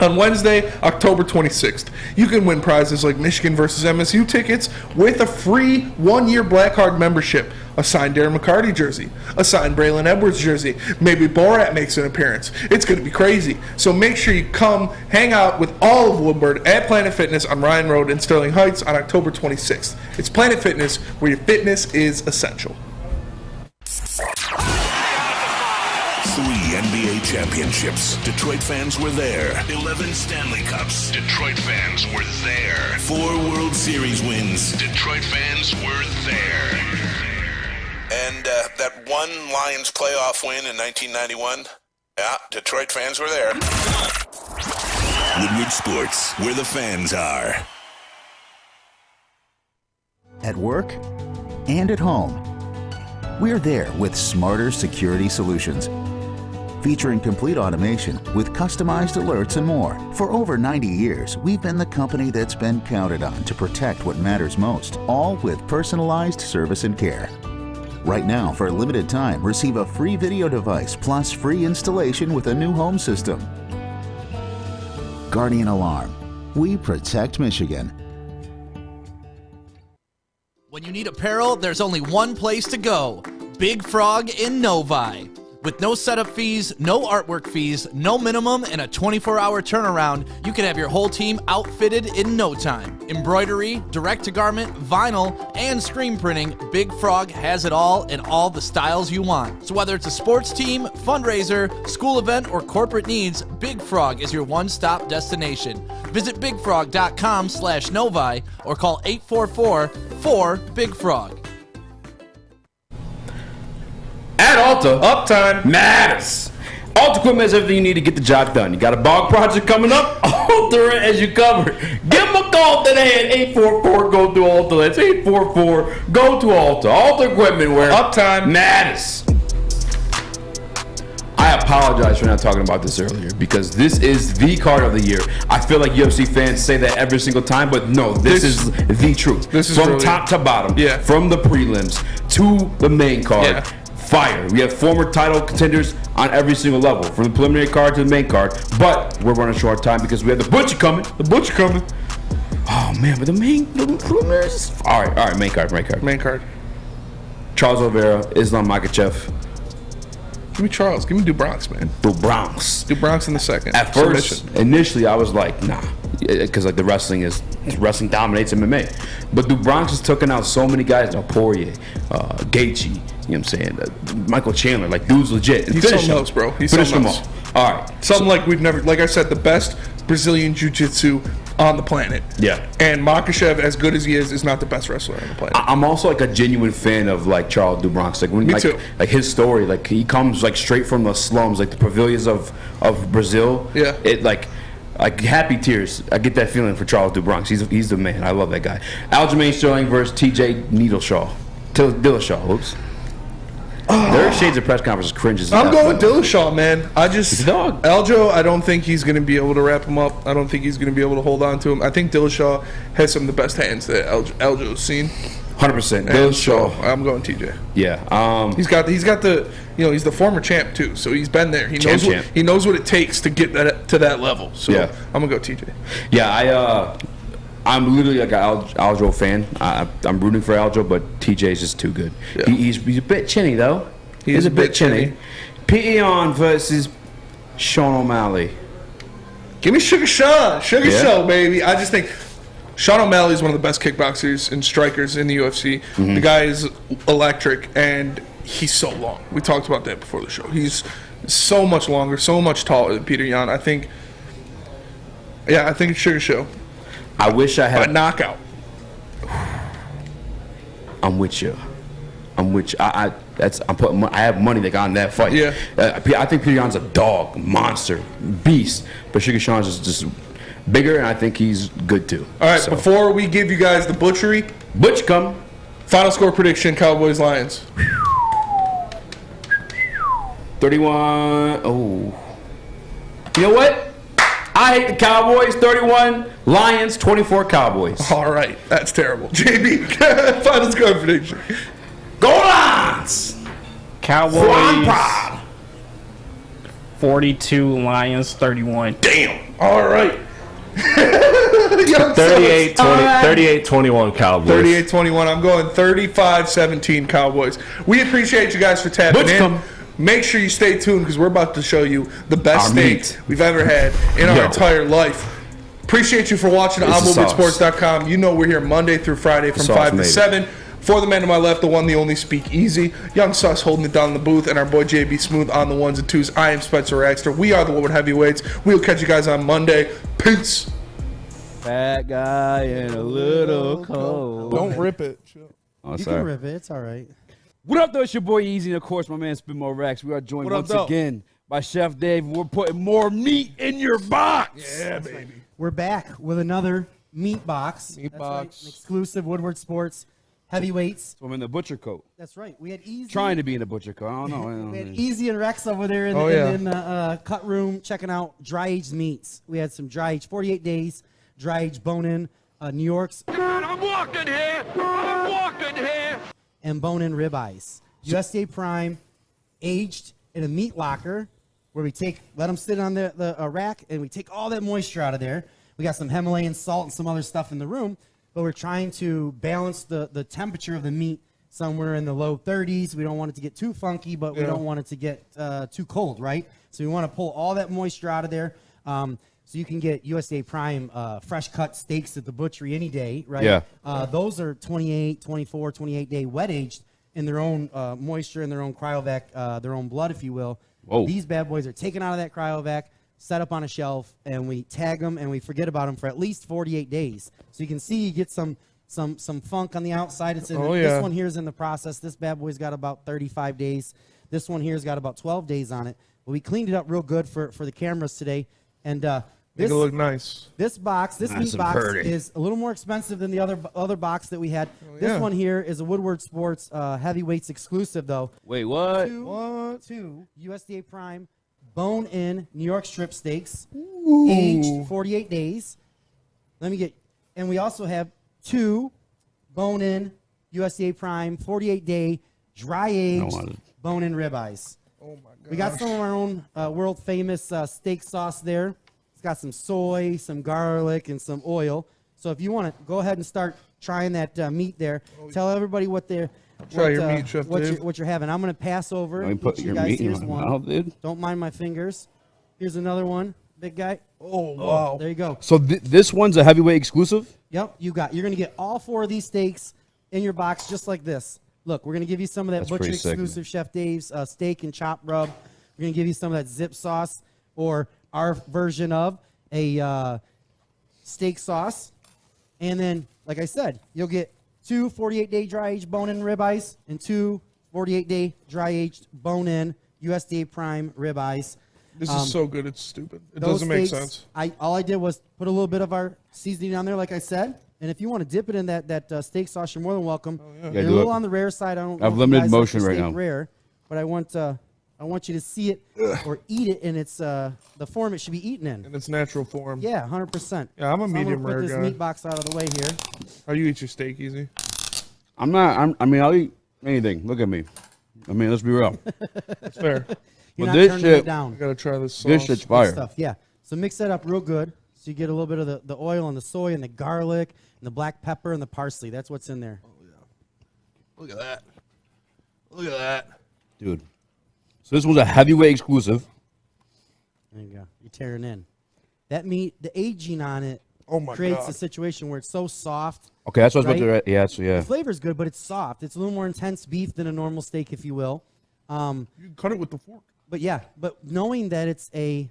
on Wednesday, October 26th. You can win prizes like Michigan versus MSU tickets with a free 1-year Black Card membership, a signed Darren McCarty jersey, a signed Braylon Edwards jersey. Maybe Borat makes an appearance. It's going to be crazy. So make sure you come hang out with all of Woodward at Planet Fitness on Ryan Road in Sterling Heights on October 26th. It's Planet Fitness, where your fitness is essential. 3 NBA championships. Detroit fans were there. 11 Stanley Cups. Detroit fans were there. 4 World Series wins. Detroit fans were there. And that one Lions playoff win in 1991. Yeah, Detroit fans were there. Woodward Sports, where the fans are. At work and at home, we're there with smarter security solutions. Featuring complete automation with customized alerts and more. For over 90 years, we've been the company that's been counted on to protect what matters most, all with personalized service and care. Right now, for a limited time, receive a free video device plus free installation with a new home system. Guardian Alarm. We protect Michigan. When you need apparel, there's only one place to go. Big Frog in Novi. With no setup fees, no artwork fees, no minimum, and a 24-hour turnaround, you can have your whole team outfitted in no time. Embroidery, direct-to-garment, vinyl, and screen printing, Big Frog has it all in all the styles you want. So whether it's a sports team, fundraiser, school event, or corporate needs, Big Frog is your one-stop destination. Visit bigfrog.com/Novi or call 844-4-BIG-FROG. At Alta, uptime matters. Alta Equipment has everything you need to get the job done. You got a bog project coming up? Alta as you cover. Give them a call today at 844-GO-TO-ALTA. That's 844-GO-TO-ALTA. Alta Equipment, where uptime matters. I apologize for not talking about this earlier, because this is the card of the year. I feel like UFC fans say that every single time, but no, this is the truth. This is from really, top to bottom. Yeah. From the prelims to the main card. Yeah. Fire. We have former title contenders on every single level, from the preliminary card to the main card. But we're running short time because we have the Butcher coming. Oh man, but the preliminaries. All right, main card. Charles Oliveira, Islam Makhachev. Give me Charles. Give me DuBronx, man. DuBronx in the second. At first, initially, I was like, nah, because like wrestling dominates MMA. But DuBronx has taken out so many guys. Poirier, Gaethje. You know what I'm saying? Michael Chandler, like, dude's legit. And he's something else, bro. He's something else. All right. Something like we've never, like I said, the best Brazilian Jiu-Jitsu on the planet. Yeah. And Makhachev, as good as he is not the best wrestler on the planet. I'm also like a genuine fan of like Charles DuBronx. Like when, Me too. Like his story, like he comes like straight from the slums, like the pavilions of Brazil. Yeah. It like happy tears. I get that feeling for Charles DuBronx. He's the man. I love that guy. Aljamain Sterling versus TJ Dillashaw. Oops. Their shades of press conference cringes. I'm going with Dillashaw, man. Aljo, I don't think he's going to be able to wrap him up. I don't think he's going to be able to hold on to him. I think Dillashaw has some of the best hands that Aljo's seen. 100%. Dillashaw. So I'm going TJ. Yeah. He's got the he's the former champ too, so he's been there. He knows what it takes to get to that level. So yeah. I'm gonna go TJ. Yeah, I'm literally like an Aljo fan. I'm rooting for Aljo, but TJ's just too good. Yeah. He's a bit chinny though. He's a bit chinny. Peon versus Sean O'Malley. Give me Sugar Show, baby. I just think Sean O'Malley is one of the best kickboxers and strikers in the UFC. Mm-hmm. The guy is electric, and he's so long. We talked about that before the show. He's so much longer, so much taller than Peter Yan. I think it's Sugar Show. I wish I had a knockout. I'm with you. I have money that got on that fight. Yeah. I think Peter Yan's a dog, monster, beast, but Sugar Sean's is just bigger, and I think he's good too. All right, before we give you guys the butchery, Butch come. Final score prediction: Cowboys Lions. 31. Oh. You know what? I hate the Cowboys. 31 Lions. 24 Cowboys. All right, that's terrible. JB, final score prediction. Go Lions. Cowboys. 42 Lions. 31. Damn. All right. 38-21 Cowboys. 38-21. I'm going 35-17 Cowboys. We appreciate you guys for tapping in. Make sure you stay tuned because we're about to show you the best steaks we've ever had in our entire life. Appreciate you for watching on MoveItSports.com. You know we're here Monday through Friday from 5 to 7. For the man to my left, the one, the only, Speak Easy. Young Sus holding it down in the booth, and our boy JB Smooth on the ones and twos. I am Spencer Raxter. We are the Woodward Heavyweights. We'll catch you guys on Monday. Peace. Bad guy and a little cold. Don't rip it. You can rip it. It's all right. What up, though? It's your boy Easy, and of course, my man Spin More Rax. We are joined once again by Chef Dave. We're putting more meat in your box. Yeah, baby. Right. We're back with another meat box. That's right, an exclusive Woodward Sports Heavyweights. So I'm in the butcher coat. That's right. We had Easy. Trying to be in the butcher coat. I don't know. We had Easy and Rex over there in the cut room checking out dry-aged meats. We had some dry-aged 48 days, dry-aged bone-in New York's. I'm walking here. And bone-in ribeyes. USDA Prime, aged in a meat locker, where we let them sit on the rack, and we take all that moisture out of there. We got some Himalayan salt and some other stuff in the room, but we're trying to balance the temperature of the meat somewhere in the low 30s. We don't want it to get too funky, but we don't want it to get too cold, right? So we want to pull all that moisture out of there. So you can get USDA Prime fresh cut steaks at the butchery any day, right? Yeah. Those are 28, 24, 28 day wet aged in their own moisture, in their own cryovac, their own blood, if you will. Whoa. These bad boys are taken out of that cryovac, set up on a shelf, and we tag them and we forget about them for at least 48 days. So you can see you get some funk on the outside. It's in this one here is in the process. This bad boy's got about 35 days. This one here's got about 12 days on it. But we cleaned it up real good for the cameras today. And make it look nice. This box, this meat box, is a little more expensive than the other box that we had. This one here is a Woodward Sports Heavyweights exclusive, though. Wait, what? Two USDA Prime bone-in New York strip steaks, aged 48 days. And we also have 2 bone-in USDA Prime 48-day dry-aged bone-in ribeyes. Oh my God! We got some of our own world-famous steak sauce there. It's got some soy, some garlic, and some oil. So if you want to go ahead and start trying that meat there, tell everybody what you're having. I'm going to pass over. Let me put your meat in my mouth, dude. Don't mind my fingers. Here's another one, big guy. Oh wow! There you go. So this one's a heavyweight exclusive. Yep, you're going to get all 4 of these steaks in your box just like this. Look, we're going to give you some of that butcher exclusive Chef Dave's steak and chop rub. We're going to give you some of that zip sauce, or our version of a steak sauce. And then, like I said, you'll get 2 48-day dry-aged bone-in ribeyes and 2 48-day dry-aged bone-in USDA Prime ribeyes. This is so good, it's stupid. It doesn't make sense. All I did was put a little bit of our seasoning on there, like I said. And if you want to dip it in that steak sauce, you're more than welcome. You're a little on the rare side. I have limited motion right now. Rare. but I want you to see it or eat it in its the form it should be eaten in. In its natural form. Yeah, 100%. Yeah, I'm a medium rare guy. Put this meat box out of the way here. How you eat your steak, Easy? I'm not. I mean, I'll eat anything. Look at me. I mean, let's be real. That's fair. You're but not this turning shit, it down. I gotta try this sauce. This shit's Good fire. stuff. Yeah. So mix that up real good. So you get a little bit of the oil and the soy and the garlic and the black pepper and the parsley. That's what's in there. Oh yeah. Look at that. Look at that. Dude. So this was a heavyweight exclusive. There you go. You're tearing in. That meat, the aging on it my creates God. a situation where it's so soft. Okay, that's what I was right? about to. Yeah, so yeah. The flavor's good, but it's soft. It's a little more intense beef than a normal steak, if you will. You can cut it with the fork. But yeah, but knowing that it's a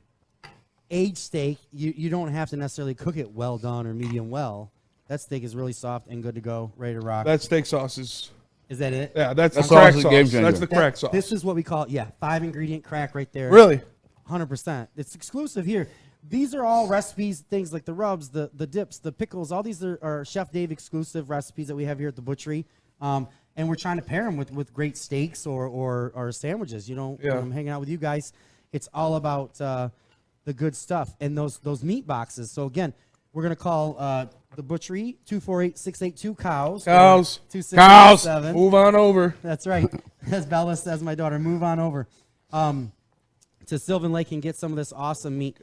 aged steak, you don't have to necessarily cook it well done or medium well. That steak is really soft and good to go, ready to rock. That steak sauce is. Is that it? Yeah, that's the That crack sauce is sauce. game changer. That's the crack sauce. This is what we call 5-ingredient crack right there. Really? 100%. It's exclusive here. These are all recipes, things like the rubs, the dips, the pickles. All these are Chef Dave exclusive recipes that we have here at the butchery. And we're trying to pair them with great steaks or sandwiches. You know, when I'm hanging out with you guys, it's all about the good stuff and those meat boxes. So again, we're gonna call the butchery 248-682 cows. Cows. 2687. Move on over. That's right. As Bella says, my daughter, move on over to Sylvan Lake and get some of this awesome meat.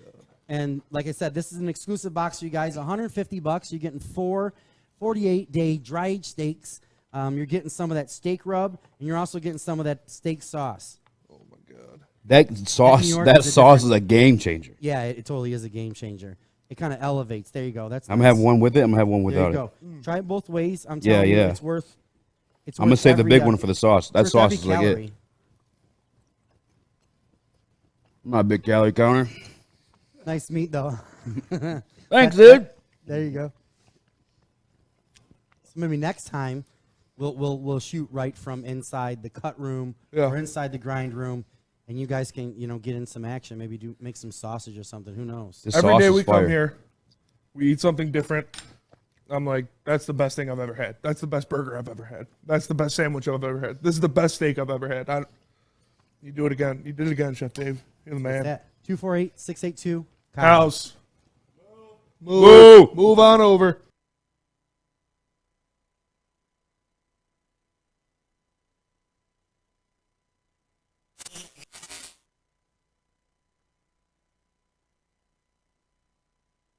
And like I said, this is an exclusive box for you guys. $150. You're getting 4 48-day dry-aged steaks. You're getting some of that steak rub, and you're also getting some of that steak sauce. Oh my God. That sauce is a game changer. Yeah, it totally is a game changer. It kind of elevates. There you go. That's. I'm gonna have one with it. I'm gonna have one without there you it. go. Try it both ways. I'm telling you, it's worth. I'm gonna save the big one for the sauce. That sauce is like it. I'm not a big calorie counter. Nice meat though. Thanks, dude. There you go. So maybe next time we'll shoot right from inside the cut room or inside the grind room, and you guys can get in some action. Maybe make some sausage or something. Who knows? Every day we come here, we eat something different. I'm like, that's the best thing I've ever had. That's the best burger I've ever had. That's the best sandwich I've ever had. This is the best steak I've ever had. You do it again. You did it again, Chef Dave. You're the man. 248-682 Cows. Move on over.